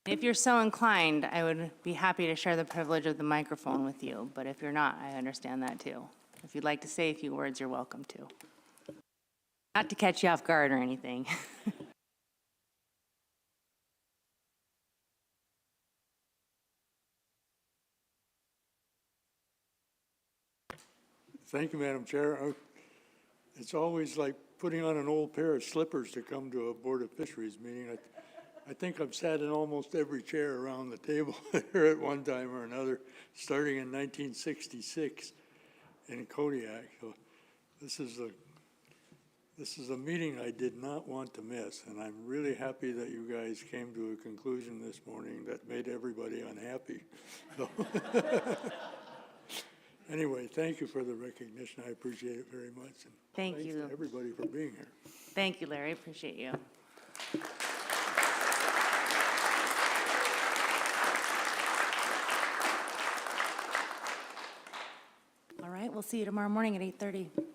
If you're so inclined, I would be happy to share the privilege of the microphone with you, but if you're not, I understand that too. If you'd like to say a few words, you're welcome to. Not to catch you off guard or anything. Thank you, Madam Chair. It's always like putting on an old pair of slippers to come to a Board of Fisheries meeting. I think I've sat in almost every chair around the table here at one time or another, starting in 1966 in Kodiak. So this is a meeting I did not want to miss, and I'm really happy that you guys came to a conclusion this morning that made everybody unhappy. So anyway, thank you for the recognition. I appreciate it very much. And Thank thanks you. to everybody for being here. Thank you, Larry. Appreciate you. All right, we'll see you tomorrow morning at 8:30.